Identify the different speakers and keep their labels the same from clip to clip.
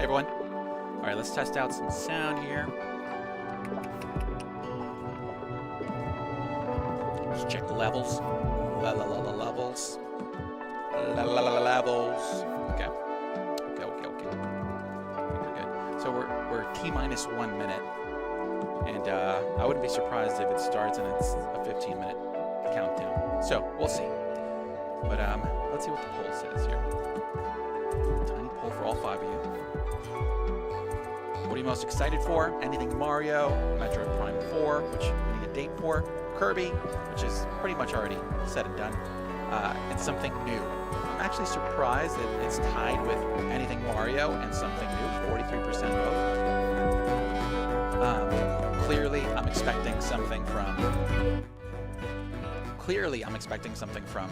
Speaker 1: Hey everyone. All right, let's test out some sound here. Let's check the levels. Levels. Levels. Okay. We're good. So we're T-minus 1 minute. And I wouldn't be surprised if it starts and it's a 15-minute countdown. So we'll see. But let's see what the poll says here. Tiny poll for all 5 of you. What are you most excited for? Anything Mario, Metroid Prime 4, which we need a date for, Kirby, which is pretty much already said and done, and something new. I'm actually surprised that it's tied with anything Mario and something new, 43% vote. Clearly, I'm expecting something from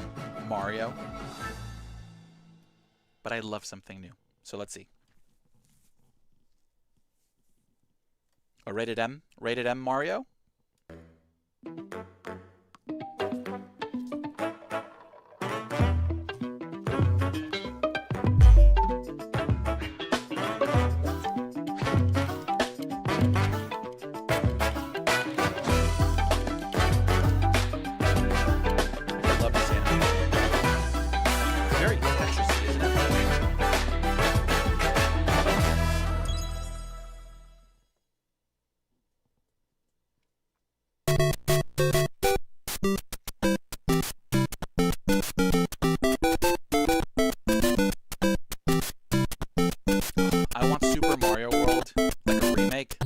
Speaker 1: Mario, but I love something new. So let's see. A rated M Mario.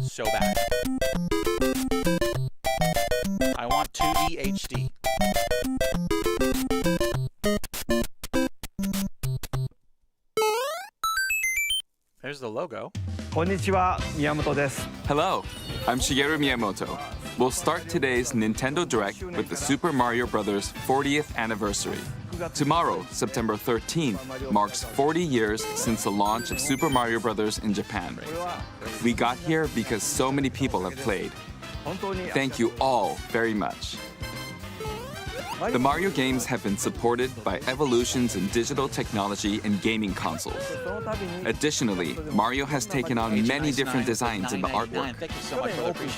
Speaker 1: So bad. I want 2D HD. There's the logo.
Speaker 2: Konnichiwa, Miyamoto desu.
Speaker 3: Hello, I'm Shigeru Miyamoto. We'll start today's Nintendo Direct with the Super Mario Bros. 40th anniversary. Tomorrow, September 13th, marks 40 years since the launch of Super Mario Bros. In Japan. We got here because so many people have played. Thank you all very much. The Mario games have been supported by evolutions in digital technology and gaming consoles. Additionally, Mario has taken on many different designs in the artwork.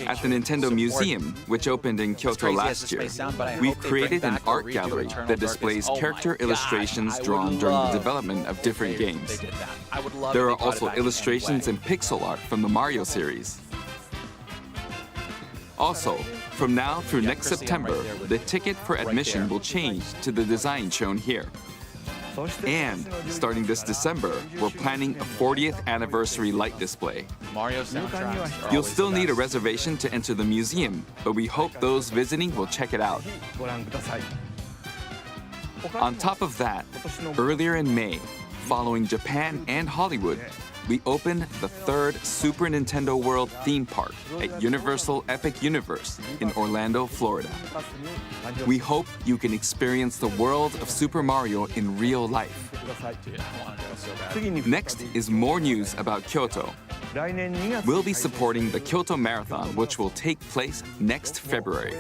Speaker 3: At the Nintendo Museum, which opened in Kyoto last year, we've created an art gallery that displays character illustrations drawn during the development of different games. There are also illustrations and pixel art from the Mario series. Also, from now through next September, the ticket for admission will change to the design shown here. And starting this December, we're planning a 40th anniversary light display. You'll still need a reservation to enter the museum, but we hope those visiting will check it out. On top of that, earlier in May, following Japan and Hollywood, we opened the third Super Nintendo World theme park at Universal Epic Universe in Orlando, Florida. We hope you can experience the world of Super Mario in real life. Next is more news about Kyoto. We'll be supporting the Kyoto Marathon, which will take place next February.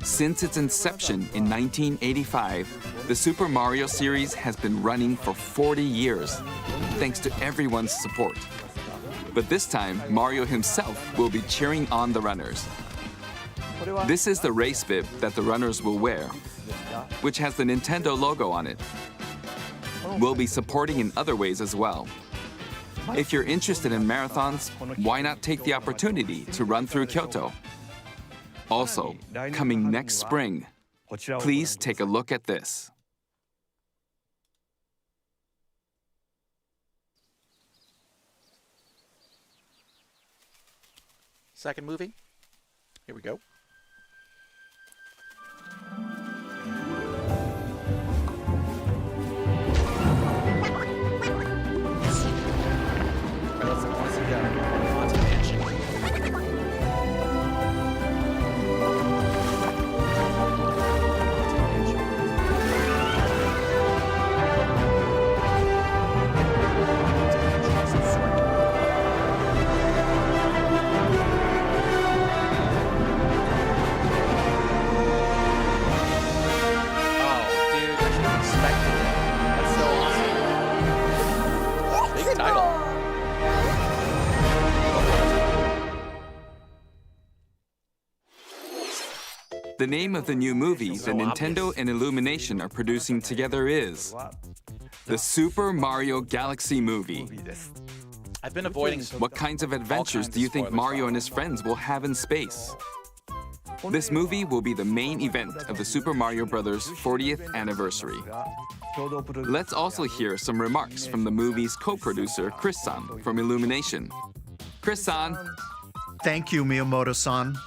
Speaker 3: Since its inception in 1985, the Super Mario series has been running for 40 years, thanks to everyone's support. But this time, Mario himself will be cheering on the runners. This is the race bib that the runners will wear, which has the Nintendo logo on it. We'll be supporting in other ways as well. If you're interested in marathons, why not take the opportunity to run through Kyoto? Also, coming next spring, please take a look at this.
Speaker 1: Second movie. Here we go.
Speaker 3: The name of the new movie that Nintendo and Illumination are producing together is the Super Mario Galaxy movie.
Speaker 1: I've been avoiding.
Speaker 3: What kinds of adventures do you think Mario and his friends will have in space? This movie will be the main event of the Super Mario Bros. 40th anniversary. Let's also hear some remarks from the movie's co-producer, Chris-san, from Illumination. Chris-san.
Speaker 4: Thank you, Miyamoto-san.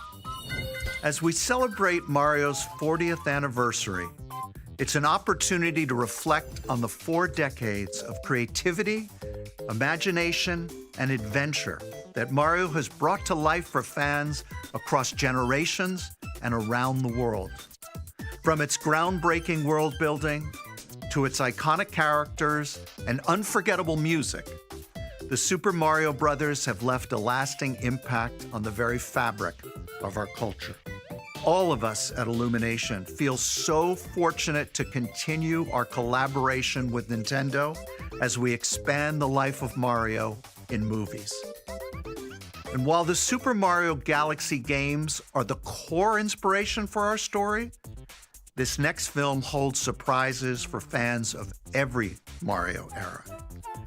Speaker 4: As we celebrate Mario's 40th anniversary, it's an opportunity to reflect on the 4 decades of creativity, imagination, and adventure that Mario has brought to life for fans across generations and around the world. From its groundbreaking world building to its iconic characters and unforgettable music, the Super Mario Brothers have left a lasting impact on the very fabric of our culture. All of us at Illumination feel so fortunate to continue our collaboration with Nintendo as we expand the life of Mario in movies. And while the Super Mario Galaxy games are the core inspiration for our story, this next film holds surprises for fans of every Mario era.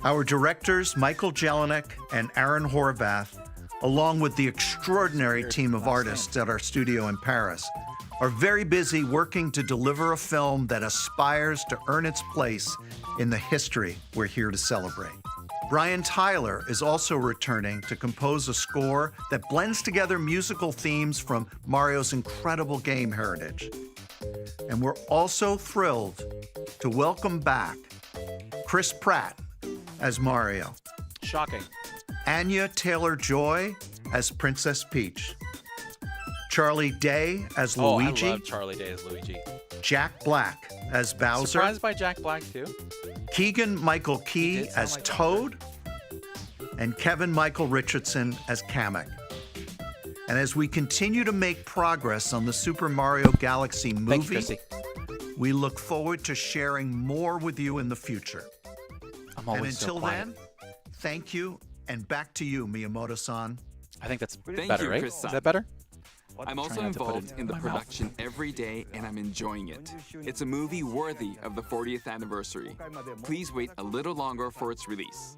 Speaker 4: Our directors, Michael Jelinek and Aaron Horvath, along with the extraordinary team of artists at our studio in Paris, are very busy working to deliver a film that aspires to earn its place in the history we're here to celebrate. Brian Tyler is also returning to compose a score that blends together musical themes from Mario's incredible game heritage. And we're also thrilled to welcome back Chris Pratt as Mario,
Speaker 1: Shocking.
Speaker 4: Anya Taylor-Joy as Princess Peach, Charlie Day as Luigi,
Speaker 1: I love Charlie Day as Luigi.
Speaker 4: Jack Black as Bowser,
Speaker 1: Surprised by Jack Black too.
Speaker 4: Keegan-Michael
Speaker 1: He
Speaker 4: Key
Speaker 1: did sound
Speaker 4: as
Speaker 1: like
Speaker 4: Toad, and Kevin Michael Richardson as Kamek. And as we continue to make progress on the Super Mario Galaxy
Speaker 1: Thank you,
Speaker 4: movie,
Speaker 1: Chrissy.
Speaker 4: we look forward to sharing more with you in the future.
Speaker 1: I'm
Speaker 4: And
Speaker 1: always
Speaker 4: until
Speaker 1: so quiet.
Speaker 4: then, thank you, and back to you, Miyamoto-san.
Speaker 1: I think that's
Speaker 3: Thank
Speaker 1: better,
Speaker 3: you,
Speaker 1: right?
Speaker 3: Chris-san.
Speaker 1: Is that better?
Speaker 3: I'm also
Speaker 1: Trying not to put
Speaker 3: involved
Speaker 1: it
Speaker 3: in the
Speaker 1: in my mouth.
Speaker 3: production every day, and I'm enjoying it. It's a movie worthy of the 40th anniversary. Please wait a little longer for its release.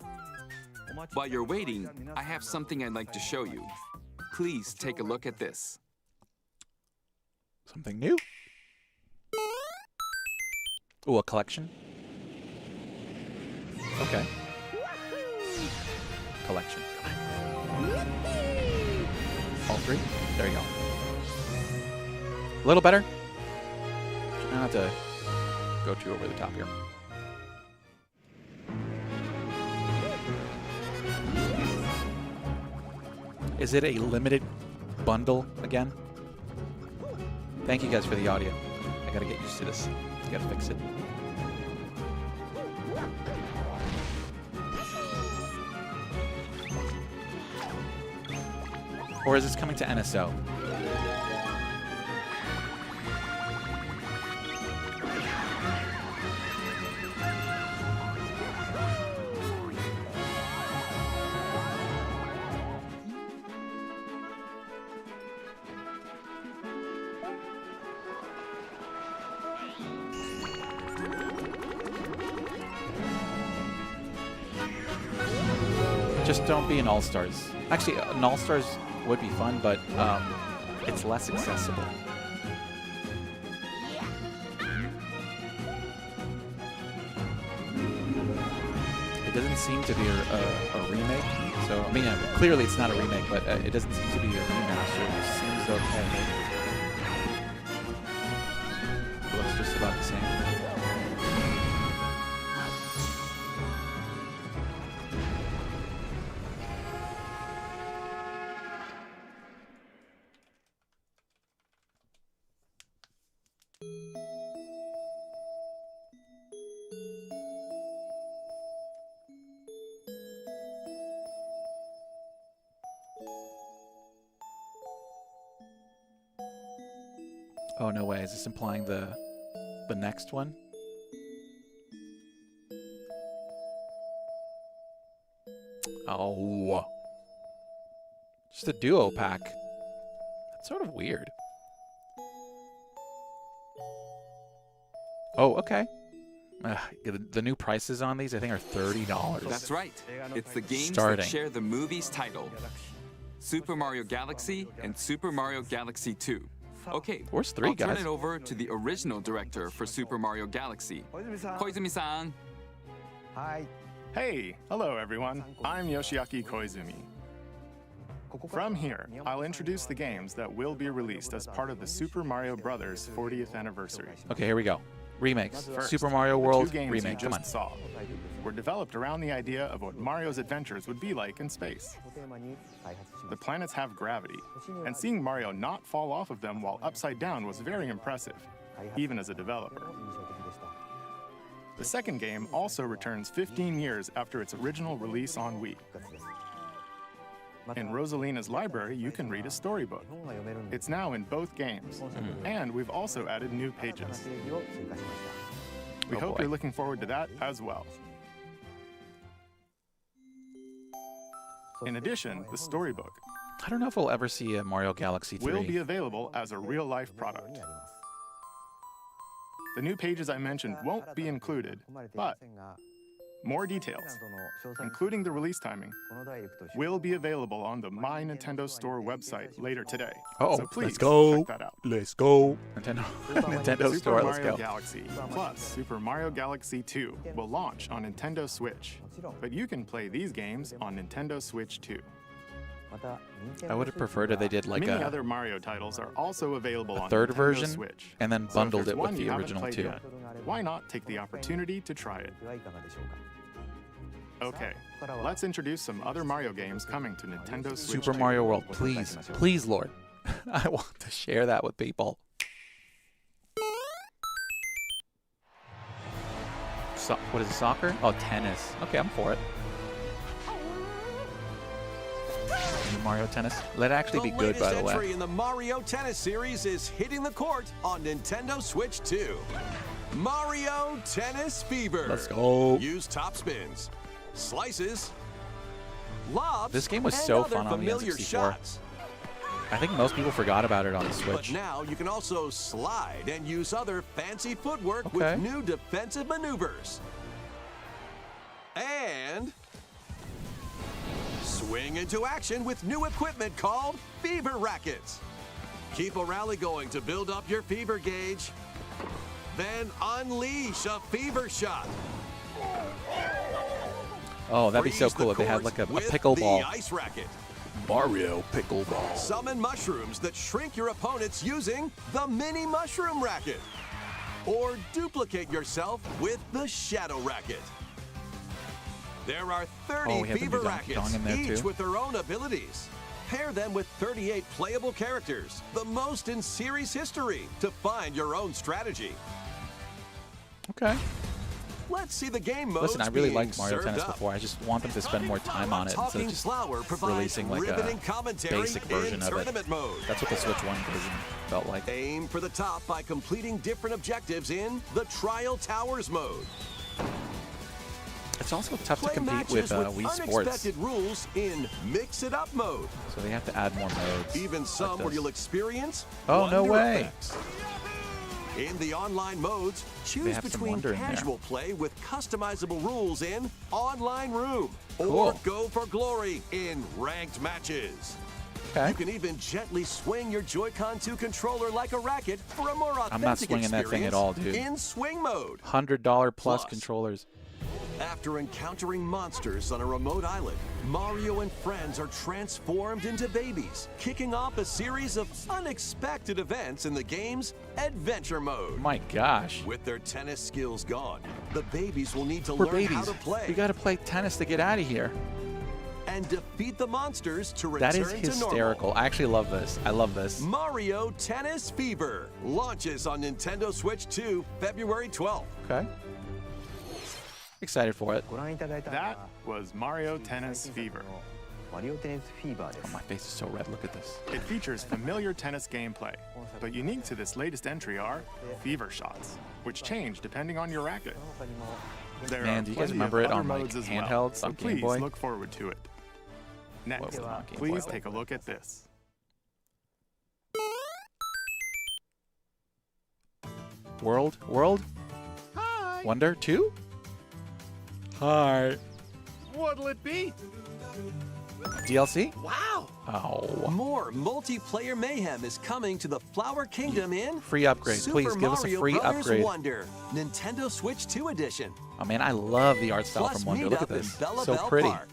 Speaker 3: While you're waiting, I have something I'd like to show you. Please take a look at this.
Speaker 1: Something new? Ooh, a collection? Okay. Collection. All 3? There you go. A little better? Try not to go too over the top here. Is it a limited bundle again? Thank you guys for the audio. I gotta get used to this. Gotta fix it. Or is this coming to NSO? Just don't be an All-Stars. Actually, an All-Stars would be fun, but it's less accessible. It doesn't seem to be a remake. So, I mean, clearly it's not a remake, but it doesn't seem to be a remaster. It seems okay. It looks just about the same. Oh, no way. Is this implying the next one? Oh. Just a duo pack. That's sort of weird. Oh, okay. The new prices on these, I think, are $30.
Speaker 3: That's right. It's the games
Speaker 1: Starting.
Speaker 3: that share the movie's title. Super Mario Galaxy and Super Mario Galaxy 2. Okay,
Speaker 1: Where's 3,
Speaker 3: I'll turn
Speaker 1: guys?
Speaker 3: it over to the original director for Super Mario Galaxy, Koizumi-san.
Speaker 5: Hey, hello everyone. I'm Yoshiaki Koizumi. From here, I'll introduce the games that will be released as part of the Super Mario Bros. 40th anniversary.
Speaker 1: Okay, here we go. Remakes.
Speaker 5: First,
Speaker 1: Super Mario
Speaker 5: the
Speaker 1: World
Speaker 5: two games
Speaker 1: remake.
Speaker 5: you
Speaker 1: Come on.
Speaker 5: just saw were developed around the idea of what Mario's adventures would be like in space. The planets have gravity, and seeing Mario not fall off of them while upside down was very impressive, even as a developer. The second game also returns 15 years after its original release on Wii. In Rosalina's library, you can read a storybook. It's now in both games, and we've also added new pages. We hope
Speaker 1: boy.
Speaker 5: you're looking forward to that as well. In addition, the storybook
Speaker 1: I don't know if we'll ever see a Mario Galaxy 3.
Speaker 5: will be available as a real-life product. The new pages I mentioned won't be included, but more details, including the release timing, will be available on the My Nintendo Store website later today.
Speaker 1: Oh,
Speaker 5: so please
Speaker 1: let's go.
Speaker 5: check that out.
Speaker 1: Let's go. Nintendo, Nintendo
Speaker 5: Super
Speaker 1: Store, let's
Speaker 5: Mario
Speaker 1: go.
Speaker 5: Galaxy plus Super Mario Galaxy 2 will launch on Nintendo Switch, but you can play these games on Nintendo Switch too.
Speaker 1: I would have preferred if they did like
Speaker 5: Many
Speaker 1: a
Speaker 5: other Mario titles are also available on
Speaker 1: third
Speaker 5: Nintendo
Speaker 1: version
Speaker 5: Switch.
Speaker 1: and then
Speaker 5: So if
Speaker 1: bundled
Speaker 5: there's
Speaker 1: it with
Speaker 5: one you
Speaker 1: the
Speaker 5: haven't
Speaker 1: original
Speaker 5: played
Speaker 1: 2.
Speaker 5: yet, why not take the opportunity to try it? Okay, let's introduce some other Mario games coming to Nintendo Switch.
Speaker 1: Super
Speaker 5: 2.
Speaker 1: Mario World, please. Please, Lord. I want to share that with people. What is it, soccer? Oh, tennis. Okay, I'm for it. New Mario Tennis. Let it actually be good, by the
Speaker 6: latest
Speaker 1: way.
Speaker 6: entry in the Mario Tennis series is hitting the court on Nintendo Switch 2. Mario Tennis Fever.
Speaker 1: Let's go.
Speaker 6: Use top spins, slices, lobs,
Speaker 1: This game was
Speaker 6: and
Speaker 1: so
Speaker 6: other
Speaker 1: fun on the
Speaker 6: familiar
Speaker 1: N64.
Speaker 6: shots.
Speaker 1: I think most people forgot about it on the
Speaker 6: But
Speaker 1: Switch.
Speaker 6: now you can also slide and use other fancy footwork
Speaker 1: Okay.
Speaker 6: with new defensive maneuvers. And swing into action with new equipment called Fever Rackets. Keep a rally going to build up your fever gauge. Then unleash a fever shot.
Speaker 1: Oh, that'd be so
Speaker 6: Freeze the
Speaker 1: cool if they had
Speaker 6: court
Speaker 1: like a
Speaker 6: with
Speaker 1: pickleball.
Speaker 6: The ice racket.
Speaker 1: Mario pickleball.
Speaker 6: Summon mushrooms that shrink your opponents using the mini mushroom racket. Or duplicate yourself with the shadow racket. There are 30
Speaker 1: Oh, we have the new
Speaker 6: fever
Speaker 1: Donkey Kong
Speaker 6: rackets,
Speaker 1: in there,
Speaker 6: each
Speaker 1: too.
Speaker 6: with their own abilities. Pair them with 38 playable characters, the most in series history, to find your own strategy.
Speaker 1: Okay.
Speaker 6: Let's see the game modes.
Speaker 1: Listen, I really
Speaker 6: being
Speaker 1: liked Mario
Speaker 6: served
Speaker 1: Tennis
Speaker 6: up.
Speaker 1: before. I just want them to spend more time on it instead
Speaker 6: Talking
Speaker 1: of just
Speaker 6: Flower provides
Speaker 1: releasing like a
Speaker 6: riveting commentary
Speaker 1: basic version
Speaker 6: in
Speaker 1: of it.
Speaker 6: tournament mode.
Speaker 1: That's what the Switch 1 version felt like.
Speaker 6: Aim for the top by completing different objectives in the Trial Towers mode.
Speaker 1: It's also tough to
Speaker 6: Play
Speaker 1: compete
Speaker 6: matches
Speaker 1: with Wii Sports,
Speaker 6: unexpected rules in Mix It Up mode.
Speaker 1: so they have to add more modes.
Speaker 6: Even some
Speaker 1: like
Speaker 6: where
Speaker 1: this.
Speaker 6: you'll experience
Speaker 1: Oh, no
Speaker 6: wonder
Speaker 1: way.
Speaker 6: effects. In the online modes, choose
Speaker 1: have some
Speaker 6: between
Speaker 1: wonder in there.
Speaker 6: casual play with customizable rules in Online Room or
Speaker 1: Cool.
Speaker 6: Go for Glory in Ranked Matches.
Speaker 1: Okay.
Speaker 6: You can even gently swing your Joy-Con 2 controller like a racket for a more authentic
Speaker 1: I'm not swinging that thing at
Speaker 6: experience
Speaker 1: all, dude.
Speaker 6: in swing mode.
Speaker 1: $100 plus
Speaker 6: Plus.
Speaker 1: controllers.
Speaker 6: After encountering monsters on a remote island, Mario and friends are transformed into babies, kicking off a series of unexpected events in the game's Adventure mode.
Speaker 1: My gosh.
Speaker 6: With their tennis skills gone, the babies will need to
Speaker 1: We're
Speaker 6: learn how
Speaker 1: babies.
Speaker 6: to play
Speaker 1: We gotta play tennis to get out of here.
Speaker 6: and defeat the monsters to
Speaker 1: That
Speaker 6: return
Speaker 1: is
Speaker 6: to normal.
Speaker 1: hysterical. I actually love this. I love this.
Speaker 6: Mario Tennis Fever launches on Nintendo Switch 2 February 12th.
Speaker 1: Okay. Excited for it.
Speaker 5: That was Mario Tennis Fever.
Speaker 1: Oh, my face is so red. Look at this.
Speaker 5: It features familiar tennis gameplay, but unique to this latest entry are fever shots, which change depending on your racket. There
Speaker 1: Man,
Speaker 5: are
Speaker 1: do you guys
Speaker 5: plenty
Speaker 1: remember
Speaker 5: of
Speaker 1: it
Speaker 5: other
Speaker 1: on, like,
Speaker 5: modes as
Speaker 1: handhelds
Speaker 5: well, so
Speaker 1: on Game
Speaker 5: please
Speaker 1: Boy?
Speaker 5: look forward to it. Next,
Speaker 1: was it on Game
Speaker 5: please
Speaker 1: Boy?
Speaker 5: take a look at this.
Speaker 1: World? Wonder 2? Hi.
Speaker 7: What'll it be?
Speaker 1: DLC?
Speaker 7: Wow!
Speaker 1: Oh.
Speaker 6: More multiplayer mayhem is coming to the Flower Kingdom in
Speaker 1: Free upgrade.
Speaker 6: Super
Speaker 1: Please give us a
Speaker 6: Mario
Speaker 1: free
Speaker 6: Brothers
Speaker 1: upgrade.
Speaker 6: Wonder, Nintendo Switch 2 edition.
Speaker 1: Oh man, I love the art style
Speaker 6: Plus
Speaker 1: from Wonder.
Speaker 6: meet
Speaker 1: Look at
Speaker 6: up in
Speaker 1: this.
Speaker 6: Bella
Speaker 1: So
Speaker 6: Bell
Speaker 1: pretty.
Speaker 6: Park.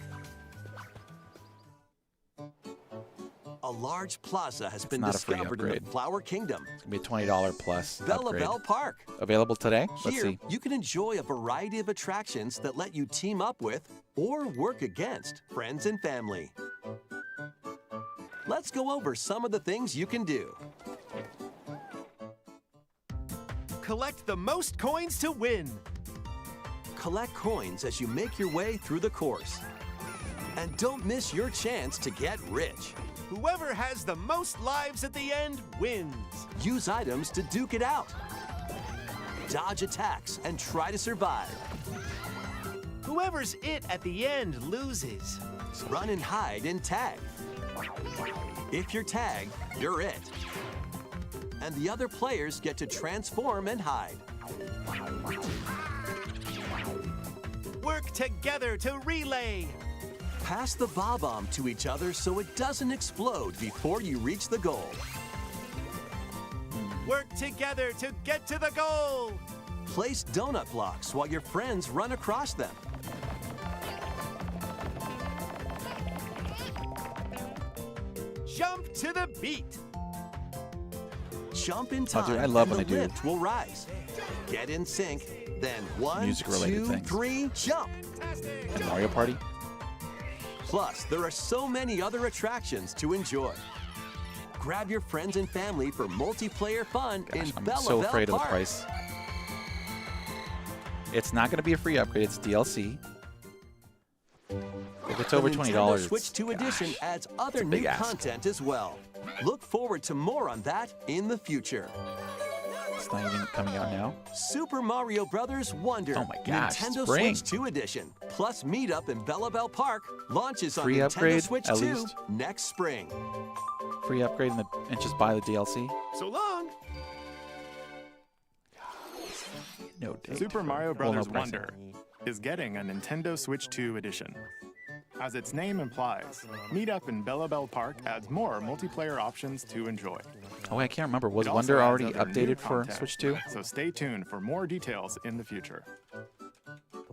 Speaker 6: A large plaza has been
Speaker 1: not a free
Speaker 6: discovered in
Speaker 1: upgrade.
Speaker 6: the Flower Kingdom.
Speaker 1: It's gonna be a $20 plus
Speaker 6: Bella
Speaker 1: upgrade.
Speaker 6: Bell Park.
Speaker 1: Available today? Let's
Speaker 6: Here,
Speaker 1: see.
Speaker 6: you can enjoy a variety of attractions that let you team up with or work against friends and family. Let's go over some of the things you can do.
Speaker 7: Collect the most coins to win.
Speaker 6: Collect coins as you make your way through the course. And don't miss your chance to get rich.
Speaker 7: Whoever has the most lives at the end wins.
Speaker 6: Use items to duke it out. Dodge attacks and try to survive.
Speaker 7: Whoever's it at the end loses.
Speaker 6: Run and hide and tag. If you're tagged, you're it. And the other players get to transform and hide.
Speaker 7: Work together to relay.
Speaker 6: Pass the bomb to each other so it doesn't explode before you reach the goal.
Speaker 7: Work together to get to the goal.
Speaker 6: Place donut blocks while your friends run across them.
Speaker 7: Jump to the beat.
Speaker 6: Jump in time,
Speaker 1: dude, I love
Speaker 6: and
Speaker 1: when
Speaker 6: the
Speaker 1: they do
Speaker 6: lift will rise. Get in sync, then 1,
Speaker 1: Music-related
Speaker 6: 2,
Speaker 1: things.
Speaker 6: 3, jump.
Speaker 1: And Mario Party?
Speaker 6: Plus, there are so many other attractions to enjoy. Grab your friends and family for multiplayer fun
Speaker 1: Gosh,
Speaker 6: in
Speaker 1: I'm
Speaker 6: Bella
Speaker 1: so
Speaker 6: Bell
Speaker 1: afraid of the
Speaker 6: Park.
Speaker 1: price. It's not gonna be a free upgrade, it's DLC. If it's over
Speaker 6: The
Speaker 1: $20,
Speaker 6: Nintendo
Speaker 1: it's-
Speaker 6: Switch 2 edition
Speaker 1: gosh,
Speaker 6: adds other
Speaker 1: a big
Speaker 6: new
Speaker 1: ask.
Speaker 6: content as well. Look forward to more on that in the future.
Speaker 1: It's not even coming out now.
Speaker 6: Super Mario Brothers Wonder,
Speaker 1: Oh my gosh,
Speaker 6: Nintendo
Speaker 1: spring.
Speaker 6: Switch 2 edition, plus Meetup in Bella Bell Park launches on
Speaker 1: Free
Speaker 6: Nintendo
Speaker 1: upgrade,
Speaker 6: Switch
Speaker 1: at
Speaker 6: 2
Speaker 1: least.
Speaker 6: next spring.
Speaker 1: Free upgrade and just buy the DLC.
Speaker 7: So long.
Speaker 1: No date.
Speaker 5: Super Mario
Speaker 1: Well, no
Speaker 5: Bros.
Speaker 1: pricing.
Speaker 5: Wonder is getting a Nintendo Switch 2 edition. As its name implies, Meetup in Bella Bell Park adds more multiplayer options to enjoy.
Speaker 1: Oh, I can't remember. Was
Speaker 5: It also
Speaker 1: Wonder
Speaker 5: adds
Speaker 1: already
Speaker 5: other new
Speaker 1: updated for
Speaker 5: content,
Speaker 1: Switch 2?
Speaker 5: So stay tuned for more details in the future.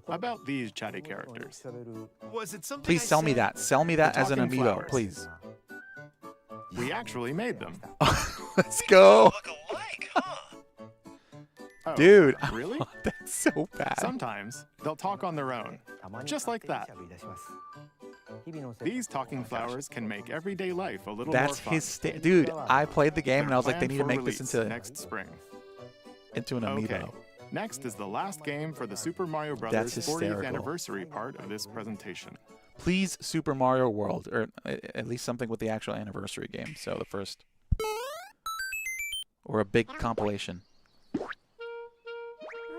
Speaker 5: About these chatty characters.
Speaker 7: Was it something
Speaker 1: Please
Speaker 7: I
Speaker 1: sell me
Speaker 7: said?
Speaker 1: that. Sell me that
Speaker 5: The
Speaker 1: as an
Speaker 5: talking
Speaker 1: amiibo,
Speaker 5: flowers.
Speaker 1: please.
Speaker 5: We actually made them.
Speaker 1: Let's go.
Speaker 7: Look alike, huh?
Speaker 5: Oh,
Speaker 1: Dude.
Speaker 5: Really?
Speaker 1: That's so bad.
Speaker 5: Sometimes they'll talk on their own, just like that. These talking flowers can make everyday life a little more
Speaker 1: That's
Speaker 5: fun.
Speaker 1: his dude. I played the game and I was like, they
Speaker 5: Planned
Speaker 1: need to
Speaker 5: for
Speaker 1: make this
Speaker 5: release
Speaker 1: into
Speaker 5: next spring.
Speaker 1: an amiibo.
Speaker 5: Okay. Next is the last game for the Super Mario Bros.
Speaker 1: That's
Speaker 5: 40th
Speaker 1: hysterical.
Speaker 5: anniversary part of this presentation.
Speaker 1: Please, Super Mario World, or at least something with the actual anniversary game. So the first, or a big compilation.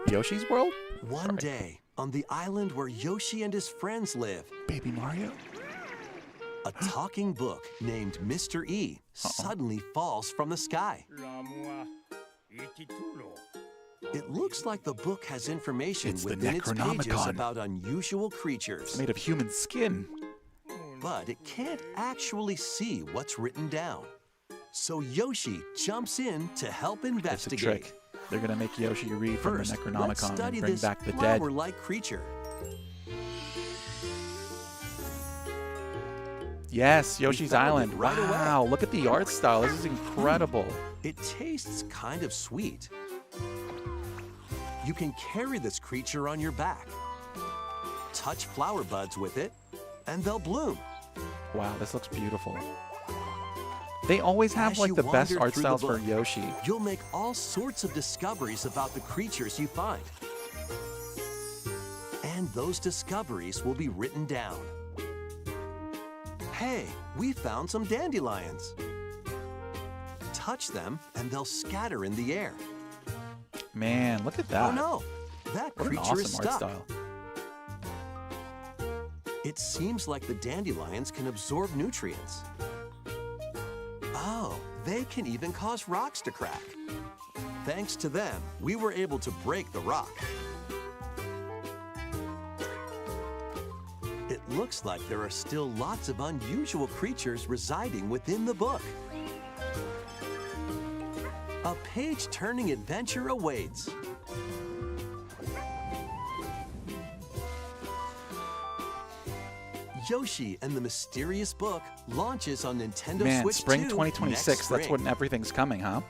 Speaker 1: Yoshi's World?
Speaker 6: One day, on the island where Yoshi and his friends live,
Speaker 1: Baby Mario?
Speaker 6: a talking book named Mr. E suddenly falls from the sky. It looks like the book has information
Speaker 1: It's the
Speaker 6: within its pages
Speaker 1: Necronomicon.
Speaker 6: about unusual creatures,
Speaker 1: It's made of human skin.
Speaker 6: but it can't actually see what's written down. So Yoshi jumps in to help
Speaker 1: It's a
Speaker 6: investigate.
Speaker 1: trick. They're gonna make Yoshi read from the
Speaker 6: First, let's
Speaker 1: Necronomicon
Speaker 6: study
Speaker 1: and bring
Speaker 6: this
Speaker 1: back the dead.
Speaker 6: flower-like creature.
Speaker 1: Yes, Yoshi's
Speaker 6: found it
Speaker 1: Island.
Speaker 6: right away.
Speaker 1: Wow, look at the art style. This is incredible.
Speaker 6: It tastes kind of sweet. You can carry this creature on your back. Touch flower buds with it, and they'll bloom.
Speaker 1: Wow, this looks beautiful. They always have
Speaker 6: As
Speaker 1: like
Speaker 6: you
Speaker 1: the best
Speaker 6: wander
Speaker 1: art
Speaker 6: through the
Speaker 1: styles for
Speaker 6: book,
Speaker 1: Yoshi.
Speaker 6: You'll make all sorts of discoveries about the creatures you find. And those discoveries will be written down. Hey, we found some dandelions. Touch them, and they'll scatter in the air.
Speaker 1: Man, look at that.
Speaker 6: Oh no, that
Speaker 1: What an
Speaker 6: creature is
Speaker 1: awesome art
Speaker 6: stuck.
Speaker 1: style.
Speaker 6: It seems like the dandelions can absorb nutrients. Oh, they can even cause rocks to crack. Thanks to them, we were able to break the rock. looks like there are still lots of unusual creatures residing within the book. A page-turning adventure awaits. Yoshi and the Mysterious Book launches on Nintendo
Speaker 1: Man,
Speaker 6: Switch
Speaker 1: spring
Speaker 6: 2
Speaker 1: 2026.
Speaker 6: next
Speaker 1: That's
Speaker 6: spring.
Speaker 1: when everything's coming, huh?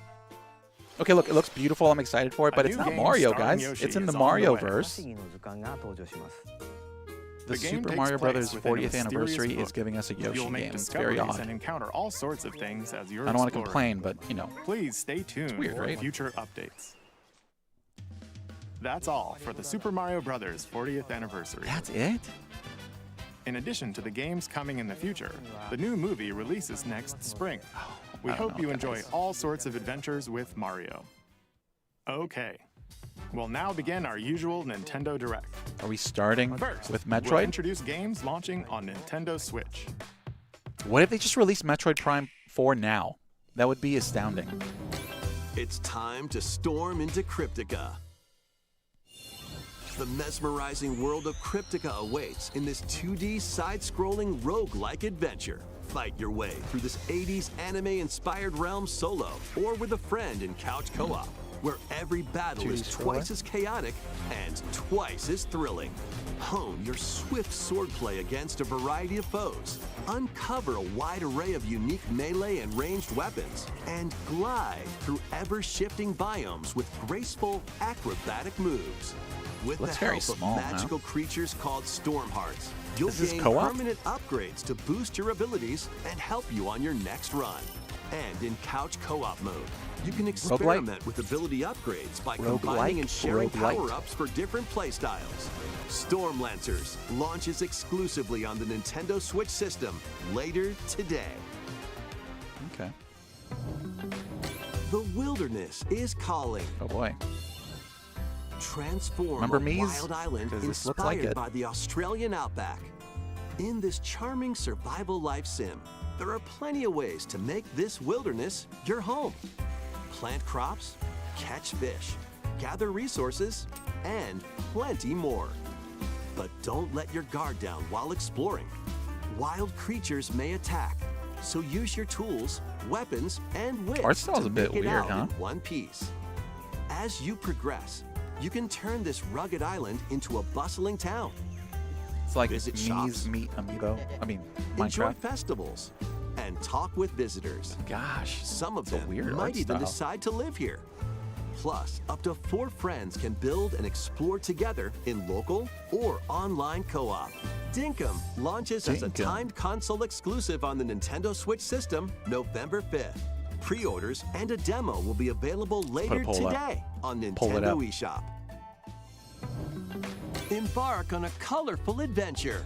Speaker 1: Okay, look, it looks beautiful. I'm excited for it, but
Speaker 5: A
Speaker 1: it's
Speaker 5: new
Speaker 1: not
Speaker 5: game
Speaker 1: Mario,
Speaker 5: starring
Speaker 1: guys.
Speaker 5: Yoshi
Speaker 1: It's in the
Speaker 5: is on the way.
Speaker 1: Mario-verse. The
Speaker 5: The game
Speaker 1: Super
Speaker 5: takes
Speaker 1: Mario
Speaker 5: place
Speaker 1: Brothers
Speaker 5: within a
Speaker 1: 40th
Speaker 5: mysterious
Speaker 1: anniversary
Speaker 5: book.
Speaker 1: is giving us a Yoshi
Speaker 5: You'll make
Speaker 1: game. It's very
Speaker 5: discoveries
Speaker 1: odd.
Speaker 5: and encounter all sorts of things as you're
Speaker 1: I don't want to
Speaker 5: exploring.
Speaker 1: complain, but, you know.
Speaker 5: Please stay tuned
Speaker 1: weird,
Speaker 5: for
Speaker 1: right?
Speaker 5: future updates. That's all for the Super Mario Bros. 40th anniversary.
Speaker 1: That's it?
Speaker 5: In addition to the games coming in the future, the new movie releases next spring. We
Speaker 1: I don't
Speaker 5: hope
Speaker 1: know,
Speaker 5: you enjoy
Speaker 1: guys.
Speaker 5: all sorts of adventures with Mario. Okay, we'll now begin our usual Nintendo Direct.
Speaker 1: Are we starting
Speaker 5: First,
Speaker 1: with
Speaker 5: we'll
Speaker 1: Metroid?
Speaker 5: introduce games launching on Nintendo Switch.
Speaker 1: What if they just released Metroid Prime 4 now? That would be astounding.
Speaker 6: It's time to storm into Cryptica. The mesmerizing world of Cryptica awaits in this 2D side-scrolling roguelike adventure. Fight your way through this 80s anime-inspired realm solo or with a friend in couch co-op, where every battle
Speaker 1: 2D
Speaker 6: is
Speaker 1: scroller?
Speaker 6: twice as chaotic and twice as thrilling. Hone your swift swordplay against a variety of foes, uncover a wide array of unique melee and ranged weapons, and glide through ever-shifting biomes with graceful, acrobatic moves. With
Speaker 1: Looks
Speaker 6: the
Speaker 1: very
Speaker 6: help
Speaker 1: small,
Speaker 6: of
Speaker 1: huh?
Speaker 6: magical creatures called storm hearts, you'll
Speaker 1: Is this
Speaker 6: gain
Speaker 1: co-op?
Speaker 6: permanent upgrades to boost your abilities and help you on your next run. And in couch co-op mode, you can experiment with ability upgrades by combining and sharing
Speaker 1: Roguelike.
Speaker 6: power-ups for different playstyles. Storm Lancers launches exclusively on the Nintendo Switch system later today.
Speaker 1: Okay.
Speaker 6: The wilderness is calling.
Speaker 1: Oh boy.
Speaker 6: Transform
Speaker 1: Remember
Speaker 6: a
Speaker 1: Mies?
Speaker 6: wild island
Speaker 1: 'Cause this looks like
Speaker 6: inspired
Speaker 1: it.
Speaker 6: by the Australian outback. In this charming survival life sim, there are plenty of ways to make this wilderness your home. Plant crops, catch fish, gather resources, and plenty more. But don't let your guard down while exploring. Wild creatures may attack, so use your tools, weapons, and wits
Speaker 1: Art style's
Speaker 6: to
Speaker 1: a bit
Speaker 6: make it
Speaker 1: weird,
Speaker 6: out
Speaker 1: huh?
Speaker 6: in one piece. As you progress, you can turn this rugged island into a bustling town.
Speaker 1: It's like
Speaker 6: Visit shops.
Speaker 1: Mies meet Amiibo. I mean,
Speaker 6: Enjoy
Speaker 1: Minecraft.
Speaker 6: festivals and talk with visitors.
Speaker 1: Gosh.
Speaker 6: Some of
Speaker 1: it's a
Speaker 6: them
Speaker 1: weird
Speaker 6: might
Speaker 1: art
Speaker 6: even
Speaker 1: style.
Speaker 6: decide to live here. Plus, up to 4 friends can build and explore together in local or online co-op. Dinkum launches as a
Speaker 1: Dinkum.
Speaker 6: timed console exclusive on the Nintendo Switch system November 5th. Pre-orders and a demo will be available later
Speaker 1: poll up.
Speaker 6: today on
Speaker 1: Pull it
Speaker 6: Nintendo
Speaker 1: up.
Speaker 6: eShop. Embark on a colorful adventure.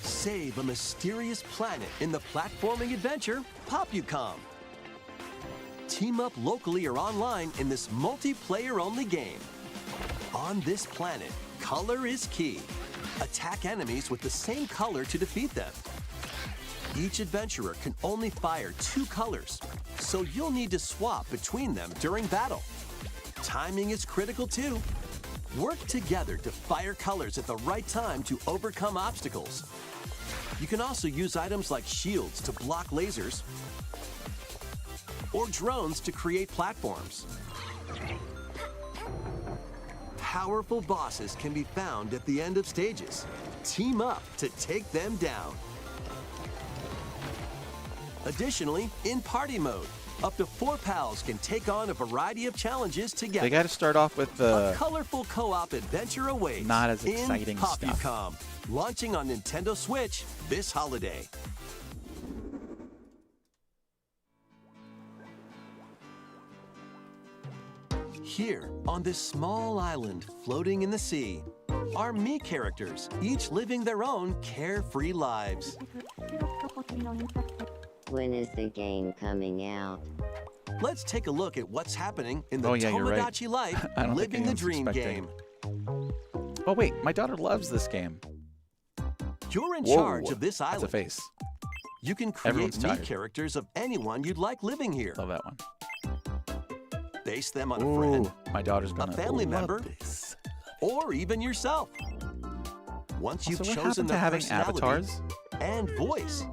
Speaker 6: Save a mysterious planet in the platforming adventure Popucom. Team up locally or online in this multiplayer-only game. On this planet, color is key. Attack enemies with the same color to defeat them. Each adventurer can only fire 2 colors, so you'll need to swap between them during battle. Timing is critical too. Work together to fire colors at the right time to overcome obstacles. You can also use items like shields to block lasers or drones to create platforms. Powerful bosses can be found at the end of stages. Team up to take them down. Additionally, in party mode, up to 4 pals can take on a variety of challenges together.
Speaker 1: They got to start off with
Speaker 6: A
Speaker 1: the.
Speaker 6: colorful co-op adventure awaits.
Speaker 1: Not as
Speaker 6: in
Speaker 1: exciting stuff.
Speaker 6: Popucom, launching on Nintendo Switch this holiday. Here, on this small island floating in the sea, are me characters, each living their own carefree lives.
Speaker 8: When is the game coming out?
Speaker 6: Let's take a look at what's happening in the
Speaker 1: Oh, yeah, you're right.
Speaker 6: Tomodachi life,
Speaker 1: I don't think
Speaker 6: living the
Speaker 1: anyone's
Speaker 6: dream
Speaker 1: expecting.
Speaker 6: game.
Speaker 1: Oh wait, my daughter loves this game.
Speaker 6: You're in
Speaker 1: Whoa,
Speaker 6: charge of this
Speaker 1: That's a
Speaker 6: island.
Speaker 1: face.
Speaker 6: You can create
Speaker 1: Everyone's
Speaker 6: me
Speaker 1: tired.
Speaker 6: characters of anyone you'd like living here.
Speaker 1: Love that one.
Speaker 6: Base them on a friend,
Speaker 1: Ooh, my daughter's gonna
Speaker 6: family
Speaker 1: love
Speaker 6: member,
Speaker 1: this.
Speaker 6: or even yourself. once you've
Speaker 1: Also, what
Speaker 6: chosen
Speaker 1: happened to
Speaker 6: their
Speaker 1: having
Speaker 6: personality
Speaker 1: avatars?
Speaker 6: and voice.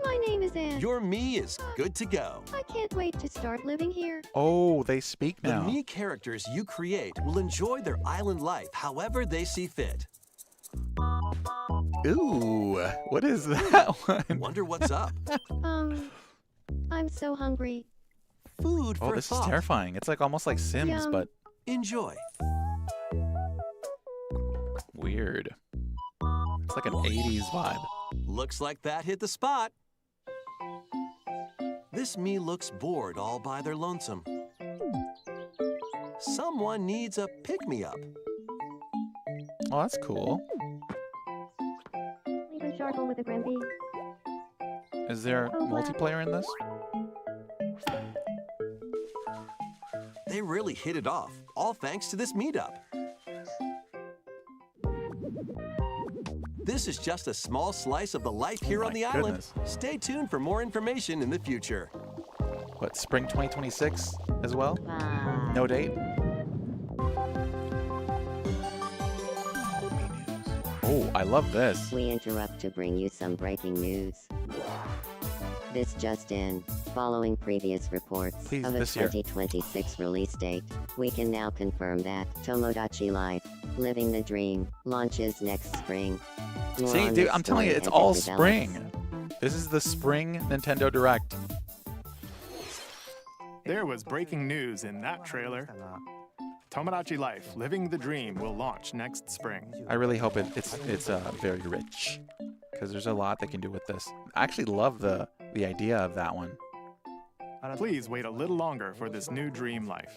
Speaker 8: My name is Anne.
Speaker 6: Your me is good to go.
Speaker 8: I can't wait to start living here.
Speaker 1: Oh, they speak
Speaker 6: The
Speaker 1: now.
Speaker 6: me characters you create will enjoy their island life however they see fit.
Speaker 1: Ooh, what is that one?
Speaker 6: Wonder what's up?
Speaker 8: I'm so hungry.
Speaker 6: Food
Speaker 1: Oh,
Speaker 6: for
Speaker 1: this
Speaker 6: thought.
Speaker 1: is terrifying. It's like almost like Sims,
Speaker 8: Yum.
Speaker 1: but
Speaker 6: Enjoy.
Speaker 1: weird. It's like an 80s vibe.
Speaker 6: Looks like that hit the spot. This me looks bored all by their lonesome. Someone needs a pick-me-up.
Speaker 1: Oh, that's cool.
Speaker 8: Even Sharkle with a Grimby.
Speaker 1: Is there multiplayer in this?
Speaker 6: They really hit it off, all thanks to this meetup. This is just a small slice of the life here on
Speaker 1: my
Speaker 6: the island.
Speaker 1: goodness.
Speaker 6: Stay tuned for more information in the future.
Speaker 1: What, spring 2026 as well?
Speaker 8: Wow.
Speaker 1: No date? Oh, I love this.
Speaker 8: We interrupt to bring you some breaking news. This just in. Following previous reports
Speaker 1: Please,
Speaker 8: of a
Speaker 1: this year.
Speaker 8: 2026 release date, we can now confirm that Tomodachi Life, Living the Dream, launches next spring. More
Speaker 1: See,
Speaker 8: on
Speaker 1: dude,
Speaker 8: this
Speaker 1: I'm telling you,
Speaker 8: story
Speaker 1: it's
Speaker 8: as it
Speaker 1: all
Speaker 8: develops.
Speaker 1: spring. This is the spring Nintendo Direct.
Speaker 5: There was breaking news in that trailer. Tomodachi Life, Living the Dream will launch next spring.
Speaker 1: I really hope it's very rich, because there's a lot they can do with this. I actually love the idea of that one.
Speaker 5: Please wait a little longer for this new dream life.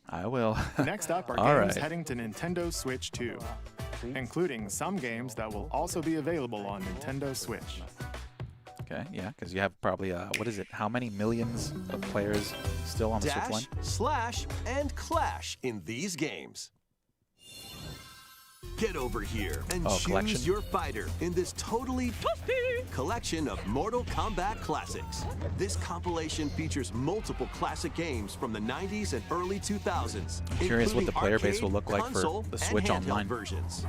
Speaker 1: I will.
Speaker 5: Next up are
Speaker 1: All
Speaker 5: games
Speaker 1: right.
Speaker 5: heading to Nintendo Switch 2, including some games that will also be available on Nintendo Switch.
Speaker 1: Okay, yeah, because you have probably what is it? How many millions of players still on the Switch One?
Speaker 6: Dash, slash, and clash in these games. Get over here and choose
Speaker 1: collection?
Speaker 6: your fighter in this totally collection of Mortal Kombat classics. This compilation features multiple classic games from the 90s and early 2000s.
Speaker 1: I'm curious what the
Speaker 6: including
Speaker 1: player base
Speaker 6: arcade,
Speaker 1: will look like for
Speaker 6: console,
Speaker 1: the
Speaker 6: and
Speaker 1: Switch
Speaker 6: handheld
Speaker 1: Online.
Speaker 6: versions.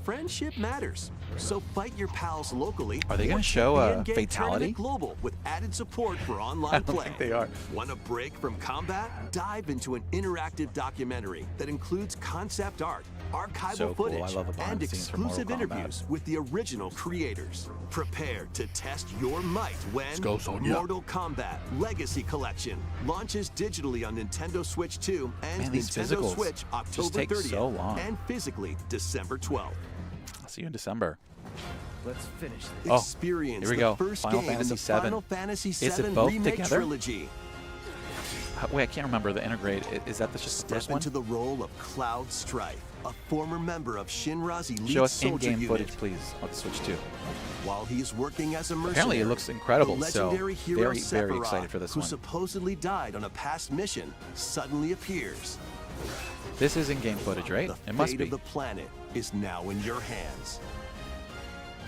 Speaker 6: Friendship matters, so fight your pals locally.
Speaker 1: Are they
Speaker 6: or
Speaker 1: gonna
Speaker 6: check
Speaker 1: show
Speaker 6: the
Speaker 1: a
Speaker 6: in-game
Speaker 1: fatality?
Speaker 6: tournament Global with added support for online
Speaker 1: I don't
Speaker 6: play.
Speaker 1: think they are.
Speaker 6: Want a break from combat? Dive into an interactive documentary that includes concept art, archival
Speaker 1: So cool. I
Speaker 6: footage,
Speaker 1: love the behind
Speaker 6: and
Speaker 1: the scenes for Mortal
Speaker 6: exclusive
Speaker 1: Kombat.
Speaker 6: interviews with the original creators. Prepare to test your might when
Speaker 1: go, Sonya.
Speaker 6: Mortal Kombat Legacy Collection launches digitally on Nintendo Switch 2 and
Speaker 1: Man, these
Speaker 6: Nintendo
Speaker 1: physicals
Speaker 6: Switch
Speaker 1: just
Speaker 6: October
Speaker 1: take
Speaker 6: 30th
Speaker 1: so long.
Speaker 6: and physically December 12th.
Speaker 1: I'll see you in December.
Speaker 2: Let's finish this.
Speaker 1: Oh,
Speaker 6: Experience
Speaker 1: here we
Speaker 6: the
Speaker 1: go.
Speaker 6: first
Speaker 1: Final
Speaker 6: game in
Speaker 1: Fantasy
Speaker 6: the
Speaker 1: VII.
Speaker 6: Final Fantasy
Speaker 1: Is it
Speaker 6: VII
Speaker 1: both
Speaker 6: Remake
Speaker 1: together?
Speaker 6: Trilogy.
Speaker 1: Wait, I can't remember the integrate. Is that just the
Speaker 6: Step
Speaker 1: first one?
Speaker 6: into the role of Cloud Strife, a former member of Shinra's elite
Speaker 1: Show us
Speaker 6: soldier
Speaker 1: in-game
Speaker 6: unit.
Speaker 1: footage, please, on the Switch 2.
Speaker 6: While he's working as a mercenary,
Speaker 1: Apparently it looks incredible,
Speaker 6: the
Speaker 1: so
Speaker 6: legendary hero
Speaker 1: very, very
Speaker 6: Sephiroth,
Speaker 1: excited for this
Speaker 6: who
Speaker 1: one.
Speaker 6: supposedly died on a past mission, suddenly appears.
Speaker 1: This is in-game footage, right?
Speaker 6: The
Speaker 1: It must
Speaker 6: fate
Speaker 1: be.
Speaker 6: of the planet is now in your hands.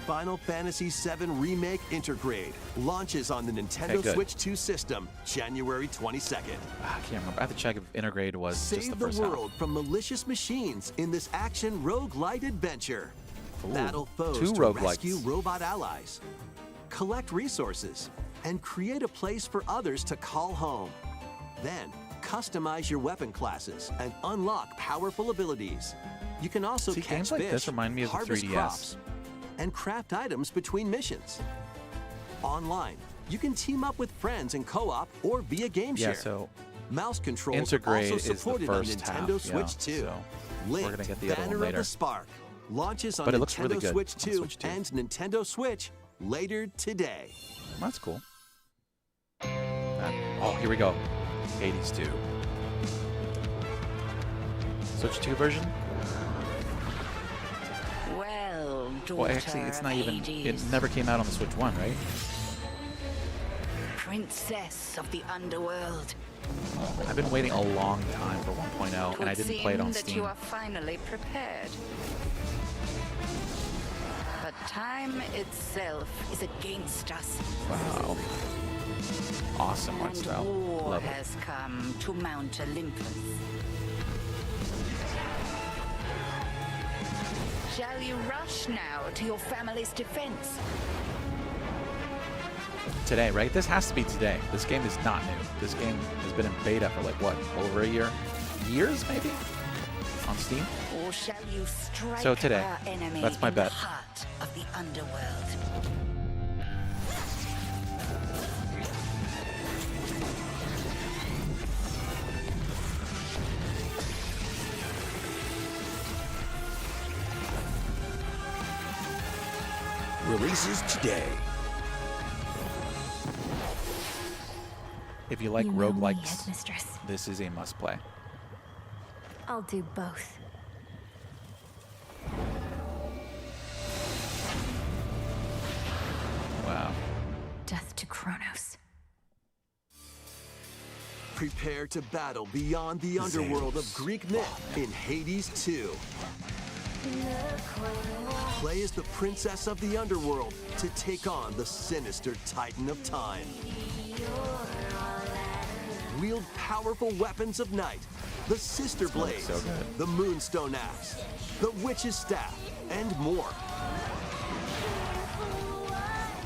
Speaker 6: Final Fantasy VII Remake Intergrade launches on the Nintendo
Speaker 1: good.
Speaker 6: Switch 2 system January 22nd.
Speaker 1: I can't remember. I have to check if integrate was just the
Speaker 6: Save the
Speaker 1: first half.
Speaker 6: world from malicious machines in this action roguelite adventure.
Speaker 1: Ooh,
Speaker 6: Battle foes
Speaker 1: two
Speaker 6: to
Speaker 1: roguelites.
Speaker 6: rescue robot allies. Collect resources and create a place for others to call home. Then, customize your weapon classes and unlock powerful abilities. You can also
Speaker 1: See,
Speaker 6: catch
Speaker 1: games like
Speaker 6: fish,
Speaker 1: this remind me of the
Speaker 6: harvest
Speaker 1: 3DS.
Speaker 6: crops, and craft items between missions. Online, you can team up with friends in co-op or via game
Speaker 1: Yeah,
Speaker 6: share.
Speaker 1: so
Speaker 6: Mouse controls
Speaker 1: integrate
Speaker 6: also
Speaker 1: is the
Speaker 6: supported on
Speaker 1: first
Speaker 6: Nintendo
Speaker 1: half,
Speaker 6: Switch
Speaker 1: yeah,
Speaker 6: 2.
Speaker 1: so
Speaker 6: Link,
Speaker 1: we're gonna get the other one
Speaker 6: Banner
Speaker 1: later.
Speaker 6: of the Spark launches on
Speaker 1: But it
Speaker 6: Nintendo
Speaker 1: looks really good
Speaker 6: Switch
Speaker 1: on the
Speaker 6: 2
Speaker 1: Switch 2.
Speaker 6: and Nintendo Switch later today.
Speaker 1: That's cool. Oh, here we go. 80s 2. Switch 2 version? Well, actually, it's not even. It never came out on the Switch 1, right?
Speaker 9: Princess of the underworld.
Speaker 1: I've been waiting a long time for 1.0, and I didn't play it on
Speaker 9: that
Speaker 1: Steam.
Speaker 9: you are finally prepared. But time itself is against us.
Speaker 1: Wow. Awesome art
Speaker 9: And
Speaker 1: style.
Speaker 9: war
Speaker 1: Love it.
Speaker 9: has come to Mount Olympus. Shall you rush now to your family's defense?
Speaker 1: Today, right? This has to be today. This game is not new. This game has been in beta for like, what, over a year? Years, maybe? On Steam?
Speaker 9: Or shall you strike
Speaker 1: So today,
Speaker 9: our enemy
Speaker 1: that's my
Speaker 9: in
Speaker 1: bet.
Speaker 9: the heart of the underworld?
Speaker 6: Releases today.
Speaker 1: If you like
Speaker 10: You know me,
Speaker 1: roguelikes,
Speaker 10: Headmistress.
Speaker 1: this is a must-play.
Speaker 10: I'll do both.
Speaker 1: Wow.
Speaker 10: Death to Kronos.
Speaker 6: Prepare to battle beyond the underworld of Greek myth in Hades 2. Play as the princess of the underworld to take on the sinister titan of time. Wield powerful weapons of night, the Sister Blades,
Speaker 1: so good.
Speaker 6: the Moonstone Axe, the Witch's Staff, and more.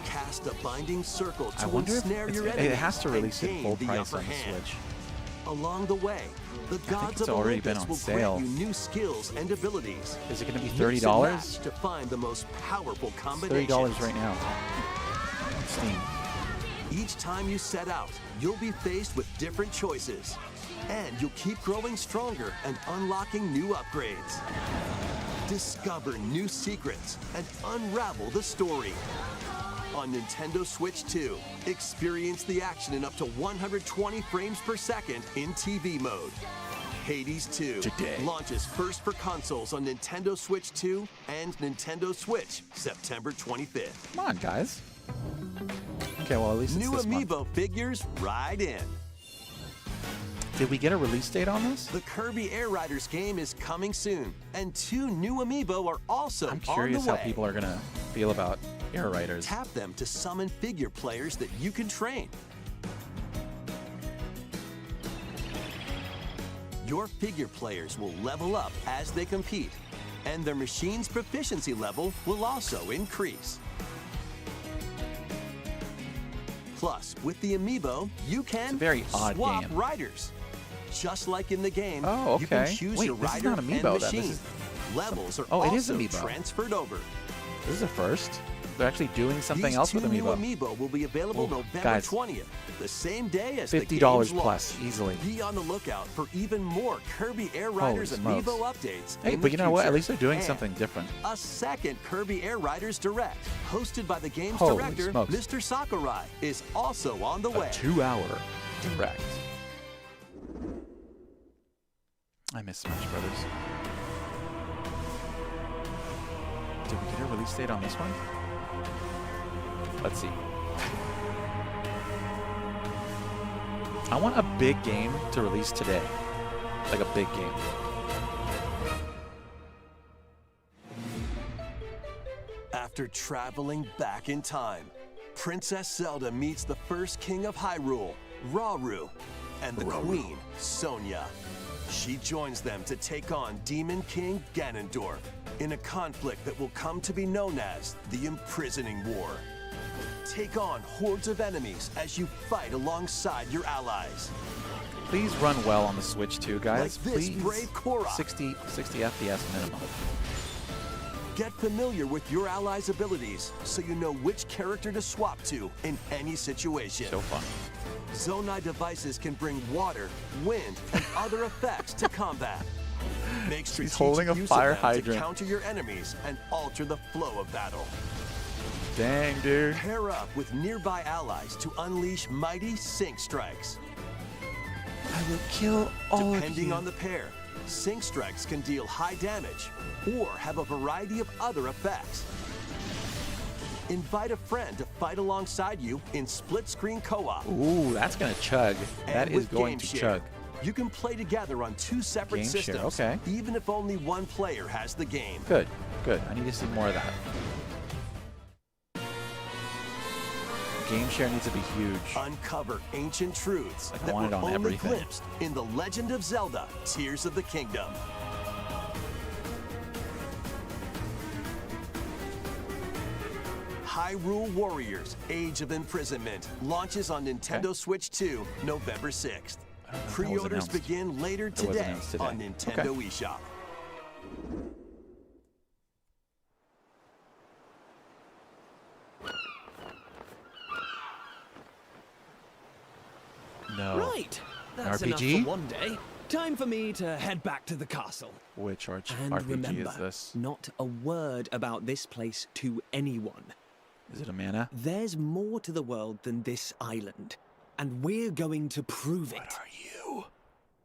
Speaker 6: Cast a binding circle
Speaker 1: I
Speaker 6: to
Speaker 1: wonder if
Speaker 6: ensnare your
Speaker 1: it
Speaker 6: enemies
Speaker 1: has to
Speaker 6: and
Speaker 1: release it
Speaker 6: gain
Speaker 1: full
Speaker 6: the
Speaker 1: price
Speaker 6: upper
Speaker 1: on the
Speaker 6: hand.
Speaker 1: Switch.
Speaker 6: Along the way, the gods
Speaker 1: it's
Speaker 6: of
Speaker 1: already been
Speaker 6: Olympus
Speaker 1: on
Speaker 6: will
Speaker 1: sale.
Speaker 6: grant you new skills and abilities.
Speaker 1: Is it going to be
Speaker 6: Mix and
Speaker 1: $30?
Speaker 6: match to find the most powerful
Speaker 1: It's
Speaker 6: combinations.
Speaker 1: $30 right now on Steam.
Speaker 6: Each time you set out, you'll be faced with different choices. And you'll keep growing stronger and unlocking new upgrades. Discover new secrets and unravel the story. On Nintendo Switch 2, experience the action in up to 120 frames per second in TV mode. Hades 2
Speaker 1: Today.
Speaker 6: launches first for consoles on Nintendo Switch 2 and Nintendo Switch September 25th.
Speaker 1: Come on, guys. Okay, well, at least it's
Speaker 6: New
Speaker 1: this month.
Speaker 6: Amiibo figures ride in.
Speaker 1: Did we get a release date on this?
Speaker 6: The Kirby Air Riders game is coming soon, and 2 new Amiibo are also
Speaker 1: I'm
Speaker 6: on
Speaker 1: curious
Speaker 6: the
Speaker 1: how
Speaker 6: way.
Speaker 1: people are going to feel about Air Riders.
Speaker 6: Tap them to summon figure players that you can train. Your figure players will level up as they compete, and their machine's proficiency level will also increase. Plus, with the Amiibo, you can
Speaker 1: a very odd
Speaker 6: swap
Speaker 1: game.
Speaker 6: riders. Just like in the game,
Speaker 1: Oh,
Speaker 6: you can
Speaker 1: okay.
Speaker 6: choose
Speaker 1: Wait,
Speaker 6: your
Speaker 1: this is
Speaker 6: rider
Speaker 1: not
Speaker 6: and
Speaker 1: Amiibo, then. This
Speaker 6: machine.
Speaker 1: is
Speaker 6: Levels are
Speaker 1: Oh, it is
Speaker 6: also
Speaker 1: Amiibo.
Speaker 6: transferred over.
Speaker 1: This is a first. They're actually doing something
Speaker 6: These
Speaker 1: else
Speaker 6: 2
Speaker 1: with
Speaker 6: new
Speaker 1: Amiibo.
Speaker 6: Amiibo will be available
Speaker 1: Ooh,
Speaker 6: November
Speaker 1: guys.
Speaker 6: 20th, the same day as the
Speaker 1: $50
Speaker 6: game's
Speaker 1: plus,
Speaker 6: launch.
Speaker 1: easily.
Speaker 6: Be on the lookout for even more Kirby Air Riders
Speaker 1: smokes.
Speaker 6: Amiibo updates.
Speaker 1: Hey,
Speaker 6: in
Speaker 1: but
Speaker 6: the
Speaker 1: you know what? At
Speaker 6: future.
Speaker 1: least they're doing
Speaker 6: And
Speaker 1: something different.
Speaker 6: A second Kirby Air Riders Direct, hosted by the game's
Speaker 1: Holy
Speaker 6: director,
Speaker 1: smokes.
Speaker 6: Mr. Sakurai, is also on the way.
Speaker 1: 2-hour direct. I miss Smash Brothers. Did we get a release date on this one? Let's see. I want a big game to release today. Like a big game.
Speaker 6: After traveling back in time, Princess Zelda meets the first king of Hyrule, Rauru, and the queen, Sonia. She joins them to take on Demon King Ganondorf in a conflict that will come to be known as the Imprisoning War. Take on hordes of enemies as you fight alongside your allies.
Speaker 1: Please run well on the Switch too, guys.
Speaker 6: Like this
Speaker 1: Please.
Speaker 6: brave Korra.
Speaker 1: 60 FPS minimum.
Speaker 6: Get familiar with your allies' abilities so you know which character to swap to in any situation.
Speaker 1: So fun.
Speaker 6: Zonai devices can bring water, wind, and other effects to combat. Make strategic
Speaker 1: holding a
Speaker 6: use
Speaker 1: fire
Speaker 6: of them
Speaker 1: hydrant.
Speaker 6: to counter your enemies and alter the flow of battle.
Speaker 1: Dang, dude.
Speaker 6: Pair up with nearby allies to unleash mighty sync strikes.
Speaker 1: I will kill all
Speaker 6: Depending on the pair, sync strikes can deal high damage or have a variety of other effects. Invite a friend to fight alongside you in split-screen co-op.
Speaker 1: Ooh, that's gonna chug. That
Speaker 6: And
Speaker 1: is
Speaker 6: with
Speaker 1: going
Speaker 6: Game
Speaker 1: to
Speaker 6: Share,
Speaker 1: chug.
Speaker 6: you can play together on 2 separate
Speaker 1: Game Share,
Speaker 6: systems,
Speaker 1: okay.
Speaker 6: even if only one player has the game.
Speaker 1: Good, good. I need to see more of that. Game share needs to be huge.
Speaker 6: Uncover ancient truths
Speaker 1: Like, I
Speaker 6: that
Speaker 1: want
Speaker 6: were
Speaker 1: it on
Speaker 6: only
Speaker 1: everything.
Speaker 6: glimpsed in The Legend of Zelda: Tears of the Kingdom. Hyrule Warriors: Age of Imprisonment launches on Nintendo Switch 2, November 6th. Pre-orders begin later today on Nintendo eShop.
Speaker 1: No.
Speaker 2: Right. That's enough
Speaker 1: RPG?
Speaker 2: for one day. Time for me to head back to the castle.
Speaker 1: Which
Speaker 2: And
Speaker 1: RPG
Speaker 2: remember,
Speaker 1: is this?
Speaker 2: not a word about this place to anyone.
Speaker 1: Is it a mana?
Speaker 2: There's more to the world than this island, and we're going to prove it.
Speaker 1: What are you?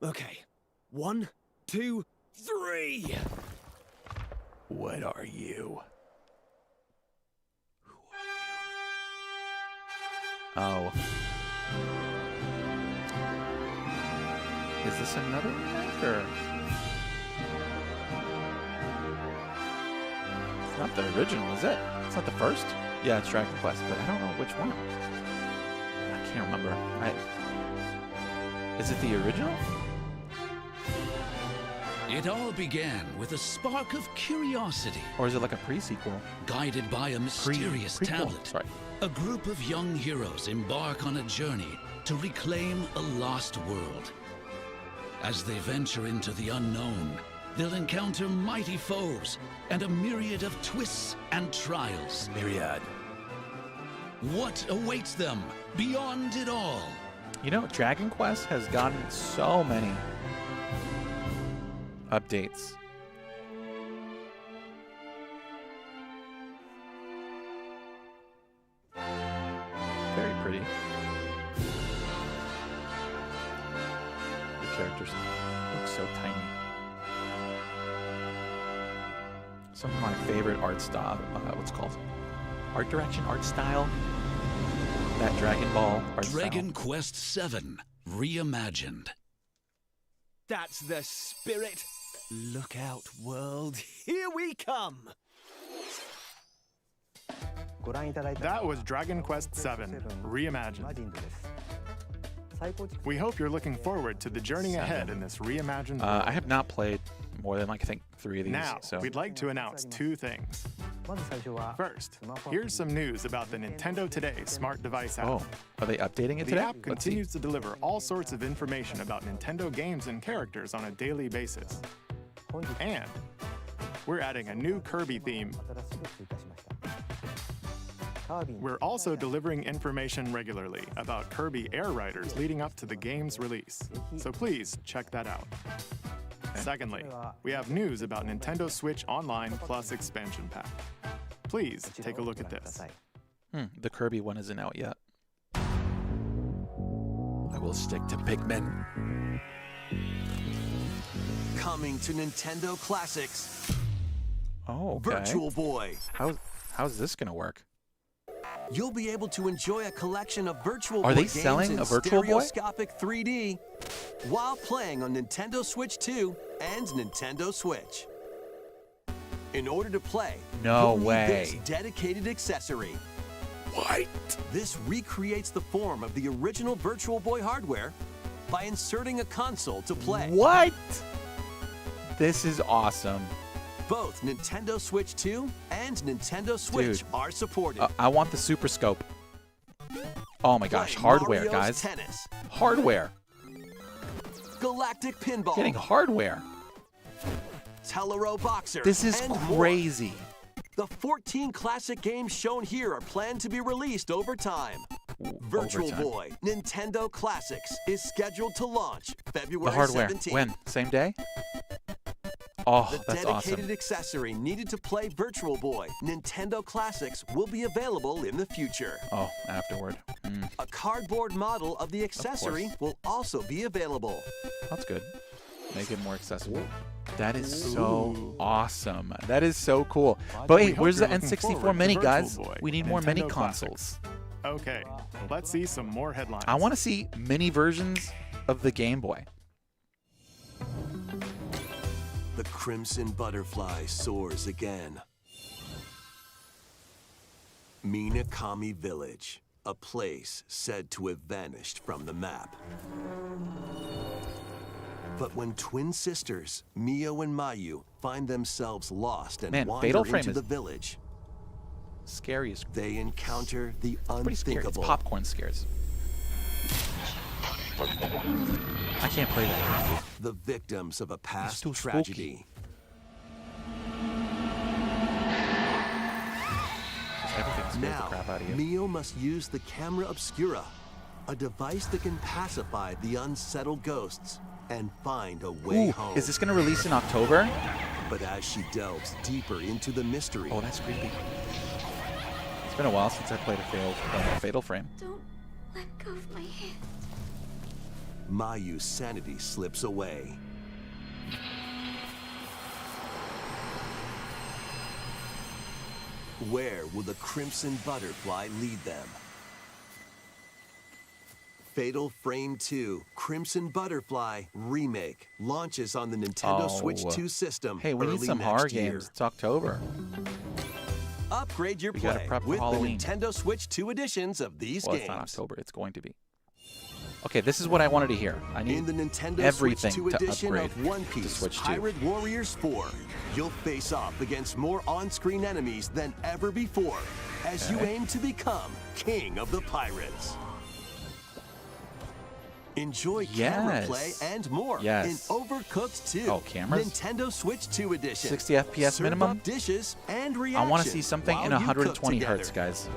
Speaker 2: Okay. 1, 2, 3.
Speaker 1: What are you? Who are you? Oh. Is this another remake or? It's not the original, is it? It's not the first? Yeah, it's Dragon Quest, but I don't know which one. I can't remember. Is it the original?
Speaker 11: It all began with a spark of curiosity.
Speaker 1: Or is it like a pre-sequel?
Speaker 11: Guided by a mysterious tablet, a group of young heroes embark on a journey to reclaim a lost world. As they venture into the unknown, they'll encounter mighty foes and a myriad of twists and trials.
Speaker 1: Myriad.
Speaker 11: What awaits them beyond it all?
Speaker 1: You know, Dragon Quest has gotten so many updates. Very pretty. The characters look so tiny. Some of my favorite art style, what's it called? Art direction, art style? That Dragon Ball art
Speaker 11: Dragon
Speaker 1: style.
Speaker 11: Quest VII Reimagined.
Speaker 2: That's the spirit. Look out, world. Here we come.
Speaker 5: That was Dragon Quest VII Reimagined. We hope you're looking forward to the journey ahead in this reimagined world.
Speaker 1: I have not played more than like I think 3 of these.
Speaker 5: Now,
Speaker 1: so
Speaker 5: we'd like to announce 2 things. First, here's some news about the Nintendo Today smart device app.
Speaker 1: Oh, are they updating it
Speaker 5: The
Speaker 1: today?
Speaker 5: app continues to deliver all sorts of information about Nintendo games and characters on a daily basis. And we're adding a new Kirby theme. We're also delivering information regularly about Kirby Air Riders leading up to the game's release. So please check that out. Secondly, we have news about Nintendo Switch Online Plus expansion pack. Please take a look at this.
Speaker 1: The Kirby one isn't out yet. I will stick to Pikmin.
Speaker 6: Coming to Nintendo Classics.
Speaker 1: Oh, okay.
Speaker 6: Virtual Boy.
Speaker 1: How's this gonna work?
Speaker 6: You'll be able to enjoy a collection of Virtual
Speaker 1: Are
Speaker 6: Boy
Speaker 1: they
Speaker 6: games
Speaker 1: selling
Speaker 6: in
Speaker 1: a Virtual Boy?
Speaker 6: stereoscopic 3D while playing on Nintendo Switch 2 and Nintendo Switch. In order to play,
Speaker 1: No
Speaker 6: you'll
Speaker 1: way.
Speaker 6: need this dedicated accessory.
Speaker 1: What?
Speaker 6: This recreates the form of the original Virtual Boy hardware by inserting a console to play.
Speaker 1: What? This is awesome.
Speaker 6: Both Nintendo Switch 2 and Nintendo Switch are supported.
Speaker 1: I want the Super Scope. Oh my gosh,
Speaker 6: Play
Speaker 1: hardware,
Speaker 6: Mario's
Speaker 1: guys.
Speaker 6: Tennis,
Speaker 1: Hardware.
Speaker 6: Galactic Pinball,
Speaker 1: Getting hardware.
Speaker 6: Tellero Boxer.
Speaker 1: This is
Speaker 6: and more.
Speaker 1: crazy.
Speaker 6: The 14 classic games shown here are planned to be released over time. Virtual
Speaker 1: Overtime.
Speaker 6: Boy Nintendo Classics is scheduled to launch February
Speaker 1: The hardware.
Speaker 6: 17th.
Speaker 1: When? Same day? Oh,
Speaker 6: The
Speaker 1: that's
Speaker 6: dedicated
Speaker 1: awesome.
Speaker 6: accessory needed to play Virtual Boy Nintendo Classics will be available in the future.
Speaker 1: Oh, afterward.
Speaker 6: A cardboard model of the accessory will also be available.
Speaker 1: That's good. Make it more accessible. That is so awesome. That is so cool. But
Speaker 5: We
Speaker 1: wait,
Speaker 5: hope
Speaker 1: where's the
Speaker 5: you're looking
Speaker 1: N64
Speaker 5: forward to
Speaker 1: Mini,
Speaker 5: Virtual
Speaker 1: guys?
Speaker 5: Boy
Speaker 1: We need more mini
Speaker 5: Nintendo
Speaker 1: consoles.
Speaker 5: Okay, let's see some more headlines.
Speaker 1: I want to see mini versions of the Game Boy.
Speaker 6: The Crimson Butterfly soars again. Minakami Village, a place said to have vanished from the map. But when twin sisters, Mio and Mayu, find themselves lost and
Speaker 1: Man,
Speaker 6: wander
Speaker 1: Fatal Frame
Speaker 6: into
Speaker 1: is
Speaker 6: the village,
Speaker 1: scary.
Speaker 6: They encounter the
Speaker 1: Pretty scary. It's
Speaker 6: unthinkable.
Speaker 1: popcorn scares. I can't play that.
Speaker 6: The victims of a past
Speaker 1: too
Speaker 6: tragedy.
Speaker 1: Everything scares the
Speaker 6: Now,
Speaker 1: crap out of you.
Speaker 6: Mio must use the camera obscura, a device that can pacify the unsettled ghosts and find a way home.
Speaker 1: Is this going to release in October?
Speaker 6: But as she delves deeper into the mystery,
Speaker 1: Oh, that's creepy. It's been a while since I played a Fatal Frame.
Speaker 10: Don't let go of my hand.
Speaker 6: Mayu's sanity slips away. Where will the Crimson Butterfly lead them? Fatal Frame 2 Crimson Butterfly Remake launches on the Nintendo Switch 2 system.
Speaker 1: Hey, we need
Speaker 6: early
Speaker 1: some
Speaker 6: next
Speaker 1: horror
Speaker 6: year.
Speaker 1: games. It's October.
Speaker 6: Upgrade your
Speaker 1: We gotta
Speaker 6: play
Speaker 1: prep for
Speaker 6: with the
Speaker 1: Halloween.
Speaker 6: Nintendo Switch 2 editions of these
Speaker 1: Well,
Speaker 6: games.
Speaker 1: it's not October. It's going to be. Okay, this is what I wanted to hear. I need
Speaker 6: In the Nintendo
Speaker 1: everything
Speaker 6: Switch 2
Speaker 1: to
Speaker 6: edition
Speaker 1: upgrade
Speaker 6: of One
Speaker 1: to
Speaker 6: Piece
Speaker 1: Switch 2.
Speaker 6: Pirate Warriors 4, you'll face off against more on-screen enemies than ever before as you aim to become King of the Pirates. Enjoy camera play and more in Overcooked 2.
Speaker 1: Oh, cameras?
Speaker 6: Nintendo Switch 2 edition.
Speaker 1: 60 FPS
Speaker 6: Serve
Speaker 1: minimum?
Speaker 6: up dishes and
Speaker 1: I
Speaker 6: reaction
Speaker 1: want to see something in
Speaker 6: while you cook
Speaker 1: 120
Speaker 6: together.
Speaker 1: hertz, guys.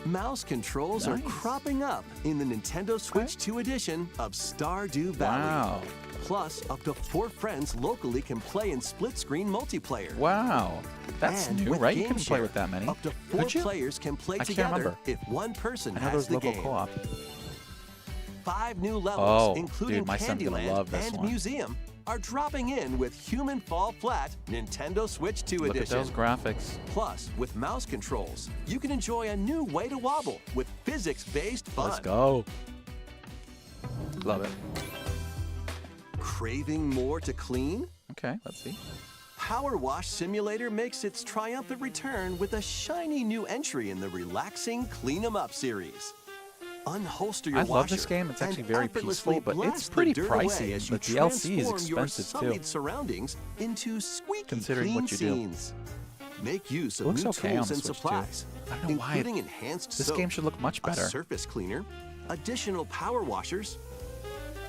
Speaker 6: Mouse controls are cropping up in the Nintendo Switch 2 edition of Stardew Valley.
Speaker 1: Wow.
Speaker 6: Plus, up to 4 friends locally can play in split-screen multiplayer.
Speaker 1: Wow. That's
Speaker 6: And
Speaker 1: new,
Speaker 6: with
Speaker 1: right? You
Speaker 6: Game
Speaker 1: couldn't play
Speaker 6: Share,
Speaker 1: with that many.
Speaker 6: Up to 4
Speaker 1: Could you?
Speaker 6: players can play
Speaker 1: I can't
Speaker 6: together
Speaker 1: remember.
Speaker 6: if one person
Speaker 1: I know
Speaker 6: has
Speaker 1: there's
Speaker 6: the
Speaker 1: local
Speaker 6: game.
Speaker 1: co-op.
Speaker 6: 5 new levels,
Speaker 1: Oh,
Speaker 6: including
Speaker 1: dude, my son's gonna
Speaker 6: Candyland
Speaker 1: love this
Speaker 6: and
Speaker 1: one.
Speaker 6: Museum, are dropping in with Human Fall Flat Nintendo Switch 2
Speaker 1: Look at
Speaker 6: edition.
Speaker 1: those graphics.
Speaker 6: Plus, with mouse controls, you can enjoy a new way to wobble with physics-based fun.
Speaker 1: Let's go. Love it.
Speaker 6: Craving more to clean?
Speaker 1: Okay, let's see.
Speaker 6: Power Wash Simulator makes its triumphant return with a shiny new entry in the relaxing Clean 'em Up series. Unholster your
Speaker 1: I love this
Speaker 6: washer
Speaker 1: game. It's actually
Speaker 6: and
Speaker 1: very
Speaker 6: effortlessly
Speaker 1: peaceful, but it's
Speaker 6: blast
Speaker 1: pretty
Speaker 6: the dirt away
Speaker 1: pricey.
Speaker 6: as
Speaker 1: The
Speaker 6: you
Speaker 1: DLC is
Speaker 6: transform your
Speaker 1: expensive, too.
Speaker 6: sullied surroundings into squeaky
Speaker 1: Considering
Speaker 6: clean
Speaker 1: what you do.
Speaker 6: scenes. Make use of
Speaker 1: Looks
Speaker 6: new
Speaker 1: okay on
Speaker 6: tools
Speaker 1: the
Speaker 6: and
Speaker 1: Switch, too.
Speaker 6: supplies,
Speaker 1: I don't know why
Speaker 6: including enhanced
Speaker 1: this
Speaker 6: soap,
Speaker 1: game should look much better.
Speaker 6: a surface cleaner, additional power washers,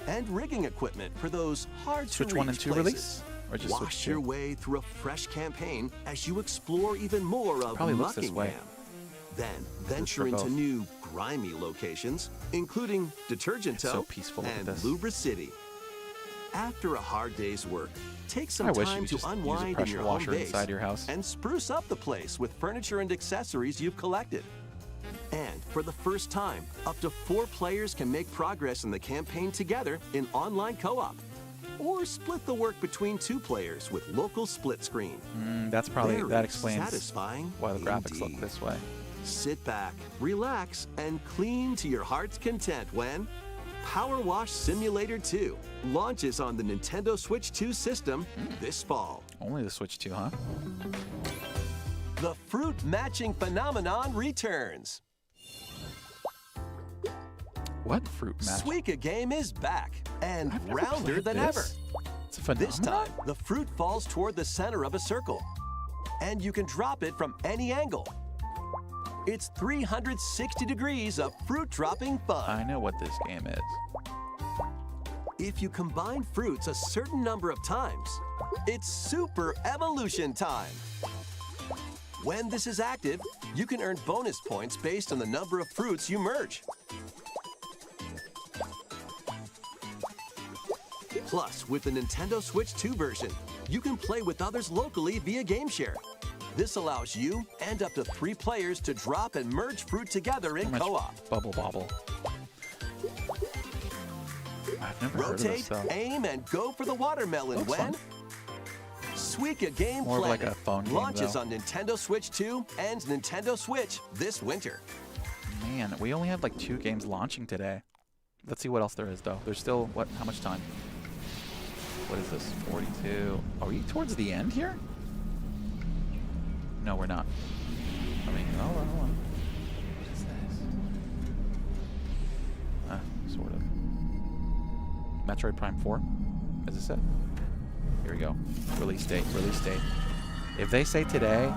Speaker 6: and rigging equipment for those hard
Speaker 1: Switch
Speaker 6: to
Speaker 1: 1
Speaker 6: reach
Speaker 1: and 2
Speaker 6: places.
Speaker 1: release? Or just Switch
Speaker 6: Wash
Speaker 1: 2?
Speaker 6: your way through a fresh campaign as you explore even more of
Speaker 1: Probably looks this way.
Speaker 6: Muckingham. Then
Speaker 1: for
Speaker 6: venture into
Speaker 1: both.
Speaker 6: new grimy locations, including Detergento
Speaker 1: so peaceful. Look at
Speaker 6: and
Speaker 1: this.
Speaker 6: Lubra City. After a hard day's work, take some
Speaker 1: I wish you
Speaker 6: time
Speaker 1: could
Speaker 6: to
Speaker 1: just use a
Speaker 6: unwind in
Speaker 1: pressure
Speaker 6: your
Speaker 1: washer
Speaker 6: home base
Speaker 1: inside your house.
Speaker 6: and spruce up the place with furniture and accessories you've collected. And for the first time, up to 4 players can make progress in the campaign together in online co-op. Or split the work between 2 players with local split screen.
Speaker 1: That's probably,
Speaker 6: Very
Speaker 1: that explains
Speaker 6: satisfying
Speaker 1: why the graphics look
Speaker 6: indeed.
Speaker 1: this way.
Speaker 6: Sit back, relax, and clean to your heart's content when Power Wash Simulator 2 launches on the Nintendo Switch 2 system this fall.
Speaker 1: Only the Switch 2, huh?
Speaker 6: The fruit matching phenomenon returns.
Speaker 1: What fruit match?
Speaker 6: Suika game is back and
Speaker 1: I've never
Speaker 6: rounder
Speaker 1: played
Speaker 6: than
Speaker 1: this.
Speaker 6: ever.
Speaker 1: It's a phenomenon?
Speaker 6: This time, the fruit falls toward the center of a circle, and you can drop it from any angle. It's 360 degrees of fruit dropping fun.
Speaker 1: I know what this game is.
Speaker 6: If you combine fruits a certain number of times, it's super evolution time. When this is active, you can earn bonus points based on the number of fruits you merge. Plus, with the Nintendo Switch 2 version, you can play with others locally via Game Share. This allows you and up to 3 players to drop and merge fruit together in
Speaker 1: How much
Speaker 6: co-op.
Speaker 1: Bubble Bobble. I've never heard of
Speaker 6: Rotate,
Speaker 1: this stuff.
Speaker 6: aim, and go for the watermelon
Speaker 1: Looks
Speaker 6: when
Speaker 1: fun.
Speaker 6: Suika Game
Speaker 1: More of
Speaker 6: Planet
Speaker 1: like a phone game,
Speaker 6: launches
Speaker 1: though.
Speaker 6: on Nintendo Switch 2 and Nintendo Switch this winter.
Speaker 1: Man, we only have like 2 games launching today. Let's see what else there is, though. There's still, what? How much time? What is this? 42. Are we towards the end here? No, we're not. I mean, hold on. What is this? Sort of. Metroid Prime 4, as it said. Here we go. Release date. If they say today,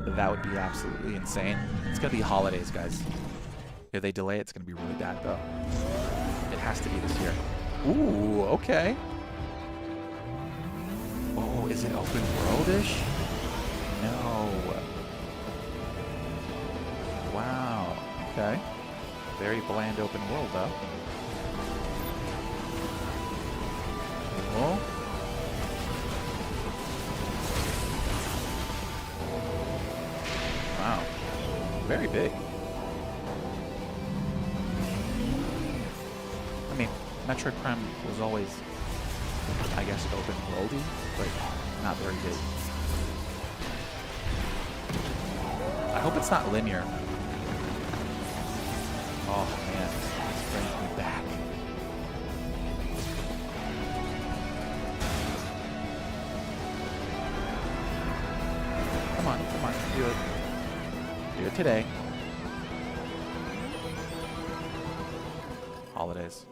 Speaker 1: that would be absolutely insane. It's gonna be holidays, guys. If they delay it, it's gonna be really bad, though. It has to be this year. Ooh, okay. Oh, is it open world-ish? No. Wow. Okay. Very bland open world, though. Cool. Wow. Very big. I mean, Metroid Prime was always, I guess, open worldy, but not very big. I hope it's not linear. Oh man, this brings me back. Come on, do it. Do it today. Holidays.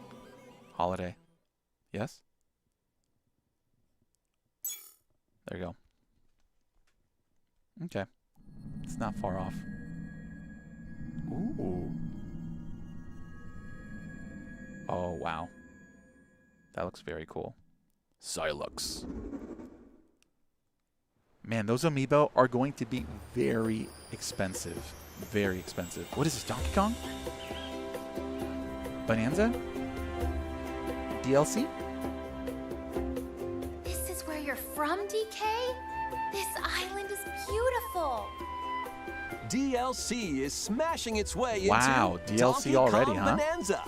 Speaker 1: Holiday. Yes? There you go. Okay. It's not far off. Ooh. Oh, wow. That looks very cool. Xylux. Man, those amiibo are going to be very expensive. Very expensive. What is this, Donkey Kong? Bonanza? DLC?
Speaker 10: This is where you're from, DK? This island is beautiful.
Speaker 6: DLC is smashing its way
Speaker 1: wow,
Speaker 6: into
Speaker 1: DLC
Speaker 6: Donkey
Speaker 1: already,
Speaker 6: Kong
Speaker 1: huh?
Speaker 6: Bonanza.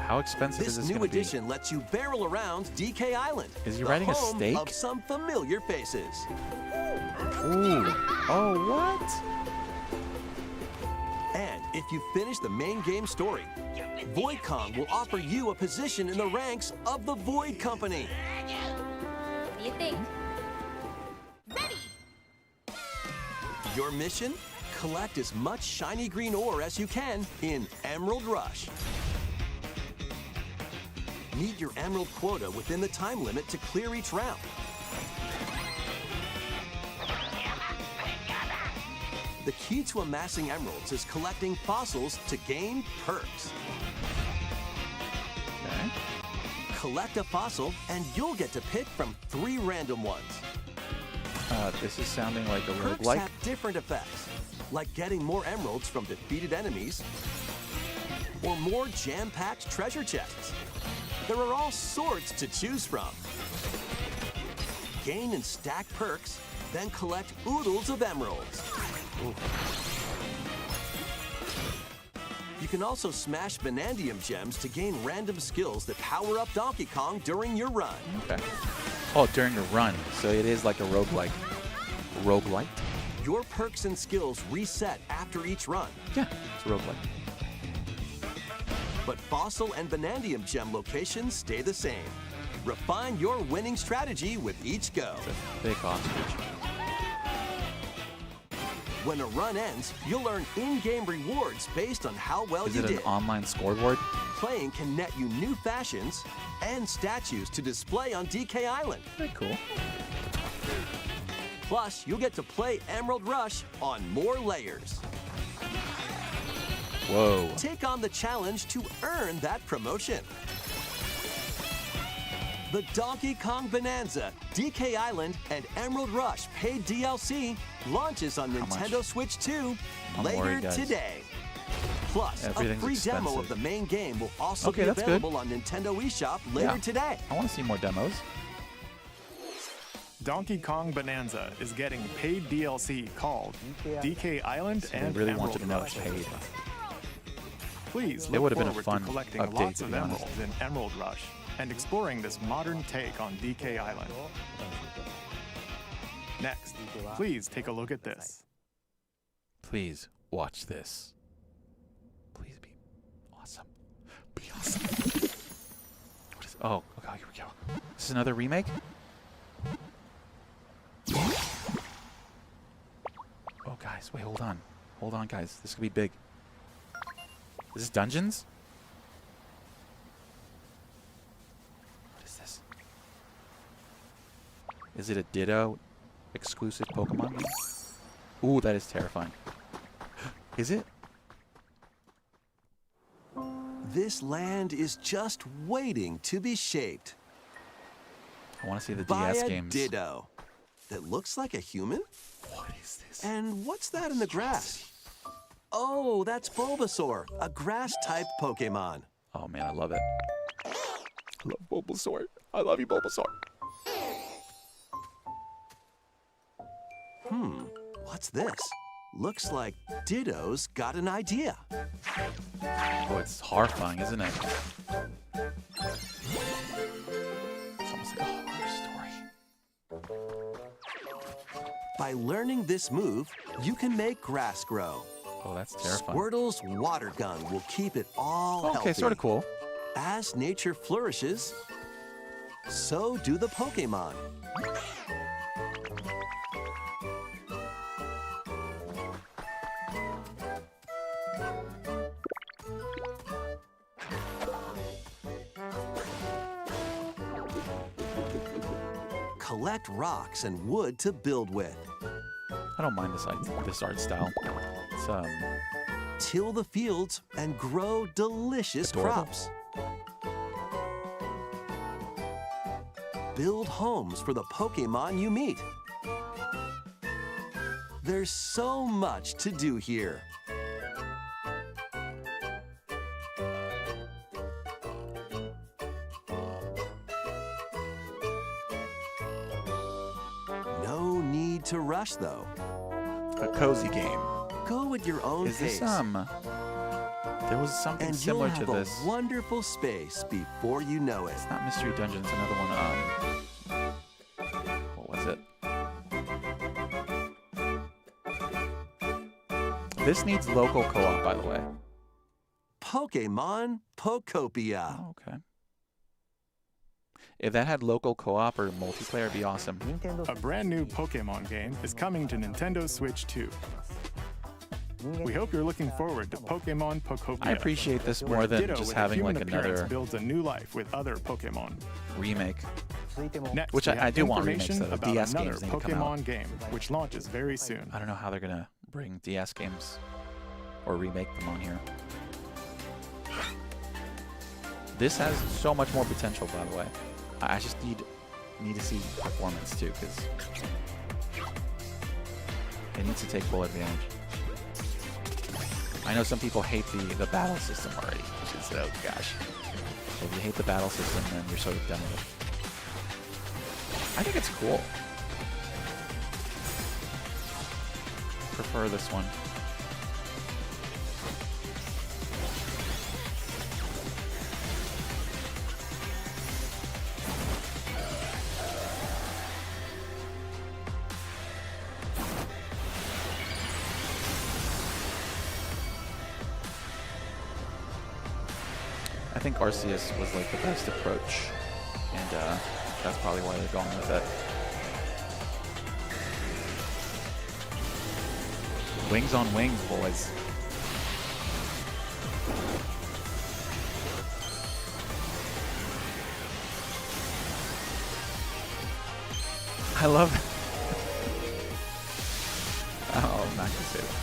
Speaker 1: How expensive is
Speaker 6: This
Speaker 1: this
Speaker 6: new
Speaker 1: going to be?
Speaker 6: edition lets you barrel around DK Island.
Speaker 1: Is he
Speaker 6: the
Speaker 1: riding a
Speaker 6: home
Speaker 1: snake?
Speaker 6: of some familiar faces.
Speaker 1: Ooh. Oh, what?
Speaker 6: And if you finish the main game story, Void Kong will offer you a position in the ranks of the Void Company.
Speaker 10: What do you think?
Speaker 6: Your mission? Collect as much shiny green ore as you can in Emerald Rush. Meet your emerald quota within the time limit to clear each round. The key to amassing emeralds is collecting fossils to gain perks.
Speaker 1: Okay.
Speaker 6: Collect a fossil and you'll get to pick from 3 random ones.
Speaker 1: This is sounding like a
Speaker 6: Perks
Speaker 1: roguelike.
Speaker 6: have different effects, like getting more emeralds from defeated enemies, or more jam-packed treasure chests. There are all sorts to choose from. Gain and stack perks, then collect oodles of emeralds.
Speaker 1: Ooh.
Speaker 6: You can also smash Vanadium gems to gain random skills that power up Donkey Kong during your run.
Speaker 1: Okay. Oh, during a run. So it is like a roguelike. Roguelite?
Speaker 6: Your perks and skills reset after each run.
Speaker 1: Yeah, it's a roguelike.
Speaker 6: But Fossil and Vanadium gem locations stay the same. Refine your winning strategy with each go.
Speaker 1: It's a big ostrich.
Speaker 6: When a run ends, you'll earn in-game rewards based on how well
Speaker 1: Is
Speaker 6: you
Speaker 1: it
Speaker 6: did.
Speaker 1: an online scoreboard?
Speaker 6: Playing can net you new fashions and statues to display on DK Island.
Speaker 1: Very cool.
Speaker 6: Plus, you'll get to play Emerald Rush on more layers.
Speaker 1: Whoa.
Speaker 6: Take on the challenge to earn that promotion. The Donkey Kong Bonanza, DK Island, and Emerald Rush paid DLC launches on Nintendo Switch 2
Speaker 1: I'm
Speaker 6: later
Speaker 1: worried, guys.
Speaker 6: today. Plus,
Speaker 1: Everything's
Speaker 6: a free demo of
Speaker 1: expensive.
Speaker 6: the main game will also
Speaker 1: Okay,
Speaker 6: be
Speaker 1: that's good.
Speaker 6: available on Nintendo eShop later
Speaker 1: Yeah.
Speaker 6: today.
Speaker 1: I want to see more demos.
Speaker 5: Donkey Kong Bonanza is getting paid DLC called DK Island
Speaker 1: So
Speaker 5: and
Speaker 1: they really
Speaker 5: Emerald
Speaker 1: want you to know
Speaker 5: Rush.
Speaker 1: it's paid.
Speaker 5: Please
Speaker 1: It
Speaker 5: look
Speaker 1: would have been a
Speaker 5: forward
Speaker 1: fun
Speaker 5: to collecting
Speaker 1: update,
Speaker 5: lots
Speaker 1: to
Speaker 5: of
Speaker 1: be honest.
Speaker 5: emeralds in Emerald Rush and exploring this modern take on DK Island. Next, please take a look at this.
Speaker 1: Please watch this. Please be awesome. Be awesome. What is? Oh, okay, here we go. This is another remake. Oh, guys, wait, hold on. Hold on, guys. This could be big. Is this Dungeons? What is this? Is it a Ditto exclusive Pokemon game? Ooh, that is terrifying. Is it?
Speaker 6: This land is just waiting to be shaped.
Speaker 1: I want to see the
Speaker 6: by
Speaker 1: DS
Speaker 6: a
Speaker 1: games.
Speaker 6: Ditto that looks like a human.
Speaker 1: What is this?
Speaker 6: And what's that in the grass? Oh, that's Bulbasaur, a grass-type Pokemon.
Speaker 1: Oh man, I love it. I love Bulbasaur. I love you, Bulbasaur.
Speaker 6: What's this? Looks like Ditto's got an idea.
Speaker 1: Oh, it's horrifying, isn't it? It's almost like a horror story.
Speaker 6: By learning this move, you can make grass grow.
Speaker 1: Oh, that's terrifying.
Speaker 6: Squirtle's water gun will keep it all healthy.
Speaker 1: Okay, sort of cool.
Speaker 6: As nature flourishes, so do the Pokemon. Collect rocks and wood to build with.
Speaker 1: I don't mind this art style. It's
Speaker 6: Till the fields and grow delicious
Speaker 1: adorable.
Speaker 6: crops. Build homes for the Pokemon you meet. There's so much to do here. No need to rush, though.
Speaker 1: a cozy game.
Speaker 6: Go at your own
Speaker 1: Is
Speaker 6: pace.
Speaker 1: this there was something
Speaker 6: and
Speaker 1: similar
Speaker 6: you'll
Speaker 1: to
Speaker 6: have
Speaker 1: this.
Speaker 6: a wonderful space before you know it.
Speaker 1: It's not Mystery Dungeons, another one. What was it? This needs local co-op, by the way.
Speaker 6: Pokemon Pokopia.
Speaker 1: Oh, okay. If that had local co-op or multiplayer, it'd be awesome.
Speaker 5: A brand new Pokemon game is coming to Nintendo Switch 2. We hope you're looking forward to Pokemon Pokopia.
Speaker 1: I appreciate this
Speaker 5: where
Speaker 1: more than
Speaker 5: Ditto
Speaker 1: just
Speaker 5: with a
Speaker 1: having
Speaker 5: human
Speaker 1: like
Speaker 5: appearance
Speaker 1: another
Speaker 5: builds a new life with other Pokemon.
Speaker 1: remake.
Speaker 5: Next,
Speaker 1: Which
Speaker 5: we
Speaker 1: I
Speaker 5: have
Speaker 1: do want remakes,
Speaker 5: information
Speaker 1: though.
Speaker 5: about
Speaker 1: DS
Speaker 5: another
Speaker 1: games need to come out.
Speaker 5: Pokemon game, which launches very soon.
Speaker 1: I don't know how they're gonna bring DS games or remake them on here. This has so much more potential, by the way. I just need to see performance too, because it needs to take full advantage. I know some people hate the battle system already, which is, oh gosh. If you hate the battle system, then you're sort of done with it. I think it's cool. Prefer this one. I think Arceus was like the best approach, and that's probably why they're going with it. Wings on wings, boys. I love it. Oh, I'm not gonna say that.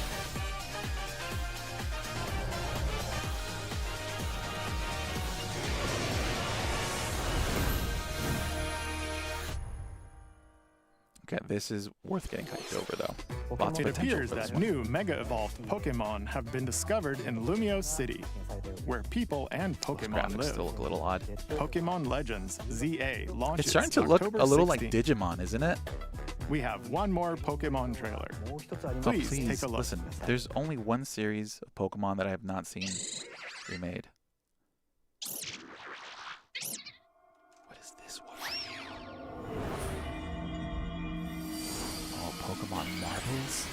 Speaker 1: Okay, this is worth getting hyped over, though. Lots of
Speaker 5: It
Speaker 1: potential
Speaker 5: appears
Speaker 1: for this
Speaker 5: that
Speaker 1: one.
Speaker 5: new Mega Evolved Pokemon have been discovered in Lumio City, where people and Pokemon
Speaker 1: Graphics
Speaker 5: live.
Speaker 1: still look a little odd.
Speaker 5: Pokemon Legends ZA launches
Speaker 1: It's starting to look
Speaker 5: October
Speaker 1: a little
Speaker 5: 16th.
Speaker 1: like Digimon, isn't it?
Speaker 5: We have one more Pokemon trailer. Please, take a look.
Speaker 1: Listen, there's only one series of Pokemon that I have not seen remade. What is this? What are you? Oh, Pokemon marbles?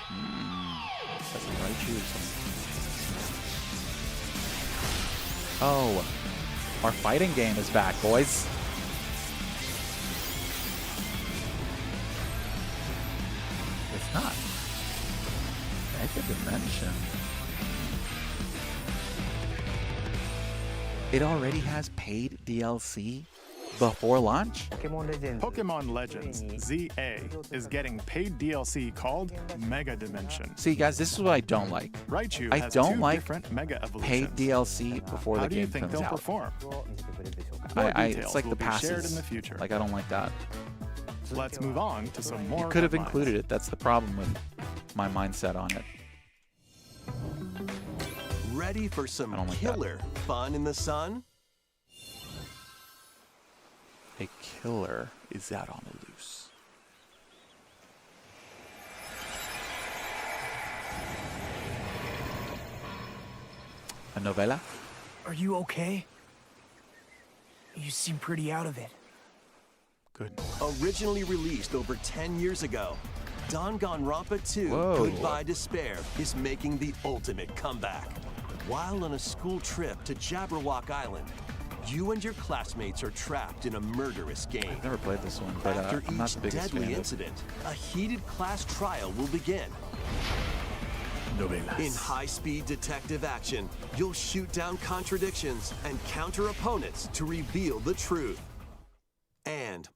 Speaker 1: That's some Raichu or something. Oh, our fighting game is back, boys. It's not. Mega Dimension. It already has paid DLC? Before launch?
Speaker 5: Pokemon Legends ZA is getting paid DLC called Mega Dimension.
Speaker 1: See, guys, this is what I don't like.
Speaker 5: Raichu
Speaker 1: I
Speaker 5: has
Speaker 1: don't
Speaker 5: two
Speaker 1: like
Speaker 5: different Mega Evolutions.
Speaker 1: paid DLC before
Speaker 5: How
Speaker 1: the
Speaker 5: do you
Speaker 1: game
Speaker 5: think
Speaker 1: comes
Speaker 5: they'll
Speaker 1: out.
Speaker 5: perform? More
Speaker 1: It's
Speaker 5: details
Speaker 1: like
Speaker 5: will
Speaker 1: the
Speaker 5: be
Speaker 1: passes.
Speaker 5: shared in the future.
Speaker 1: Like, I don't like that.
Speaker 5: Let's move on to some more.
Speaker 1: You could have
Speaker 5: headlines.
Speaker 1: included it. That's the problem with my mindset on it.
Speaker 6: Ready for some
Speaker 1: like
Speaker 6: killer fun in the sun?
Speaker 1: A killer is out on the loose. A novella?
Speaker 12: Are you okay? You seem pretty out of it.
Speaker 1: Good.
Speaker 6: Originally released over 10 years ago, Danganronpa 2
Speaker 1: Whoa.
Speaker 6: Goodbye Despair is making the ultimate comeback. While on a school trip to Jabberwock Island, you and your classmates are trapped in a murderous game.
Speaker 1: I've never played this one, but
Speaker 6: After
Speaker 1: I'm not
Speaker 6: each
Speaker 1: the biggest
Speaker 6: deadly
Speaker 1: fan of
Speaker 6: incident, a heated class trial will begin.
Speaker 1: novellas.
Speaker 6: In high-speed detective action, you'll shoot down contradictions and counter opponents to reveal the truth. And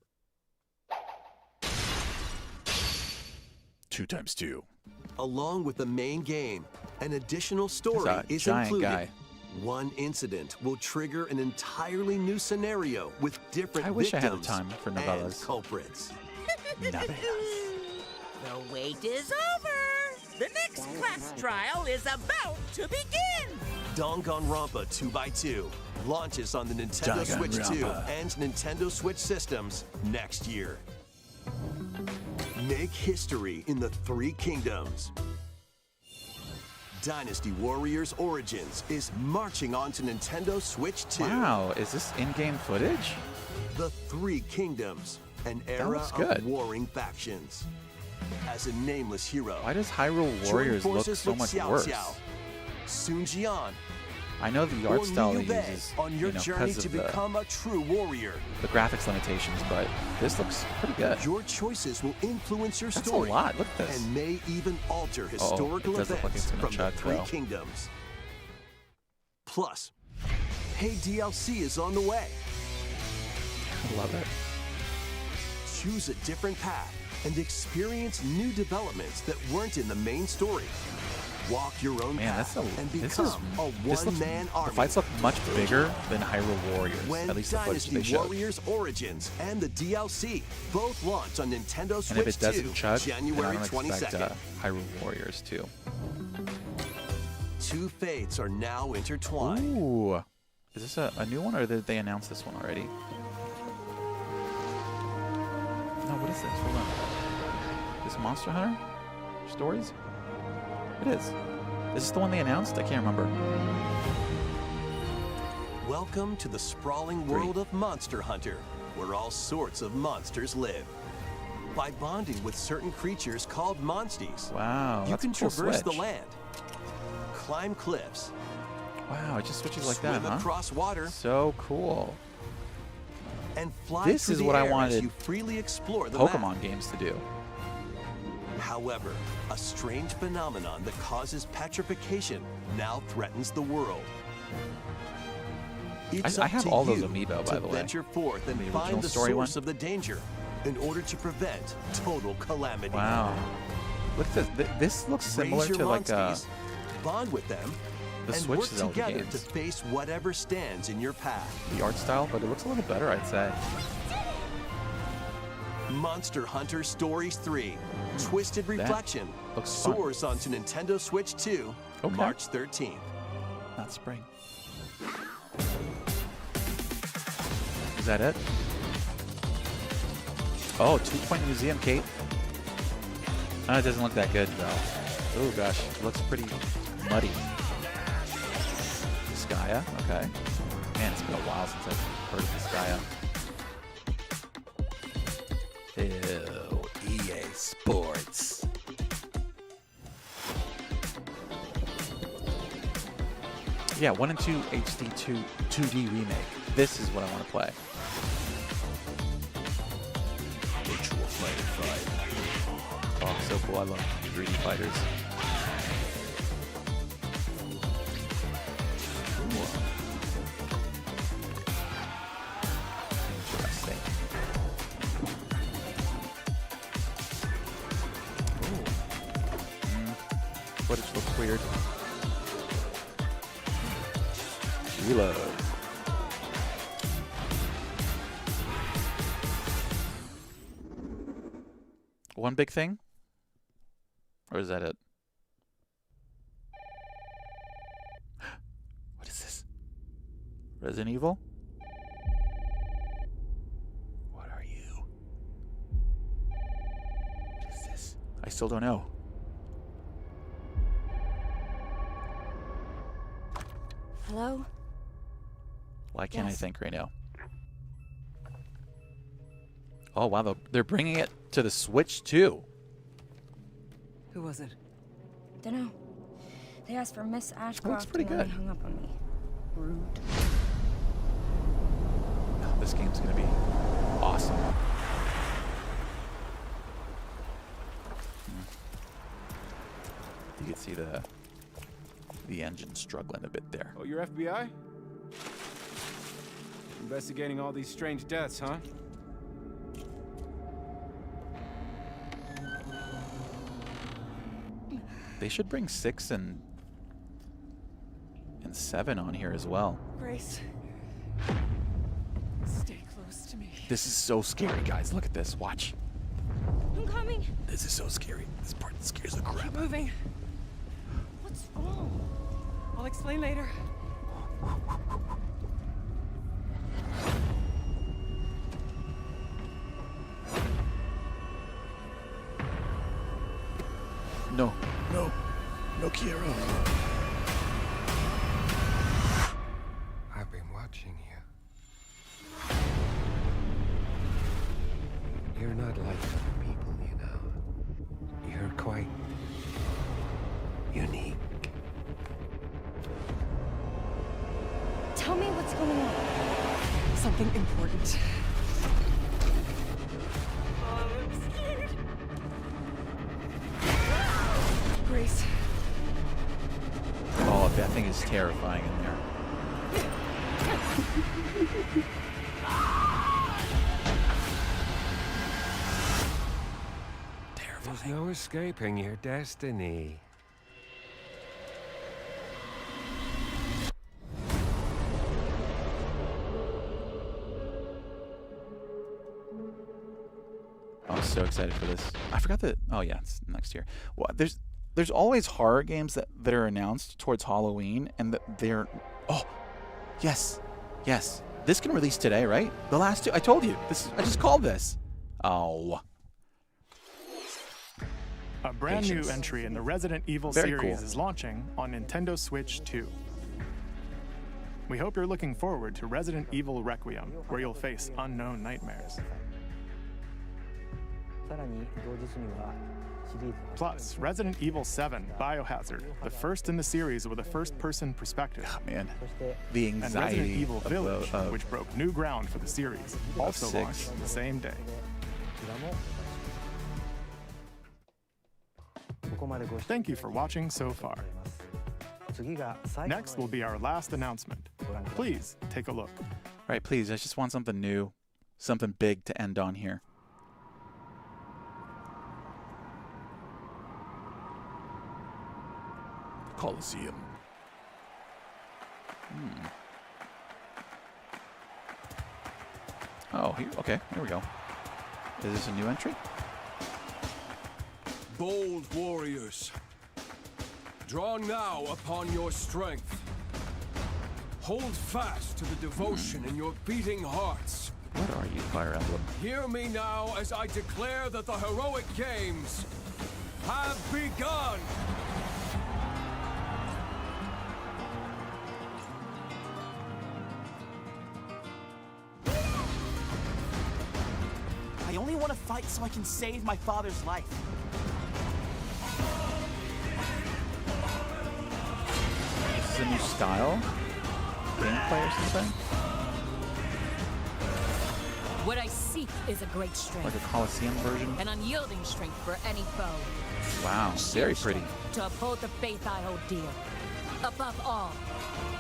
Speaker 1: 2 times 2.
Speaker 6: along with the main game, an additional story
Speaker 1: There's a
Speaker 6: is
Speaker 1: giant
Speaker 6: included.
Speaker 1: guy.
Speaker 6: One incident will trigger an entirely new scenario with different
Speaker 1: I wish I had the
Speaker 6: victims
Speaker 1: time for
Speaker 6: and
Speaker 1: novellas.
Speaker 6: culprits.
Speaker 13: The wait is over. The next class trial is about to begin.
Speaker 6: Danganronpa 2x2 launches on the Nintendo Switch 2
Speaker 1: Danganronpa.
Speaker 6: and Nintendo Switch systems next year. Make history in the 3 kingdoms. Dynasty Warriors Origins is marching on to Nintendo Switch 2.
Speaker 1: Wow, is this in-game footage?
Speaker 6: The 3 kingdoms, an era
Speaker 1: looks
Speaker 6: of
Speaker 1: good.
Speaker 6: warring factions. As a nameless hero,
Speaker 1: Why does Hyrule Warriors
Speaker 6: join
Speaker 1: look
Speaker 6: forces
Speaker 1: so
Speaker 6: with
Speaker 1: much
Speaker 6: Xiao
Speaker 1: worse?
Speaker 6: Xiao, Sun Jian,
Speaker 1: I know the art
Speaker 6: or
Speaker 1: style
Speaker 6: Liu
Speaker 1: he
Speaker 6: Bei
Speaker 1: uses,
Speaker 6: on your journey
Speaker 1: because
Speaker 6: to
Speaker 1: of the
Speaker 6: become a true warrior.
Speaker 1: graphics limitations, but this looks pretty good.
Speaker 6: Your choices will influence your
Speaker 1: That's a
Speaker 6: story
Speaker 1: lot. Look at this.
Speaker 6: and may even alter historical
Speaker 1: it does look like
Speaker 6: events
Speaker 1: it's gonna
Speaker 6: from the
Speaker 1: chug,
Speaker 6: 3
Speaker 1: though.
Speaker 6: kingdoms. Plus, paid DLC is on the way.
Speaker 1: I love it.
Speaker 6: Choose a different path and experience new developments that weren't in the main story. Walk your own
Speaker 1: Man,
Speaker 6: path
Speaker 1: that's
Speaker 6: and
Speaker 1: this
Speaker 6: become
Speaker 1: is
Speaker 6: a
Speaker 1: this looks,
Speaker 6: one-man
Speaker 1: the
Speaker 6: army.
Speaker 1: fights look much bigger than Hyrule Warriors.
Speaker 6: When
Speaker 1: At least the footage
Speaker 6: Dynasty
Speaker 1: they showed.
Speaker 6: Warriors Origins and the DLC both launch on Nintendo
Speaker 1: And
Speaker 6: Switch
Speaker 1: if it
Speaker 6: 2
Speaker 1: doesn't chug,
Speaker 6: January
Speaker 1: then I don't expect
Speaker 6: 22nd.
Speaker 1: Hyrule Warriors too.
Speaker 6: 2 fates are now intertwined.
Speaker 1: Ooh, is this a new one, or did they announce this one already? No, what is this? Hold on. This Monster Hunter Stories? It is. Is this the one they announced? I can't remember.
Speaker 6: Welcome to the sprawling world of Monster Hunter, where all sorts of monsters live. By bonding with certain creatures called monsties,
Speaker 1: Wow,
Speaker 6: you
Speaker 1: that's a
Speaker 6: can
Speaker 1: cool
Speaker 6: traverse the
Speaker 1: switch.
Speaker 6: land, climb cliffs,
Speaker 1: Wow, it just switches like
Speaker 6: swim
Speaker 1: that, huh?
Speaker 6: across water,
Speaker 1: So cool.
Speaker 6: and fly
Speaker 1: This
Speaker 6: through
Speaker 1: is
Speaker 6: the
Speaker 1: what I
Speaker 6: air as
Speaker 1: wanted
Speaker 6: you freely explore the
Speaker 1: Pokemon
Speaker 6: map.
Speaker 1: games to do.
Speaker 6: However, a strange phenomenon that causes petrification now threatens the world. It's
Speaker 1: I
Speaker 6: up
Speaker 1: have
Speaker 6: to
Speaker 1: all those
Speaker 6: you
Speaker 1: amiibo,
Speaker 6: to
Speaker 1: by the way.
Speaker 6: venture forth and
Speaker 1: The
Speaker 6: find
Speaker 1: original
Speaker 6: the
Speaker 1: story
Speaker 6: source
Speaker 1: one.
Speaker 6: of the danger in order to prevent total calamity.
Speaker 1: Wow. Look at this. This looks similar
Speaker 6: Raise your
Speaker 1: to like
Speaker 6: monsties, bond with them,
Speaker 1: the
Speaker 6: and
Speaker 1: Switch
Speaker 6: work
Speaker 1: Zelda
Speaker 6: together
Speaker 1: games.
Speaker 6: to face whatever stands in your path.
Speaker 1: The art style, but it looks a little better, I'd say.
Speaker 6: Monster Hunter Stories 3, Twisted Reflection,
Speaker 1: looks fun.
Speaker 6: soars onto Nintendo Switch 2,
Speaker 1: Okay.
Speaker 6: March 13th.
Speaker 1: Not spring. Is that it? Oh, 2-point museum cape. It doesn't look that good though. Oh gosh, it looks pretty muddy. Skya, okay. Man, it's been a while since I've heard of Skya. Ew, EA Sports. Yeah, 1 and 2 HD 2D remake. This is what I want to play. Virtual Fighter 5. Oh, so cool. I love 3D fighters. footage looks weird. Reload. One big thing? Or is that it? What is this? Resident Evil? What are you? What is this? I still don't know.
Speaker 14: Hello?
Speaker 1: Why can't I
Speaker 14: Yes.
Speaker 1: think right now? Oh, wow. They're bringing it to the Switch, too.
Speaker 15: Who was it?
Speaker 14: Dunno. They asked for Miss Ashcroft
Speaker 1: pretty
Speaker 14: and then
Speaker 1: good.
Speaker 14: hung up on me. Rude.
Speaker 1: Oh, this game's going to be awesome. You can see the engine struggling a bit there.
Speaker 2: Oh, you're FBI? Investigating all these strange deaths, huh?
Speaker 1: They should bring 6 and 7 on here as well.
Speaker 15: Grace. Stay close to me.
Speaker 1: This is so scary, guys. Look at this. Watch.
Speaker 14: I'm coming.
Speaker 1: This is so scary. This part scares the crap
Speaker 15: Keep
Speaker 1: out of me.
Speaker 15: moving.
Speaker 14: What's wrong?
Speaker 15: I'll explain later.
Speaker 1: No. No. No, Kiero.
Speaker 16: I've been watching you. You're not like other people, you know. You're quite unique.
Speaker 14: Tell me what's going on.
Speaker 15: Something important.
Speaker 14: I'm scared.
Speaker 15: Grace.
Speaker 1: Oh, that thing is terrifying in there.
Speaker 16: There's no escaping your destiny.
Speaker 1: I'm so excited for this. I forgot that. Oh yeah, it's next year. Well, there's always horror games that are announced towards Halloween, and that they're. Oh, yes, yes. This can release today, right? The last two. I told you. I just called this. Oh.
Speaker 5: A brand
Speaker 1: Patience.
Speaker 5: new entry in the Resident Evil
Speaker 1: Very
Speaker 5: series
Speaker 1: cool.
Speaker 5: is launching on Nintendo Switch 2. We hope you're looking forward to Resident Evil Requiem, where you'll face unknown nightmares. Plus, Resident Evil 7 Biohazard, the first in the series with a first-person perspective.
Speaker 1: Oh, man, the
Speaker 5: And
Speaker 1: anxiety
Speaker 5: Resident Evil
Speaker 1: of
Speaker 5: Village, which broke new ground for the series, also
Speaker 1: 6.
Speaker 5: launched the same day. Thank you for watching so far. Next will be our last announcement. Please take a look.
Speaker 1: All right, please. I just want something new, something big to end on here. Coliseum. Oh, here, okay. Here we go. Is this a new entry?
Speaker 6: Bold warriors, draw now upon your strength. Hold fast to the devotion in your beating hearts.
Speaker 1: What are you, Fire Emblem?
Speaker 6: Hear me now as I declare that the heroic games have begun.
Speaker 7: I only want to fight so I can save my father's life.
Speaker 1: This is a new style? Gameplay or something?
Speaker 17: What I seek is a great strength.
Speaker 1: Like a Coliseum version?
Speaker 17: An unyielding strength for any foe.
Speaker 1: Wow, very pretty.
Speaker 17: To uphold the faith I hold dear. Above all,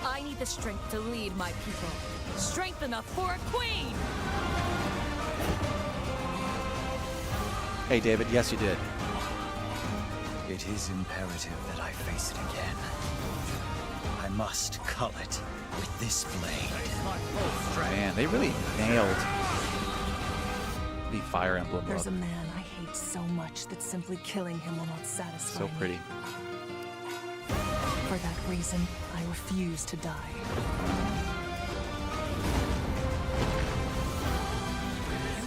Speaker 17: I need the strength to lead my people. Strength enough for a queen!
Speaker 1: Hey, David, yes, you did.
Speaker 18: It is imperative that I face it again. I must cull it with this blade.
Speaker 1: Man, they really nailed the Fire Emblem
Speaker 15: There's
Speaker 1: mode.
Speaker 15: a man I hate so much that simply killing him will not satisfy
Speaker 1: So
Speaker 15: me.
Speaker 1: pretty.
Speaker 15: For that reason, I refuse to die.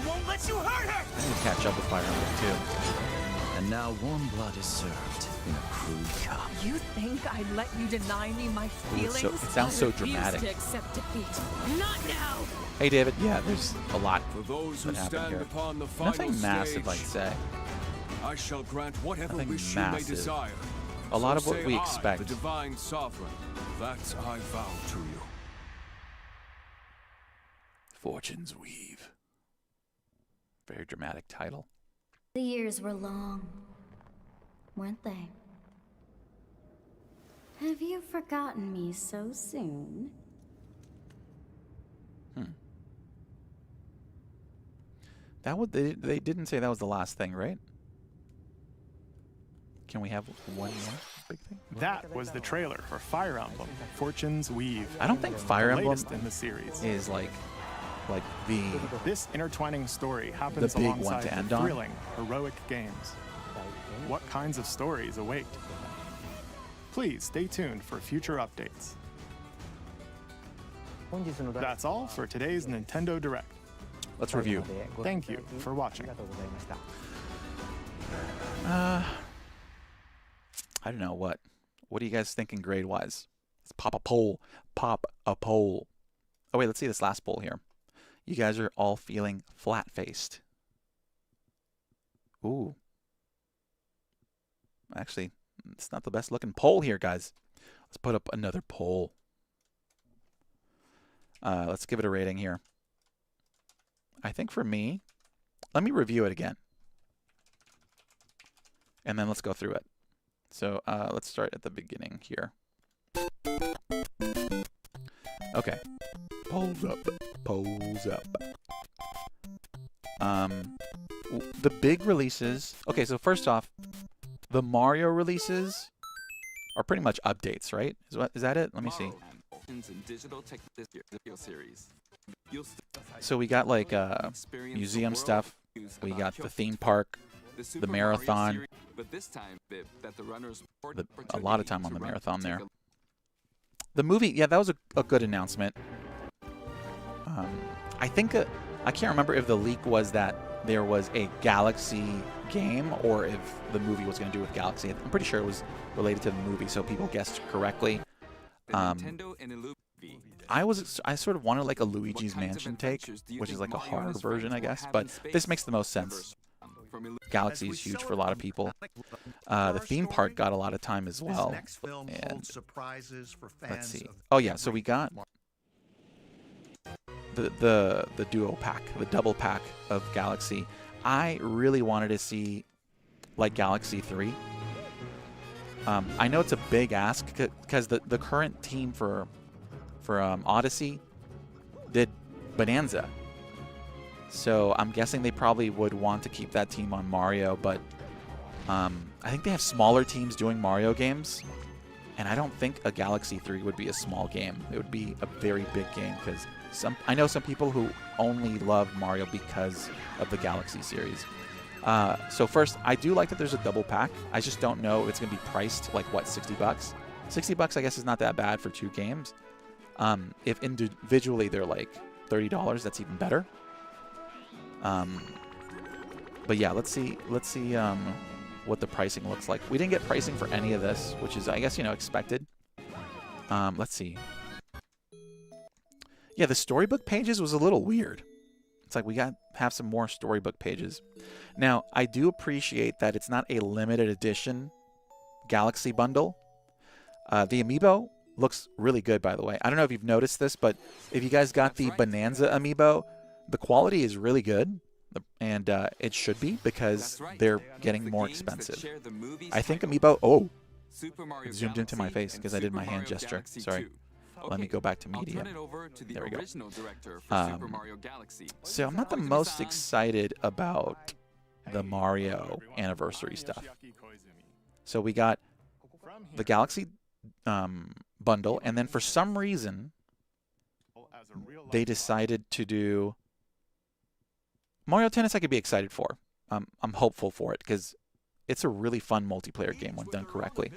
Speaker 2: I won't let you hurt her!
Speaker 1: I need to catch up with Fire Emblem too.
Speaker 18: And now warm blood is served in a crude cup.
Speaker 17: You think I'd let you deny me my
Speaker 1: Ooh,
Speaker 17: feelings?
Speaker 1: it sounds so
Speaker 17: I refuse
Speaker 1: dramatic.
Speaker 17: to accept defeat. Not now!
Speaker 1: Hey David, yeah, there's a lot
Speaker 6: For those who
Speaker 1: that happened
Speaker 6: stand
Speaker 1: here.
Speaker 6: upon the final
Speaker 1: Nothing massive,
Speaker 6: stage,
Speaker 1: I'd say.
Speaker 6: I shall grant whatever
Speaker 1: Nothing
Speaker 6: wish you
Speaker 1: massive.
Speaker 6: may desire.
Speaker 1: A lot
Speaker 6: So
Speaker 1: of what
Speaker 6: say
Speaker 1: we
Speaker 6: I,
Speaker 1: expect.
Speaker 6: the divine sovereign, that I vow to you.
Speaker 1: Fortune's Weave. Very dramatic title.
Speaker 10: The years were long, weren't they? Have you forgotten me so soon?
Speaker 1: That would they didn't say that was the last thing, right? Can we have one more big thing?
Speaker 5: That was the trailer for Fire Emblem, Fortune's Weave.
Speaker 1: I don't think Fire
Speaker 5: the
Speaker 1: Emblem
Speaker 5: latest in the series.
Speaker 1: is like the
Speaker 5: This intertwining story happens
Speaker 1: big one
Speaker 5: alongside
Speaker 1: to end
Speaker 5: the
Speaker 1: on.
Speaker 5: thrilling, heroic games. What kinds of stories await? Please stay tuned for future updates. That's all for today's Nintendo Direct.
Speaker 1: Let's review.
Speaker 5: Thank you for watching.
Speaker 1: I don't know what. What are you guys thinking grade-wise? Let's pop a poll. Pop a poll. Oh wait, let's see this last poll here. You guys are all feeling flat-faced. Ooh. Actually, it's not the best looking poll here, guys. Let's put up another poll. Let's give it a rating here. I think for me, let me review it again. And then let's go through it. So let's start at the beginning here. Okay. Polls up. Polls up. The big releases. Okay, so first off, the Mario releases are pretty much updates, right? Is that it? Let me see. So we got like museum stuff. We got the theme park, the marathon. A lot of time on the marathon there. The movie, yeah, that was a good announcement. I think I can't remember if the leak was that there was a Galaxy game or if the movie was going to do with Galaxy. I'm pretty sure it was related to the movie, so people guessed correctly. I sort of wanted like a Luigi's Mansion take, which is like a horror version, I guess, but this makes the most sense. Galaxy is huge for a lot of people. The theme park got a lot of time as well. And let's see. Oh yeah, so we got the duo pack, the double pack of Galaxy. I really wanted to see like Galaxy 3. I know it's a big ask because the current team for Odyssey did Bonanza. So I'm guessing they probably would want to keep that team on Mario, but I think they have smaller teams doing Mario games, and I don't think a Galaxy 3 would be a small game. It would be a very big game because I know some people who only love Mario because of the Galaxy series. So first, I do like that there's a double pack. I just don't know if it's going to be priced like, what, $60? $60 I guess is not that bad for 2 games. If individually they're like $30, that's even better. But yeah, let's see what the pricing looks like. We didn't get pricing for any of this, which is, I guess, expected. Let's see. Yeah, the storybook pages was a little weird. It's like we have some more storybook pages. Now, I do appreciate that it's not a limited edition Galaxy bundle. The amiibo looks really good, by the way. I don't know if you've noticed this, but if you guys got the Bonanza amiibo, the quality is really good, and it should be because they're getting more expensive. I think amiibo... Oh! It zoomed into my face because I did my hand gesture. Sorry. Let me go back to media. There we go. So I'm not the most excited about the Mario anniversary stuff. So we got the Galaxy bundle, and then for some reason, they decided to do Mario Tennis. I could be excited for. I'm hopeful for it because it's a really fun multiplayer game when done correctly.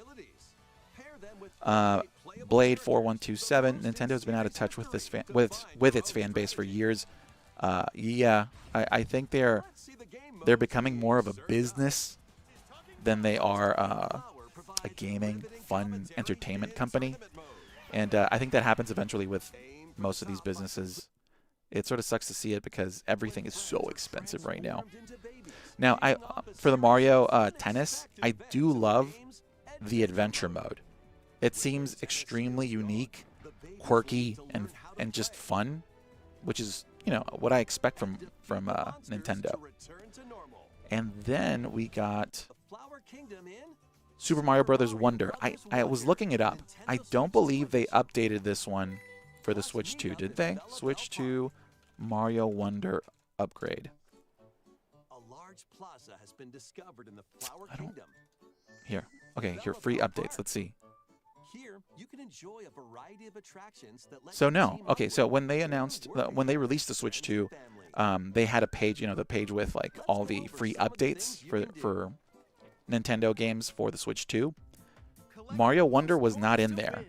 Speaker 1: Blade 4127. Nintendo's been out of touch with this with its fan base for years. Yeah, I think they're becoming more of a business than they are a gaming, fun, entertainment company. And I think that happens eventually with most of these businesses. It sort of sucks to see it because everything is so expensive right now. Now, for the Mario Tennis, I do love the adventure mode. It seems extremely unique, quirky, and just fun, which is, you know, what I expect from Nintendo. And then we got Super Mario Bros. Wonder. I was looking it up. I don't believe they updated this one for the Switch 2, did they? Switch 2 Mario Wonder upgrade.
Speaker 6: A large plaza has been discovered in the Flower Kingdom.
Speaker 1: Here. Okay, here, free updates. Let's see.
Speaker 6: Here, you can enjoy a variety of attractions that let
Speaker 1: So no. Okay, so when they announced, when they released the Switch 2, they had a page, you know, the page with like all the free updates for Nintendo games for the Switch 2. Mario Wonder was not in there.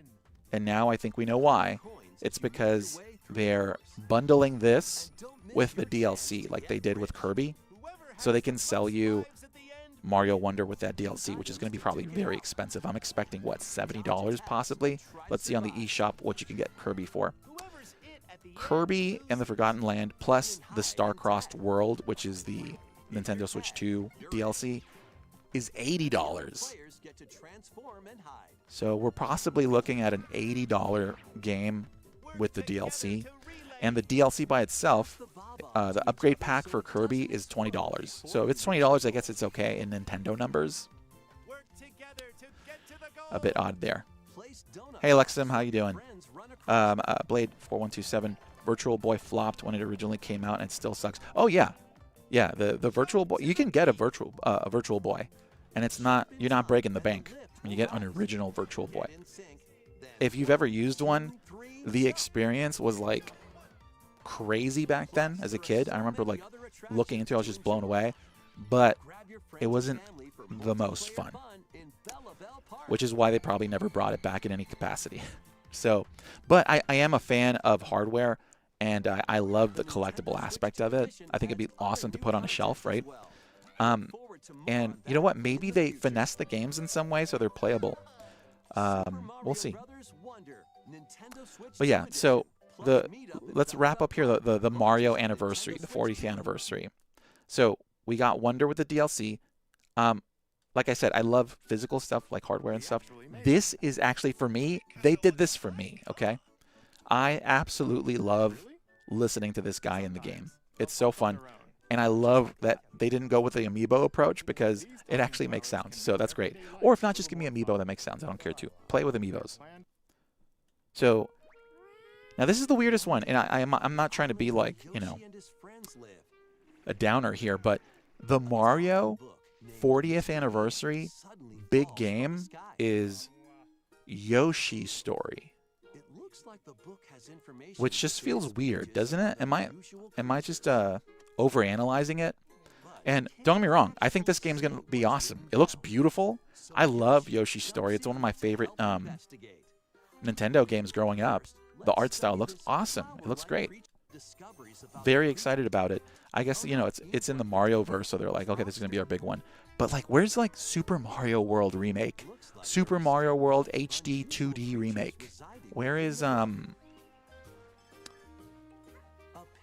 Speaker 1: And now I think we know why. It's because they're bundling this with the DLC like they did with Kirby. So they can sell you Mario Wonder with that DLC, which is going to be probably very expensive. I'm expecting, what, $70 possibly? Let's see on the eShop what you can get Kirby for. Kirby and the Forgotten Land plus the Star-Crossed World, which is the Nintendo Switch 2 DLC, is $80. So we're possibly looking at an $80 game with the DLC. And the DLC by itself, the upgrade pack for Kirby is $20. So if it's $20, I guess it's okay in Nintendo numbers. A bit odd there. Hey, Alexim, how you doing? Blade 4127. Virtual Boy flopped when it originally came out, and it still sucks. Oh yeah, yeah. The Virtual Boy, you can get a Virtual Boy, and it's not, you're not breaking the bank when you get an original Virtual Boy. If you've ever used one, the experience was like crazy back then as a kid. I remember like looking into it, I was just blown away, but it wasn't the most fun, which is why they probably never brought it back in any capacity. So, but I am a fan of hardware, and I love the collectible aspect of it. I think it'd be awesome to put on a shelf, right? And you know what? Maybe they finesse the games in some way so they're playable. We'll see. But yeah, so let's wrap up here the Mario anniversary, the 40th anniversary. So we got Wonder with the DLC. Like I said, I love physical stuff like hardware and stuff. This is actually, for me, they did this for me, okay? I absolutely love listening to this guy in the game. It's so fun. And I love that they didn't go with the amiibo approach because it actually makes sounds. So that's great. Or if not, just give me amiibo that makes sounds. I don't care too. Play with amiibos. So now this is the weirdest one, and I'm not trying to be like, you know, a downer here, but the Mario 40th anniversary big game is Yoshi's Story, which just feels weird, doesn't it? Am I just overanalyzing it? And don't get me wrong, I think this game's gonna be awesome. It looks beautiful. I love Yoshi's Story. It's one of my favorite Nintendo games growing up. The art style looks awesome. It looks great. Very excited about it. I guess, you know, it's in the Mario verse, so they're like, okay, this is gonna be our big one. But like, where's like Super Mario World remake? Super Mario World HD 2D remake. Where is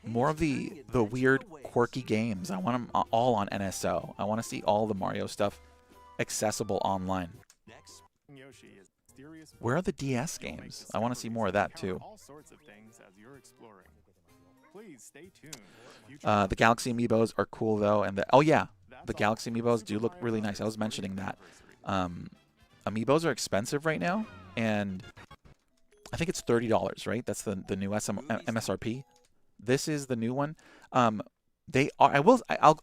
Speaker 1: more of the weird, quirky games? I want them all on NSO. I want to see all the Mario stuff accessible online. Where are the DS games? I want to see more of that too. The Galaxy Amiibos are cool though, and oh yeah, the Galaxy Amiibos do look really nice. I was mentioning that. Amiibos are expensive right now, and I think it's $30, right? That's the new MSRP. This is the new one. They are.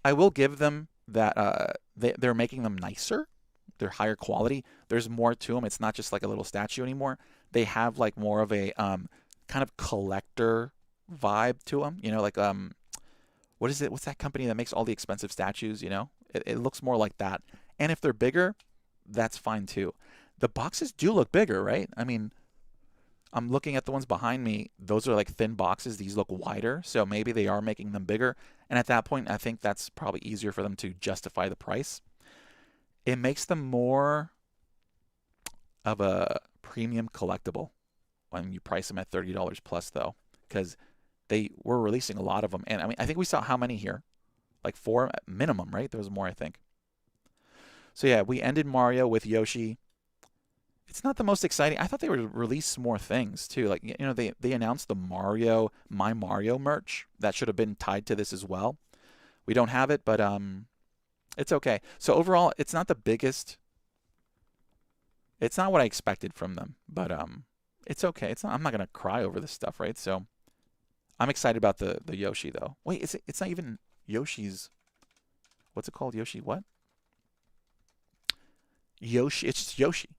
Speaker 1: I will give them that. They're making them nicer. they're higher quality. There's more to them. It's not just like a little statue anymore. They have like more of a kind of collector vibe to them. You know, like what is it? What's that company that makes all the expensive statues? You know, it looks more like that. And if they're bigger, that's fine too. The boxes do look bigger, right? I mean, I'm looking at the ones behind me. Those are like thin boxes. These look wider. So maybe they are making them bigger. And at that point, I think that's probably easier for them to justify the price. It makes them more of a premium collectible when you price them at $30 plus, though, because they were releasing a lot of them. And I mean, I think we saw how many here? Like 4 at minimum, right? There was more, I think. So yeah, we ended Mario with Yoshi. It's not the most exciting. I thought they would release more things too. Like, you know, they announced the Mario, My Mario merch. That should have been tied to this as well. We don't have it, but it's okay. So overall, it's not the biggest. It's not what I expected from them, but it's okay. It's not. I'm not gonna cry over this stuff, right? So I'm excited about the Yoshi though. Wait, it's not even Yoshi's. What's it called? Yoshi what? Yoshi. It's just Yoshi.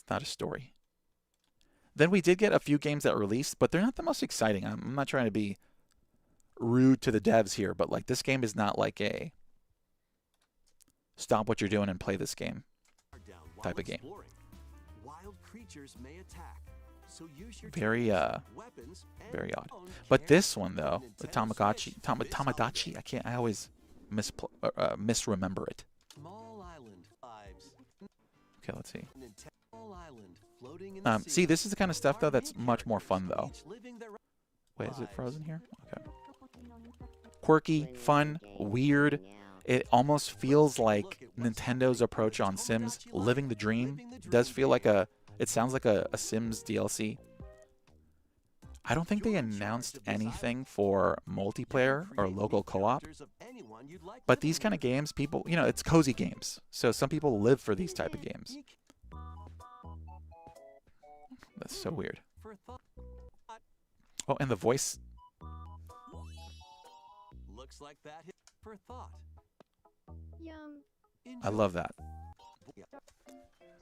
Speaker 1: Not a story. Then we did get a few games that released, but they're not the most exciting. I'm not trying to be rude to the devs here, but like this game is not like a stop what you're doing and play this game type of game. Very very odd. But this one though, the Tomodachi, I always misremember it. Okay, let's see. See, this is the kind of stuff though that's much more fun though. Wait, is it frozen here? Okay. Quirky, fun, weird. It almost feels like Nintendo's approach on Sims, living the dream. It does feel like it sounds like a Sims DLC. I don't think they announced anything for multiplayer or local co-op. But these kind of games, people, you know, it's cozy games. So some people live for these type of games. That's so weird. Oh, and the voice.
Speaker 6: Looks like that for thought.
Speaker 1: I love that.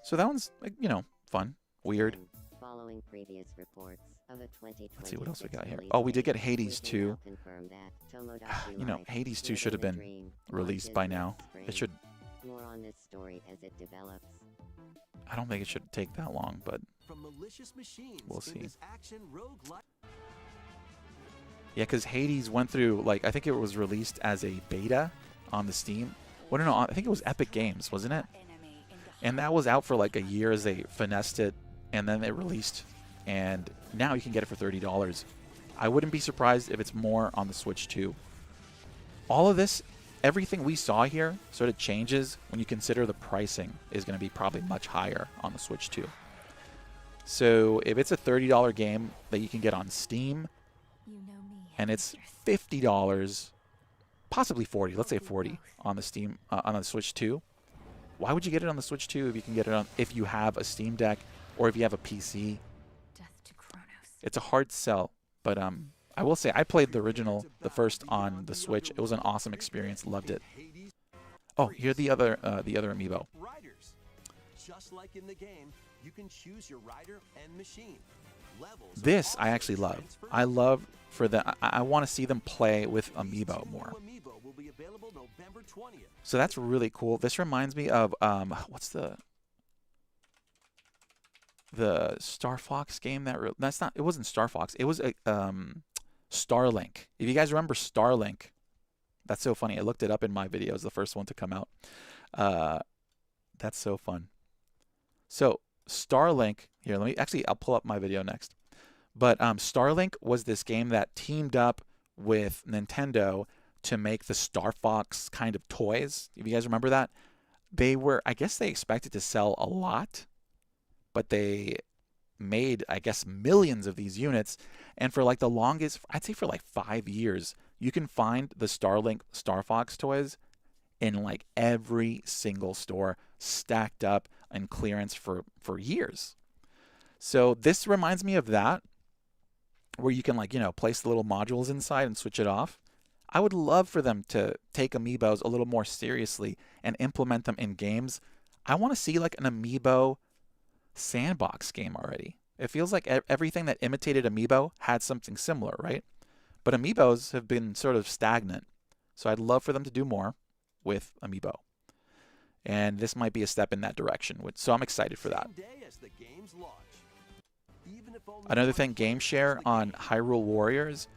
Speaker 1: So that one's, you know, fun, weird.
Speaker 8: Following previous reports of a 2020
Speaker 1: Let's see what else we got here. Oh, we did get Hades 2. You know, Hades 2 should have been released by now. It should.
Speaker 8: More on this story as it develops.
Speaker 1: I don't think it should take that long, but we'll see. Yeah, because Hades went through, like, I think it was released as a beta on the Steam. Well, no, I think it was Epic Games, wasn't it? And that was out for like a year as they finessed it, and then it released. And now you can get it for $30. I wouldn't be surprised if it's more on the Switch too. All of this, everything we saw here sort of changes when you consider the pricing is going to be probably much higher on the Switch too. So if it's a $30 game that you can get on Steam, and it's $50, possibly $40, let's say $40 on the Steam on the Switch 2. Why would you get it on the Switch 2 if you can get it on if you have a Steam Deck or if you have a PC? It's a hard sell, but I will say I played the original, the first on the Switch. It was an awesome experience. Loved it. Oh, here's the other amiibo.
Speaker 6: Just like in the game, you can choose your rider and machine.
Speaker 1: This I actually love. I love for the. I want to see them play with amiibo more. So that's really cool. This reminds me of what's the Star Fox game that's not. It wasn't Star Fox. It was a Starlink. If you guys remember Starlink, that's so funny. I looked it up in my videos. The first one to come out. That's so fun. So Starlink, here, I'll pull up my video next. But Starlink was this game that teamed up with Nintendo to make the Star Fox kind of toys. If you guys remember that, I guess they expected to sell a lot, but they made, I guess, millions of these units. And for like the longest, I'd say for like 5 years, you can find the Starlink Star Fox toys in like every single store, stacked up and clearance for years. So this reminds me of that, where you can, like, you know, place the little modules inside and switch it off. I would love for them to take amiibos a little more seriously and implement them in games. I want to see like an amiibo sandbox game already. It feels like everything that imitated amiibo had something similar, right? But amiibos have been sort of stagnant. So I'd love for them to do more with amiibo. And this might be a step in that direction. So I'm excited for that. Another thing, game share on Hyrule Warriors.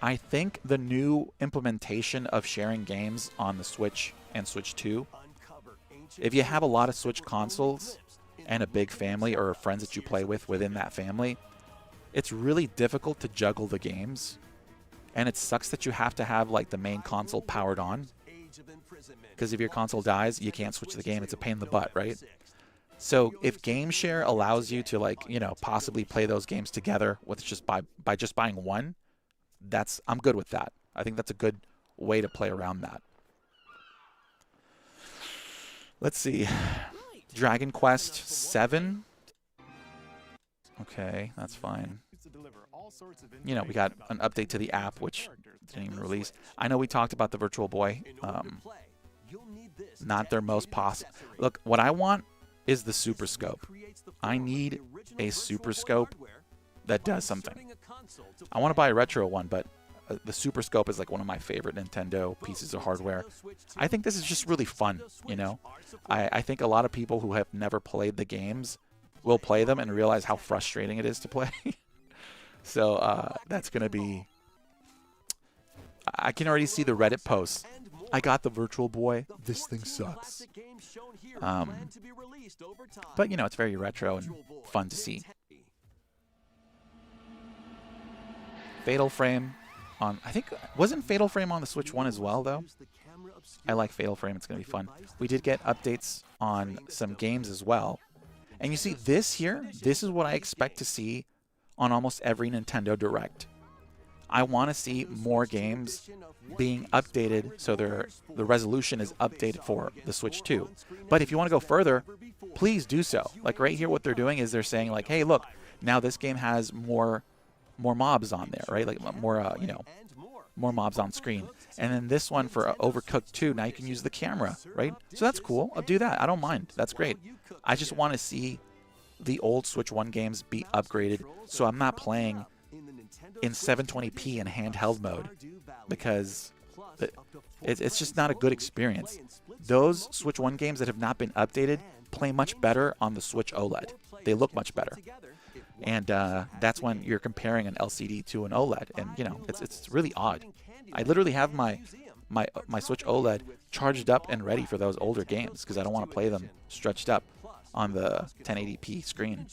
Speaker 1: I think the new implementation of sharing games on the Switch and Switch 2, if you have a lot of Switch consoles and a big family or friends that you play with within that family, it's really difficult to juggle the games. And it sucks that you have to have like the main console powered on. Because if your console dies, you can't switch the game. It's a pain in the butt, right? So if game share allows you to like, you know, possibly play those games together with just by just buying one, I'm good with that. I think that's a good way to play around that. Let's see. Dragon Quest 7. Okay, that's fine. You know, we got an update to the app, which didn't even release. I know we talked about the Virtual Boy. Not their most possible. Look, what I want is the Super Scope. I need a Super Scope that does something. I want to buy a retro one, but the Super Scope is like one of my favorite Nintendo pieces of hardware. I think this is just really fun, you know? I think a lot of people who have never played the games will play them and realize how frustrating it is to play. So that's going to be... I can already see the Reddit posts. I got the Virtual Boy. This thing sucks. But, you know, it's very retro and fun to see. Fatal Frame on... I think... Wasn't Fatal Frame on the Switch 1 as well, though? I like Fatal Frame. It's going to be fun. We did get updates on some games as well. And you see, this here, this is what I expect to see on almost every Nintendo Direct. I want to see more games being updated so the resolution is updated for the Switch 2. But if you want to go further, please do so. Like right here, what they're doing is they're saying like, hey, look, now this game has more mobs on there, right? Like more, you know, more mobs on screen. And then this one for Overcooked 2, now you can use the camera, right? So that's cool. I'll do that. I don't mind. That's great. I just want to see the old Switch 1 games be upgraded so I'm not playing in 720p in handheld mode because it's just not a good experience. Those Switch 1 games that have not been updated play much better on the Switch OLED. They look much better. And that's when you're comparing an LCD to an OLED. And, you know, it's really odd. I literally have my Switch OLED charged up and ready for those older games because I don't want to play them stretched up on the 1080p screen.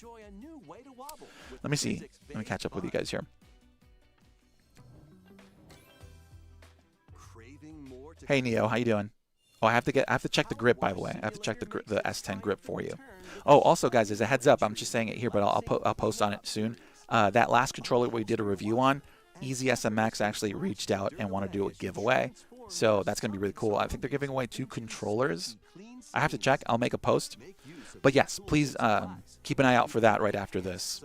Speaker 1: Let me see. Let me catch up with you guys here. Hey Neo, how you doing? Oh, I have to check the grip, by the way. I have to check the S10 grip for you. Oh, also guys, as a heads up, I'm just saying it here, but I'll post on it soon. That last controller we did a review on, EasySMX actually reached out and want to do a giveaway. So that's going to be really cool. I think they're giving away 2 controllers. I have to check. I'll make a post. But yes, please keep an eye out for that right after this.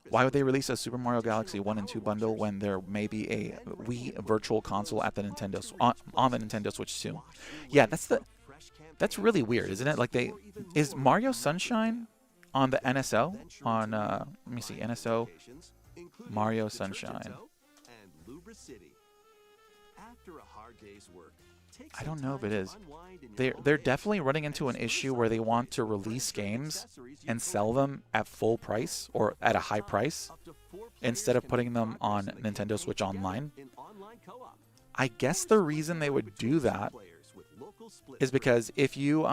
Speaker 1: Why would they release a Super Mario Galaxy 1 and 2 bundle when there may be a Wii Virtual Console at the on the Nintendo Switch 2? Yeah, that's really weird, isn't it? Like is Mario Sunshine on the NSO? On let me see, NSO Mario Sunshine. I don't know if it is. They're definitely running into an issue where they want to release games and sell them at full price or at a high price instead of putting them on Nintendo Switch Online. I guess the reason they would do that is because if you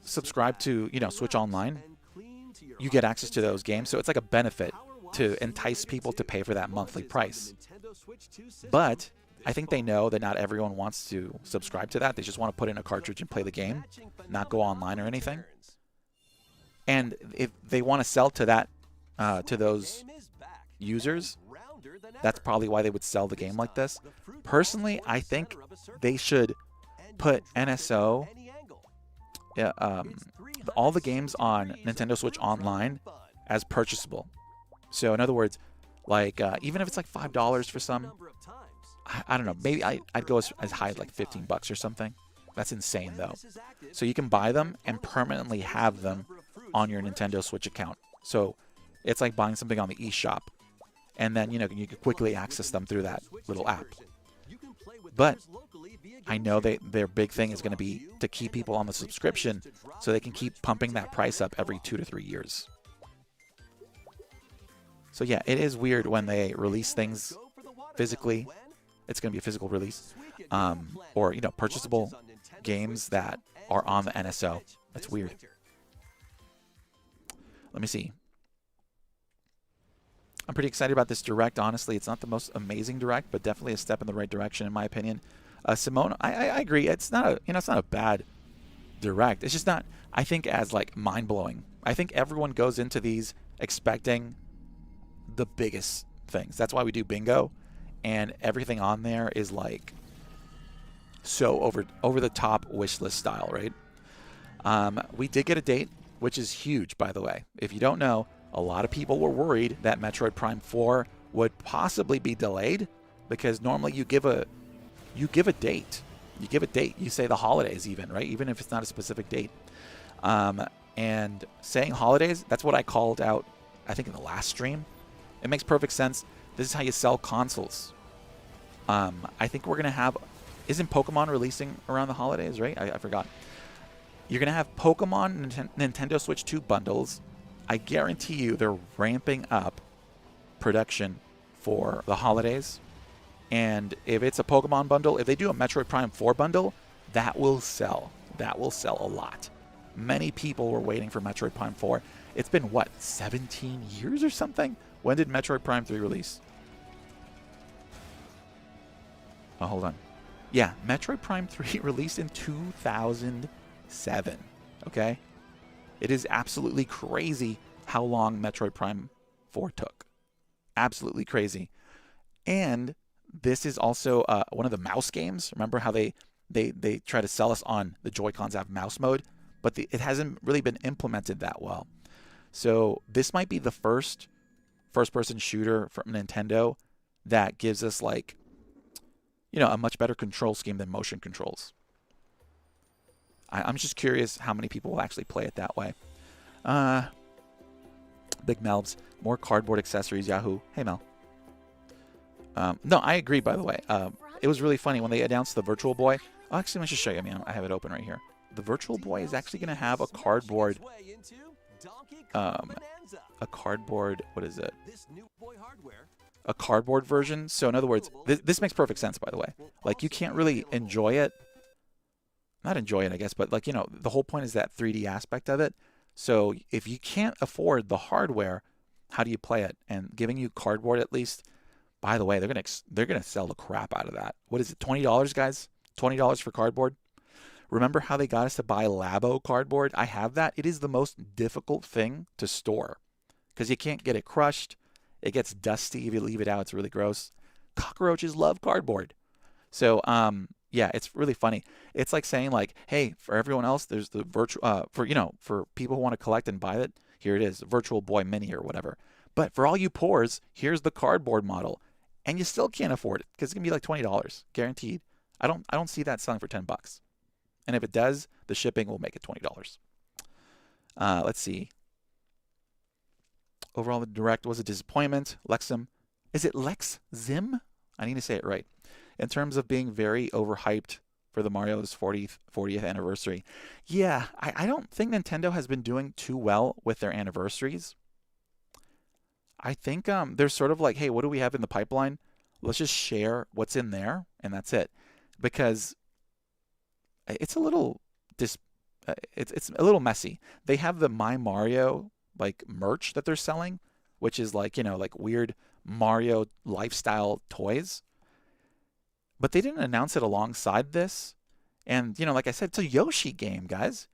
Speaker 1: subscribe to, you know, Switch Online, you get access to those games, so it's like a benefit to entice people to pay for that monthly price. But I think they know that not everyone wants to subscribe to that. They just want to put in a cartridge and play the game, not go online or anything. And if they want to sell to that, to those users, that's probably why they would sell the game like this. Personally, I think they should put NSO, all the games on Nintendo Switch Online as purchasable. So in other words, Like, even if it's like $5 for some, I don't know, maybe I'd go as high as like 15 bucks or something. That's insane, though. So you can buy them and permanently have them on your Nintendo Switch account. So it's like buying something on the eShop. And then, you know, you can quickly access them through that little app. But I know their big thing is going to be to keep people on the subscription so they can keep pumping that price up every 2 to 3 years. So yeah, it is weird when they release things physically. It's going to be a physical release. Or, you know, purchasable games that are on the NSO. That's weird. Let me see. I'm pretty excited about this Direct, honestly. It's not the most amazing Direct, but definitely a step in the right direction, in my opinion. Simone, I agree. It's not a, it's not a bad Direct. It's just not, I think, as like mind-blowing. I think everyone goes into these expecting the biggest things. That's why we do bingo, and everything on there is like so over the top wish list style, right? We did get a date, which is huge, by the way. If you don't know, a lot of people were worried that Metroid Prime 4 would possibly be delayed, because normally you give a date. You give a date. You say the holidays even, right? Even if it's not a specific date. And saying holidays, that's what I called out, I think, in the last stream. It makes perfect sense. This is how you sell consoles. I think we're going to have... Isn't Pokemon releasing around the holidays, right? I forgot. You're going to have Pokemon Nintendo Switch 2 bundles. I guarantee you they're ramping up production for the holidays. And if it's a Pokemon bundle, if they do a Metroid Prime 4 bundle, that will sell. That will sell a lot. Many people were waiting for Metroid Prime 4. It's been, what, 17 years or something? When did Metroid Prime 3 release? Oh, hold on. Yeah, Metroid Prime 3 released in 2007. Okay? It is absolutely crazy how long Metroid Prime 4 took. Absolutely crazy. And this is also one of the mouse games. Remember how they try to sell us on the Joy-Cons have mouse mode? But it hasn't really been implemented that well. So this might be the first-person shooter from Nintendo that gives us, like, you know, a much better control scheme than motion controls. I'm just curious how many people will actually play it that way. Big Melbs, more cardboard accessories, Yahoo. Hey, Mel. No, I agree, by the way. It was really funny when they announced the Virtual Boy. Oh, actually, let me just show you. I mean, I have it open right here. The Virtual Boy is actually going to have a cardboard... a cardboard... What is it? A cardboard version. So, in other words, this makes perfect sense, by the way. Like, you can't really enjoy it. Not enjoy it, I guess, but, like, you know, the whole point is that 3D aspect of it. So, if you can't afford the hardware, how do you play it? And giving you cardboard, at least... By the way, they're gonna sell the crap out of that. What is it, $20, guys? $20 for cardboard? Remember how they got us to buy Labo cardboard? I have that. It is the most difficult thing to store because you can't get it crushed. It gets dusty if you leave it out. It's really gross. Cockroaches love cardboard. So, yeah, it's really funny. It's like saying, like, hey, for everyone else, there's the virtual, for people who want to collect and buy it, here it is, Virtual Boy Mini or whatever. But for all you poors, here's the cardboard model. And you still can't afford it because it's gonna be like $20, guaranteed. I don't see that selling for $10. And if it does, the shipping will make it $20. Let's see. Overall, the Direct was a disappointment. Lexim, is it Lexzim? I need to say it right. In terms of being very overhyped for the Mario's 40th anniversary. Yeah, I don't think Nintendo has been doing too well with their anniversaries. I think they're sort of like, hey, what do we have in the pipeline? Let's just share what's in there, and that's it. Because it's a little it's a little messy. They have the My Mario like merch that they're selling, which is like, you know, like weird Mario lifestyle toys. But they didn't announce it alongside this. And, you know, like I said, it's a Yoshi game, guys.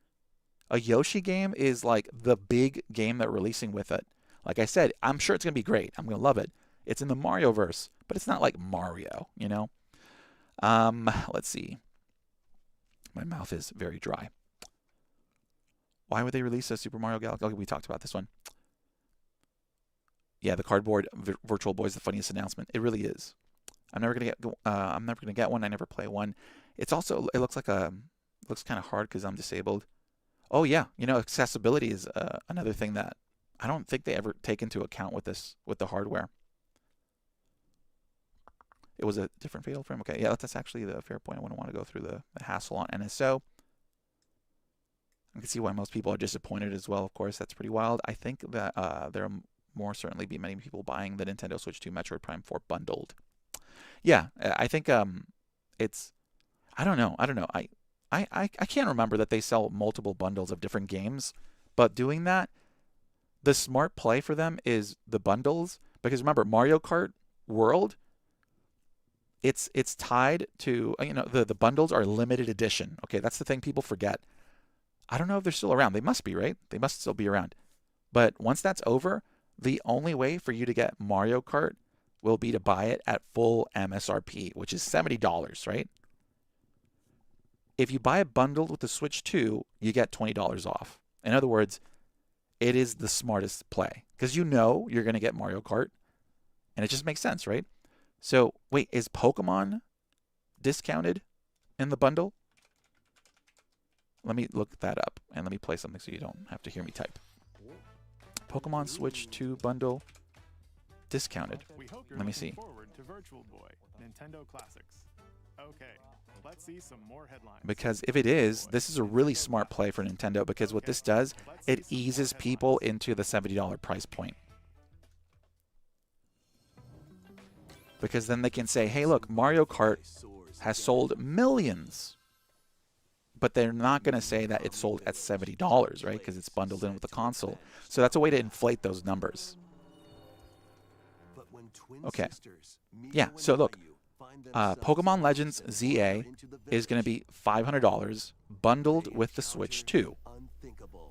Speaker 1: A Yoshi game is like the big game they're releasing with it. Like I said, I'm sure it's going to be great. I'm going to love it. It's in the Mario-verse, but it's not like Mario, you know? Let's see. My mouth is very dry. Why would they release a Super Mario Galaxy? Okay, we talked about this one. Yeah, the cardboard Virtual Boy is the funniest announcement. It really is. I'm never gonna get one. I never play one. It's also, it looks kind of hard because I'm disabled. Oh yeah, you know, accessibility is another thing that I don't think they ever take into account with the hardware. It was a different fatal frame. Okay, yeah, that's actually the fair point. I wouldn't want to go through the hassle on NSO. I can see why most people are disappointed as well. Of course, that's pretty wild. I think that there will more certainly be many people buying the Nintendo Switch 2 Metroid Prime 4 bundled. Yeah, I think it's, I don't know. I can't remember that they sell multiple bundles of different games, but doing that, the smart play for them is the bundles, because remember, Mario Kart World, it's tied to, you know, the bundles are limited edition. Okay, that's the thing people forget. I don't know if they're still around. They must be, right? They must still be around. But once that's over, the only way for you to get Mario Kart will be to buy it at full MSRP, which is $70, right? If you buy a bundle with the Switch 2, you get $20 off. In other words, it is the smartest play because you know you're going to get Mario Kart, and it just makes sense, right? So, wait, is Pokémon discounted in the bundle? Let me look that up, and let me play something so you don't have to hear me type. Pokemon Switch 2 bundle discounted. Let me see.
Speaker 5: To Virtual Boy, Nintendo Classics. Okay, let's see some more headlines.
Speaker 1: Because if it is, this is a really smart play for Nintendo, because what this does, it eases people into the $70 price point. Because then they can say, hey, look, Mario Kart has sold millions. But they're not going to say that it's sold at $70, right? Because it's bundled in with the console. So that's a way to inflate those numbers. Okay. Yeah, so look. Pokemon Legends ZA is going to be $500 bundled with the Switch 2.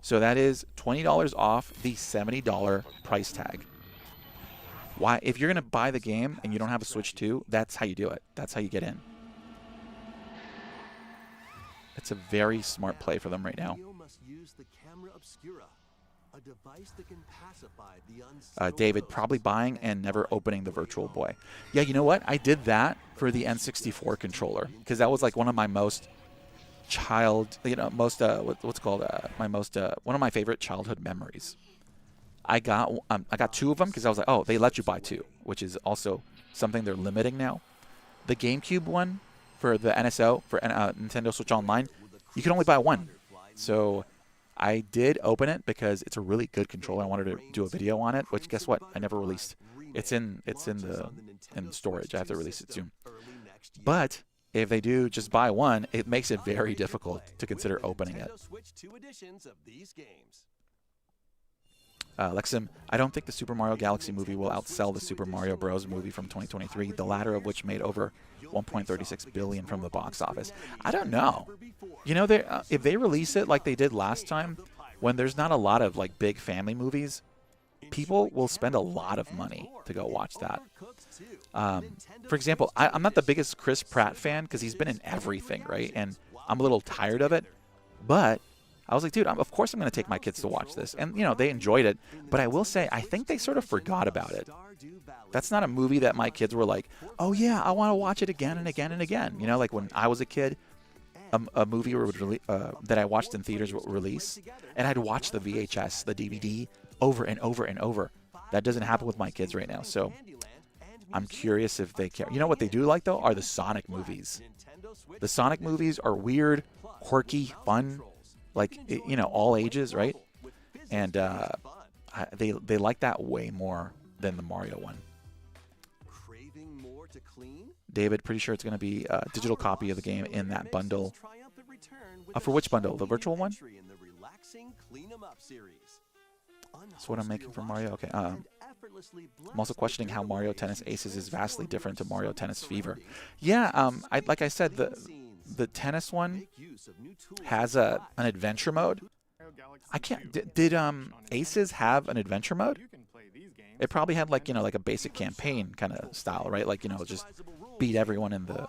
Speaker 1: So that is $20 off the $70 price tag. Why? If you're going to buy the game and you don't have a Switch 2, that's how you do it. That's how you get in. It's a very smart play for them right now. David, probably buying and never opening the Virtual Boy. Yeah, you know what? I did that for the N64 controller because that was like one of my most one of my favorite childhood memories. I got two of them because I was like, oh, they let you buy two, which is also something they're limiting now. The GameCube one for the NSO, for Nintendo Switch Online, you can only buy one. So I did open it because it's a really good controller. I wanted to do a video on it, which guess what? I never released. It's in storage. I have to release it soon. But if they do just buy one, it makes it very difficult to consider opening it. Lexim, I don't think the Super Mario Galaxy movie will outsell the Super Mario Bros. Movie from 2023, the latter of which made over $1.36 billion from the box office. I don't know. You know, if they release it like they did last time, when there's not a lot of like big family movies, people will spend a lot of money to go watch that. For example, I'm not the biggest Chris Pratt fan because he's been in everything, right? And I'm a little tired of it, but I was like, dude, of course I'm going to take my kids to watch this. And, you know, they enjoyed it. But I will say, I think they sort of forgot about it. That's not a movie that my kids were like, oh, yeah, I want to watch it again and again and again. You know, like when I was a kid, a movie that I watched in theaters would release, and I'd watch the VHS, the DVD, over and over and over. That doesn't happen with my kids right now. So I'm curious if they care. You know what they do like, though, are the Sonic movies. The Sonic movies are weird, quirky, fun. Like, you know, all ages, right? And they like that way more than the Mario one. David, pretty sure it's going to be a digital copy of the game in that bundle. For which bundle? The virtual one? That's what I'm making for Mario. Okay. I'm also questioning how Mario Tennis Aces is vastly different to Mario Tennis Fever. Yeah, like I said, the tennis one has an adventure mode. I can't. Did Aces have an adventure mode? It probably had like, you know, like a basic campaign kind of style, right? Like, you know, just beat everyone in the.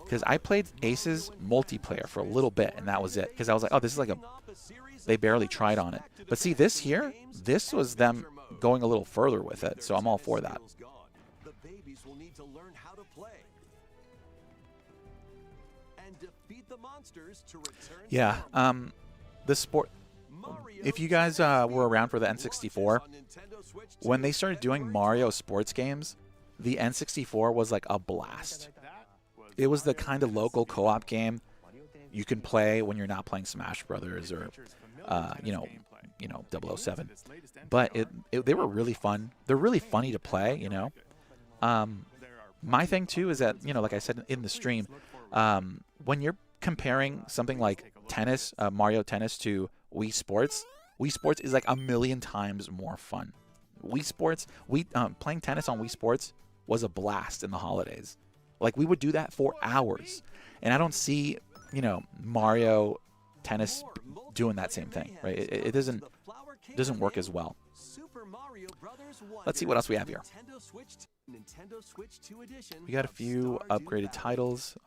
Speaker 1: Because I played Aces multiplayer for a little bit, and that was it. Because I was like, oh, this is like a. They barely tried on it. But see, this here, this was them going a little further with it, so I'm all for that.
Speaker 6: The babies will need to learn how to play and defeat the monsters to return.
Speaker 1: Yeah, the sport. If you guys were around for the N64, when they started doing Mario sports games, the N64 was like a blast. It was the kind of local co-op game you can play when you're not playing Smash Brothers or, you know, 007. But they were really fun. They're really funny to play, you know. My thing too is that, you know, like I said in the stream, when you're comparing something like tennis, Mario Tennis, to Wii Sports is like 1,000,000 times more fun. Wii Sports, playing tennis on Wii Sports was a blast in the holidays. Like, we would do that for hours, and I don't see, you know, Mario Tennis doing that same thing, right? It doesn't work as well. Let's see what else we have here. We got a few upgraded titles.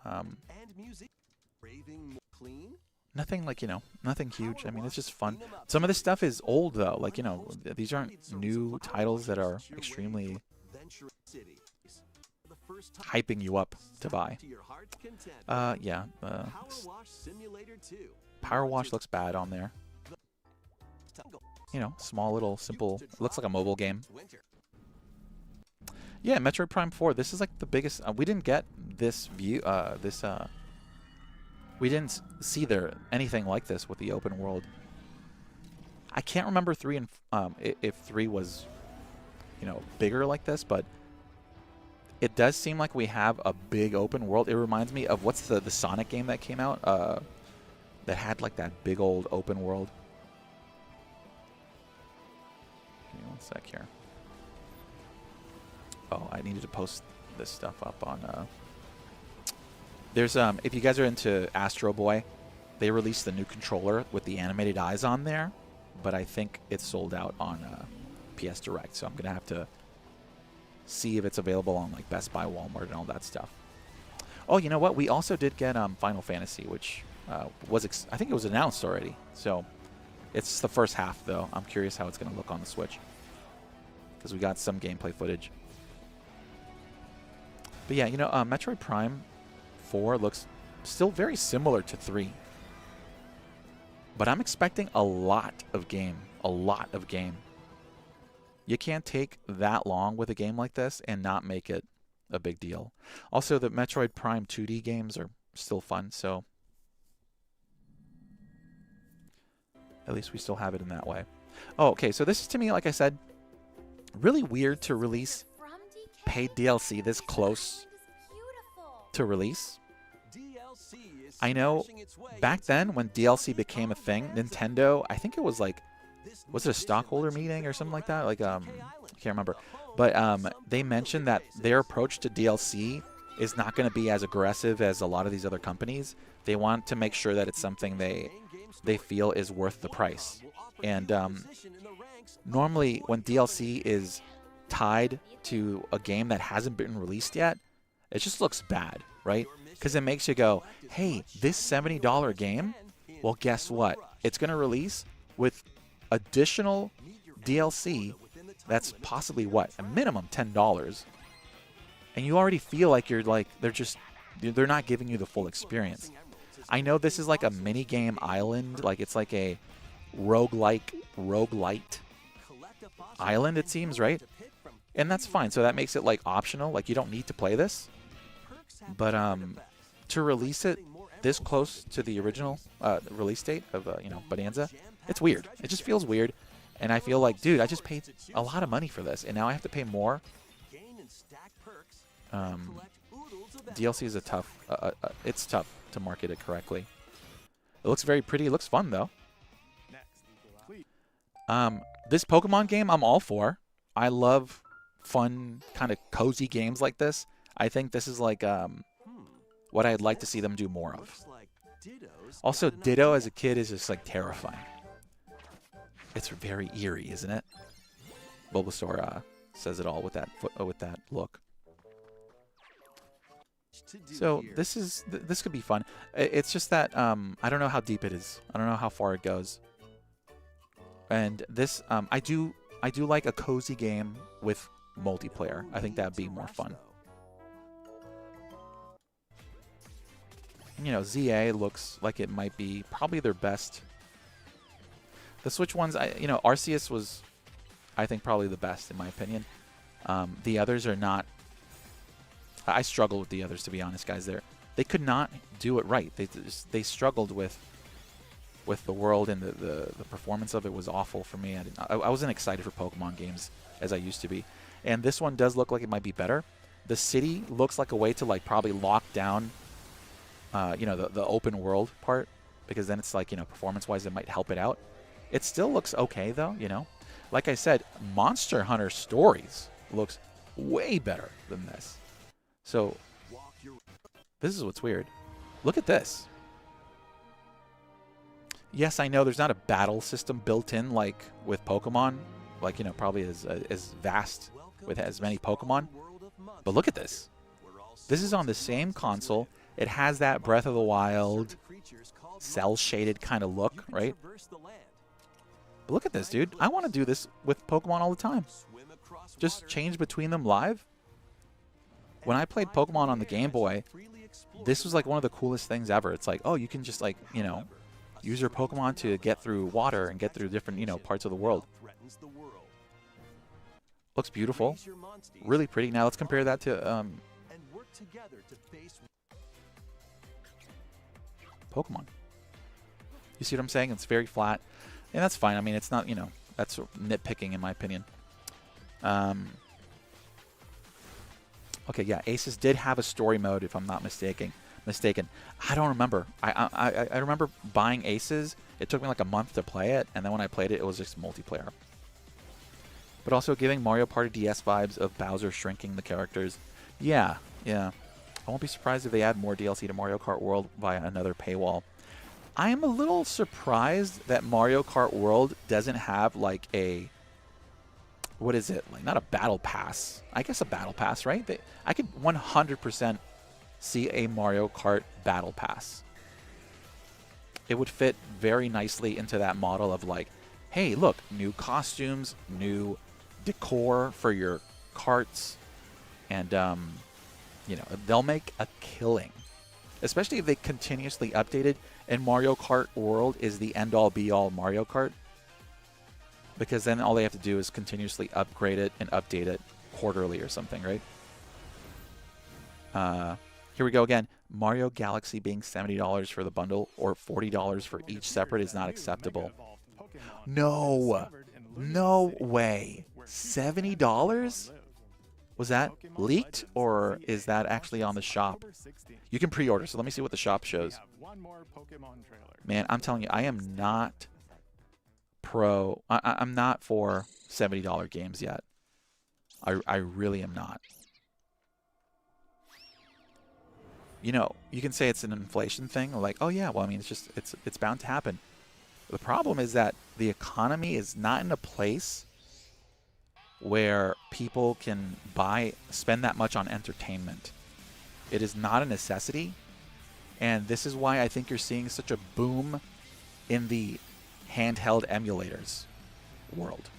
Speaker 1: Nothing like, you know, nothing huge. I mean, it's just fun. Some of this stuff is old, though. Like, you know, these aren't new titles that are extremely hyping you up to buy. Yeah. Power Wash looks bad on there. You know, small little simple. It looks like a mobile game. Yeah, Metroid Prime 4. This is like the biggest. We didn't get this view. We didn't see anything like this with the open world. I can't remember 3 and if 3 was, you know, bigger like this, but it does seem like we have a big open world. It reminds me of, what's the Sonic game that came out that had like that big old open world. Give me one sec here. Oh, I needed to post this stuff up on. There's if you guys are into Astro Boy, they released the new controller with the animated eyes on there, but I think it's sold out on PS Direct, so I'm gonna have to see if it's available on like Best Buy, Walmart, and all that stuff. Oh, you know what? We also did get Final Fantasy, which was I think it was announced already. So it's the first half, though. I'm curious how it's gonna look on the Switch, because we got some gameplay footage. But yeah, you know, Metroid Prime 4 looks still very similar to 3. But I'm expecting a lot of game. A lot of game. You can't take that long with a game like this and not make it a big deal. Also, the Metroid Prime 2D games are still fun, so at least we still have it in that way. Oh, okay, so this is, to me, like I said, really weird to release paid DLC this close to release. I know back then when DLC became a thing, Nintendo, I think it was like, was it a stockholder meeting or something like that? Like, I can't remember. But they mentioned that their approach to DLC is not going to be as aggressive as a lot of these other companies. They want to make sure that it's something they feel is worth the price. And normally when DLC is tied to a game that hasn't been released yet, it just looks bad, right? Because it makes you go, hey, this $70 game, well, guess what? It's going to release with additional DLC that's possibly, what, a minimum $10. And you already feel like you're like, they're not giving you the full experience. I know this is like a mini game island, like it's like a roguelite island, it seems, right? And that's fine. So that makes it like optional, like you don't need to play this. But to release it this close to the original release date of you know, Bonanza, it's weird. It just feels weird, and I feel like, dude, I just paid a lot of money for this, and now I have to pay more. DLC is a tough. It's tough to market it correctly. It looks very pretty. It looks fun though. This Pokemon game, I'm all for. I love fun, kind of cozy games like this. I think this is like what I'd like to see them do more of. Also, Ditto as a kid is just like terrifying. It's very eerie, isn't it? Bulbasaur says it all with that look. So this could be fun. It's just that I don't know how deep it is. I don't know how far it goes. And this I do I do like a cozy game with multiplayer. I think that'd be more fun. And, you know, ZA looks like it might be probably their best. The Switch ones, you know, Arceus was, I think, probably the best in my opinion. The others are not. I struggle with the others, to be honest, guys. They could not do it right. They struggled with the world, and the performance of it was awful for me. I wasn't excited for Pokemon games as I used to be. And this one does look like it might be better. The city looks like a way to like probably lock down, you know, the open world part, because then it's like, you know, performance-wise it might help it out. It still looks okay though, you know. Like I said, Monster Hunter Stories looks way better than this. So this is what's weird. Look at this. Yes, I know there's not a battle system built in like with Pokemon, like, you know, probably as vast with as many Pokemon. But look at this. This is on the same console. It has that Breath of the Wild, cel-shaded kind of look, right? But look at this, dude. I want to do this with Pokemon all the time. Just change between them live. When I played Pokemon on the Game Boy, this was like one of the coolest things ever. It's like, oh, you can just like, you know, use your Pokemon to get through water and get through different, you know, parts of the world. Looks beautiful. Really pretty. Now let's compare that to Pokemon. You see what I'm saying? It's very flat. And that's fine. I mean, it's not, you know, that's nitpicking in my opinion. Okay, yeah, Aces did have a story mode, if I'm not mistaken. I don't remember. I remember buying Aces. It took me like a month to play it, and then when I played it, it was just multiplayer. But also giving Mario Party DS vibes of Bowser shrinking the characters. Yeah. I won't be surprised if they add more DLC to Mario Kart World via another paywall. I am a little surprised that Mario Kart World doesn't have like a, what is it? Like, not a battle pass. I guess a battle pass, right? I could 100% see a Mario Kart battle pass. It would fit very nicely into that model of like, hey, look, new costumes, new decor for your carts, and you know, they'll make a killing, especially if they continuously update it. And Mario Kart World is the end-all be-all Mario Kart, because then all they have to do is continuously upgrade it and update it quarterly or something, right? Here we go again. Mario Galaxy being $70 for the bundle or $40 for each separate is not acceptable. No way. $70? Was that leaked, or is that actually on the shop? You can pre-order, so let me see what the shop shows. Man, I'm telling you, I am not I'm not for $70 games yet. I really am not. You know, you can say it's an inflation thing, like, oh yeah, well, I mean, it's bound to happen. The problem is that the economy is not in a place where people can spend that much on entertainment. It is not a necessity, and this is why I think you're seeing such a boom in the handheld emulators world.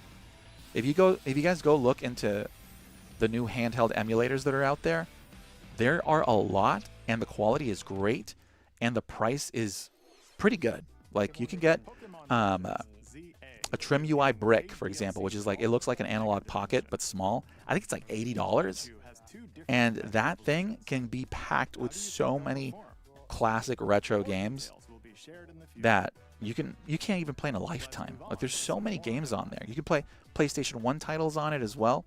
Speaker 1: If you guys go look into the new handheld emulators that are out there, there are a lot, and the quality is great, and the price is pretty good. Like, you can get a Trim UI brick, for example, which is like, it looks like an analog pocket but small. I think it's like $80, and that thing can be packed with so many classic retro games that you can't even play in a lifetime. Like, there's so many games on there. You can play PlayStation 1 titles on it as well,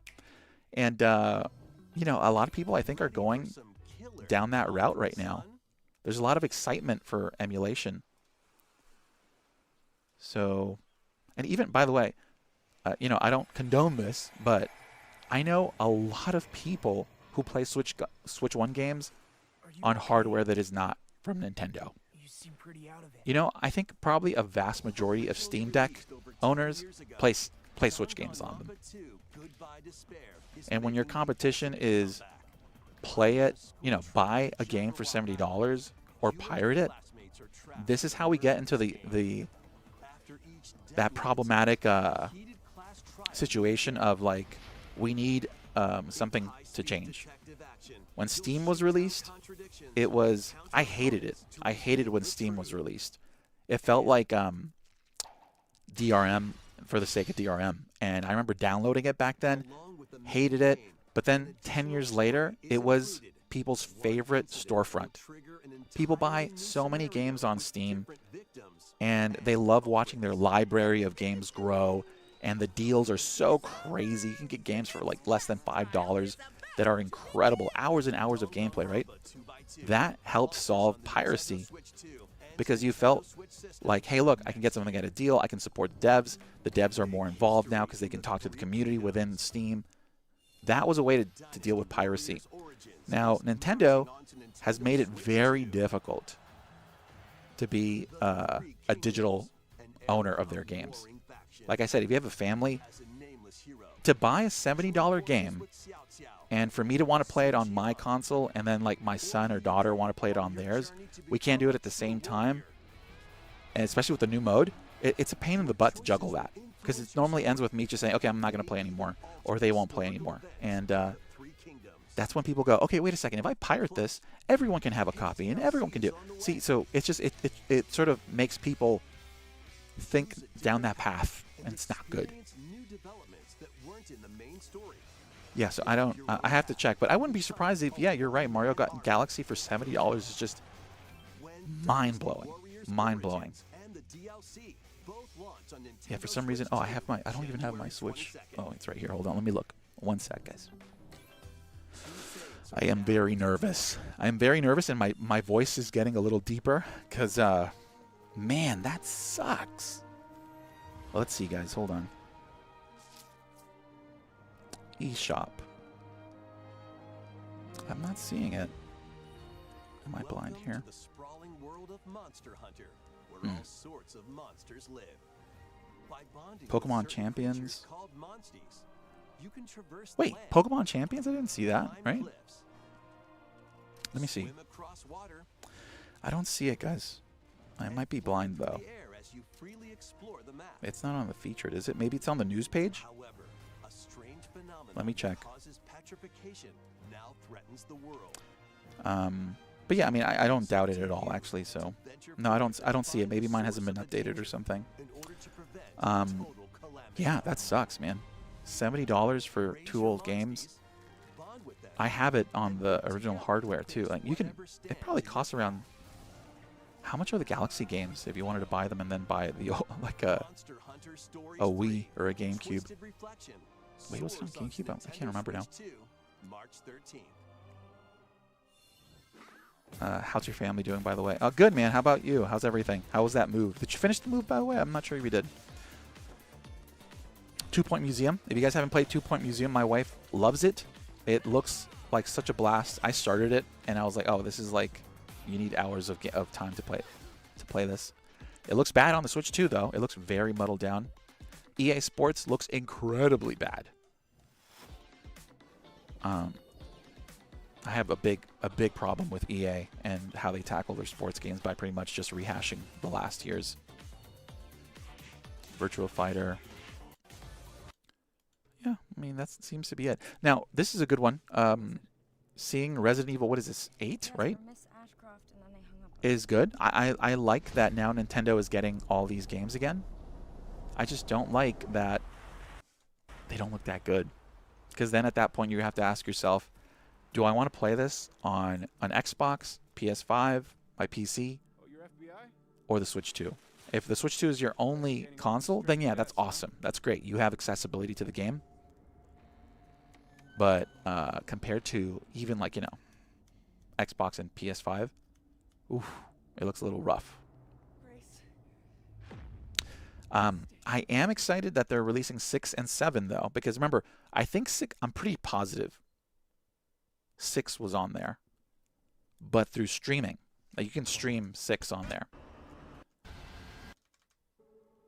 Speaker 1: and you know, a lot of people I think are going down that route right now. There's a lot of excitement for emulation. So, and even, by the way, you know, I don't condone this, but I know a lot of people who play Switch 1 games on hardware that is not from Nintendo.
Speaker 12: You seem pretty out of it.
Speaker 1: You know, I think probably a vast majority of Steam Deck owners play Switch games on them. And when your competition is play it, you know, buy a game for $70 or pirate it, this is how we get into that problematic situation of like, we need something to change. When Steam was released, it was, I hated it. I hated when Steam was released. It felt like DRM for the sake of DRM. And I remember downloading it back then, hated it. But then 10 years later, it was people's favorite storefront. People buy so many games on Steam, and they love watching their library of games grow. And the deals are so crazy. You can get games for like less than $5 that are incredible. Hours and hours of gameplay, right? That helped solve piracy. Because you felt like, hey, look, I can get something at a deal. I can support the devs. The devs are more involved now because they can talk to the community within Steam. That was a way to deal with piracy. Now, Nintendo has made it very difficult to be a digital owner of their games. Like I said, if you have a family, to buy a $70 game, and for me to want to play it on my console, and then like my son or daughter want to play it on theirs, we can't do it at the same time. And especially with the new mode, it's a pain in the butt to juggle that. Because it normally ends with me just saying, okay, I'm not going to play anymore, or they won't play anymore. And that's when people go, okay, wait a second, if I pirate this, everyone can have a copy, and everyone can do it. See, so it's just, it sort of makes people think down that path, and it's not good. Yeah, so I have to check, but I wouldn't be surprised if, yeah, you're right, Mario Galaxy for $70 is just mind-blowing. Mind-blowing. Yeah, for some reason, I don't even have my Switch. Oh, it's right here. Hold on, let me look. One sec, guys. I am very nervous. I'm very nervous, and my voice is getting a little deeper, because, man, that sucks. Well, let's see, guys. Hold on. eShop. I'm not seeing it. Am I blind here? Pokemon Champions. Wait, Pokemon Champions? I didn't see that, right? Let me see. I don't see it, guys. I might be blind, though. It's not on the featured, is it? Maybe it's on the news page? Let me check. But yeah, I mean, I don't doubt it at all, actually. So, no, I don't see it. Maybe mine hasn't been updated or something. Yeah, that sucks, man. $70 for 2 old games. I have it on the original hardware too. Like you can, it probably costs around. How much are the Galaxy games if you wanted to buy them and then buy the like a Wii or a GameCube? Wait, was it on GameCube? I can't remember now. How's your family doing, by the way? Oh, good, man. How about you? How's everything? How was that move? Did you finish the move, by the way? I'm not sure if you did. 2 Point Museum. If you guys haven't played 2 Point Museum, my wife loves it. It looks like such a blast. I started it, and I was like, oh, this is like, you need hours of time to play this. It looks bad on the Switch too, though. It looks very muddled down. EA Sports looks incredibly bad. I have a big problem with EA and how they tackle their sports games by pretty much just rehashing the last year's. Virtua Fighter. Yeah, I mean, that seems to be it. Now, this is a good one. Seeing Resident Evil, what is this, 8, right? Is good. I like that now Nintendo is getting all these games again. I just don't like that they don't look that good. Because then at that point you have to ask yourself, do I want to play this on an Xbox, PS5, my PC, or the Switch 2? If the Switch 2 is your only console, then yeah, that's awesome. That's great. You have accessibility to the game. But compared to even like, you know, Xbox and PS5, oof, it looks a little rough. I am excited that they're releasing 6 and 7 though, because remember, I think 6, I'm pretty positive 6 was on there, but through streaming. Like you can stream 6 on there.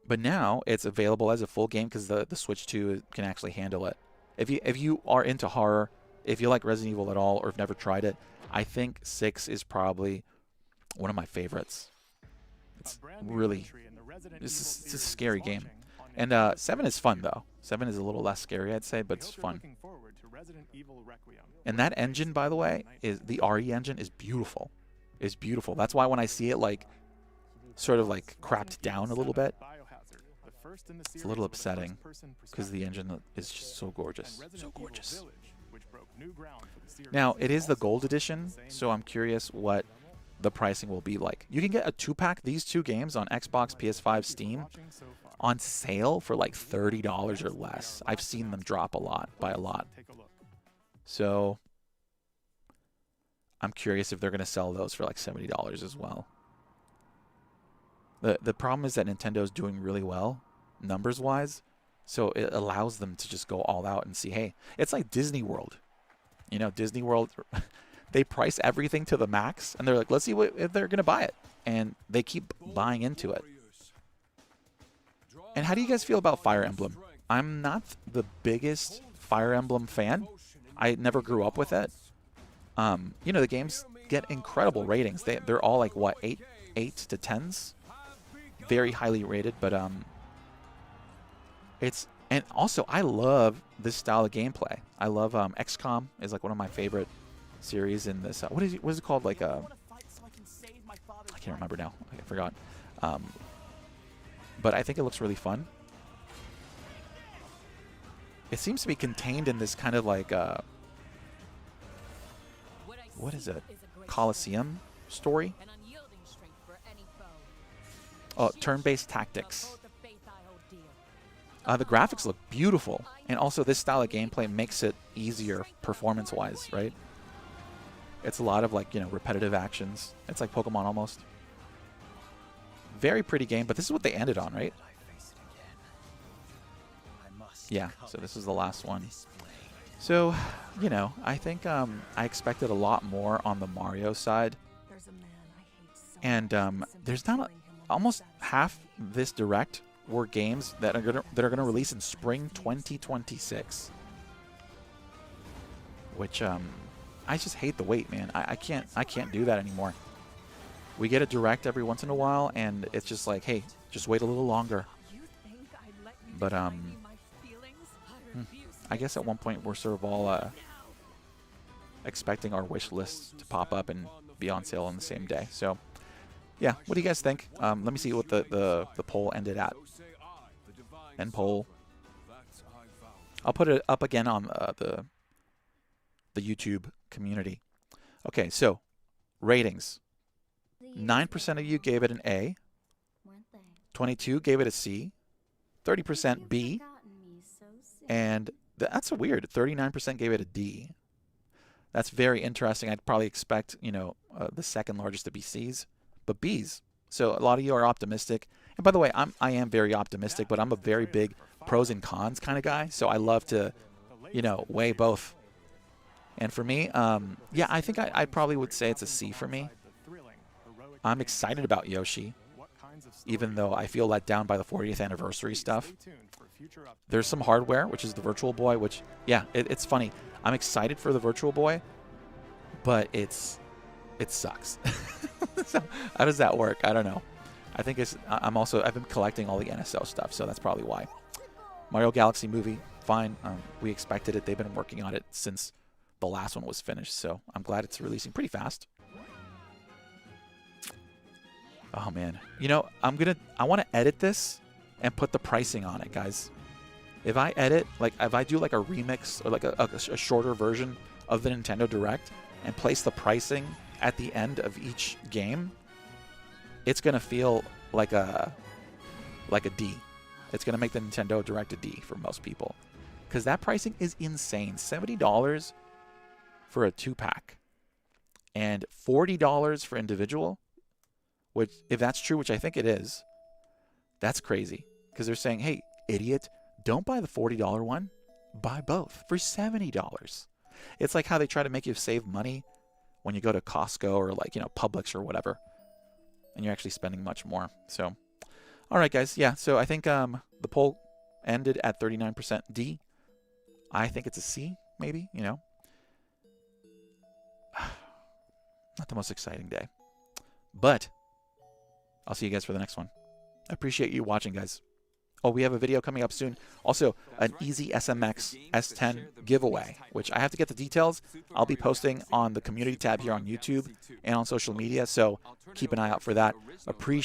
Speaker 1: But now it's available as a full game because the Switch 2 can actually handle it. If you are into horror, if you like Resident Evil at all, or have never tried it, I think 6 is probably one of my favorites. It's really, it's a scary game. And 7 is fun, though. 7 is a little less scary, I'd say, but it's fun. And that engine, by the way, is the RE engine is beautiful. It's beautiful. That's why when I see it, like, sort of, like, crapped down a little bit, it's a little upsetting because the engine is just so gorgeous. So gorgeous. Now, it is the gold edition, so I'm curious what the pricing will be like. You can get a 2-pack, these 2 games on Xbox, PS5, Steam, on sale for like $30 or less. I've seen them drop a lot, by a lot. So I'm curious if they're going to sell those for like $70 as well. The problem is that Nintendo's doing really well, numbers-wise, so it allows them to just go all out and see, hey, it's like Disney World. You know, Disney World, they price everything to the max, and they're like, let's see if they're going to buy it. And they keep buying into it. And how do you guys feel about Fire Emblem? I'm not the biggest Fire Emblem fan. I never grew up with it. You know, the games get incredible ratings. They're all like, what, 8 to 10s? Very highly rated, but it's... And also, I love this style of gameplay. I love XCOM is like one of my favorite series in this. What is it called? Like I can't remember now. I forgot. But I think it looks really fun. It seems to be contained in this kind of like what is it? Coliseum story? Oh, turn-based tactics. The graphics look beautiful, and also this style of gameplay makes it easier performance-wise, right? It's a lot of, like, you know, repetitive actions. It's like Pokemon almost. Very pretty game, but this is what they ended on, right? Yeah, so this is the last one. So, you know, I think I expected a lot more on the Mario side. And there's not almost half this Direct were games that are gonna release in spring 2026, which I just hate the wait, man. I can't do that anymore. We get a Direct every once in a while, and it's just like, hey, just wait a little longer. But I guess at one point we're sort of all expecting our wish lists to pop up and be on sale on the same day. So yeah, what do you guys think? Let me see what the poll ended at. End poll. I'll put it up again on the YouTube community. Okay, so ratings. 9% of you gave it an A. 22 gave it a C. 30% B. And that's weird. 39% gave it a D. That's very interesting. I'd probably expect, you know, the second largest to be C's, but B's. So a lot of you are optimistic. And by the way, I am very optimistic, but I'm a very big pros and cons kind of guy. So I love to, you know, weigh both. And for me, yeah, I think I probably would say it's a C for me. I'm excited about Yoshi, even though I feel let down by the 40th anniversary stuff. There's some hardware, which is the Virtual Boy, which, yeah, it's funny. I'm excited for the Virtual Boy, but it sucks. So how does that work? I don't know. I think I've been collecting all the NSO stuff, so that's probably why. Mario Galaxy movie, fine. We expected it. They've been working on it since the last one was finished, so I'm glad it's releasing pretty fast. Oh man, you know, I want to edit this and put the pricing on it, guys. If I edit, like if I do like a remix or like a shorter version of the Nintendo Direct and place the pricing at the end of each game, it's gonna feel like a D. It's gonna make the Nintendo Direct a D for most people, because that pricing is insane. $70 for a 2-pack and $40 for individual. Which, if that's true, which I think it is, that's crazy. Because they're saying, hey, idiot, don't buy the $40 one. Buy both for $70. It's like how they try to make you save money when you go to Costco or like, you know, Publix or whatever. And you're actually spending much more. So, all right, guys. Yeah, so I think the poll ended at 39% D. I think it's a C, maybe, you know. Not the most exciting day. But I'll see you guys for the next one. I appreciate you watching, guys. Oh, we have a video coming up soon. Also, an Easy SMX S10 giveaway, which I have to get the details. I'll be posting on the community tab here on YouTube and on social media, so keep an eye out for that. Appreciate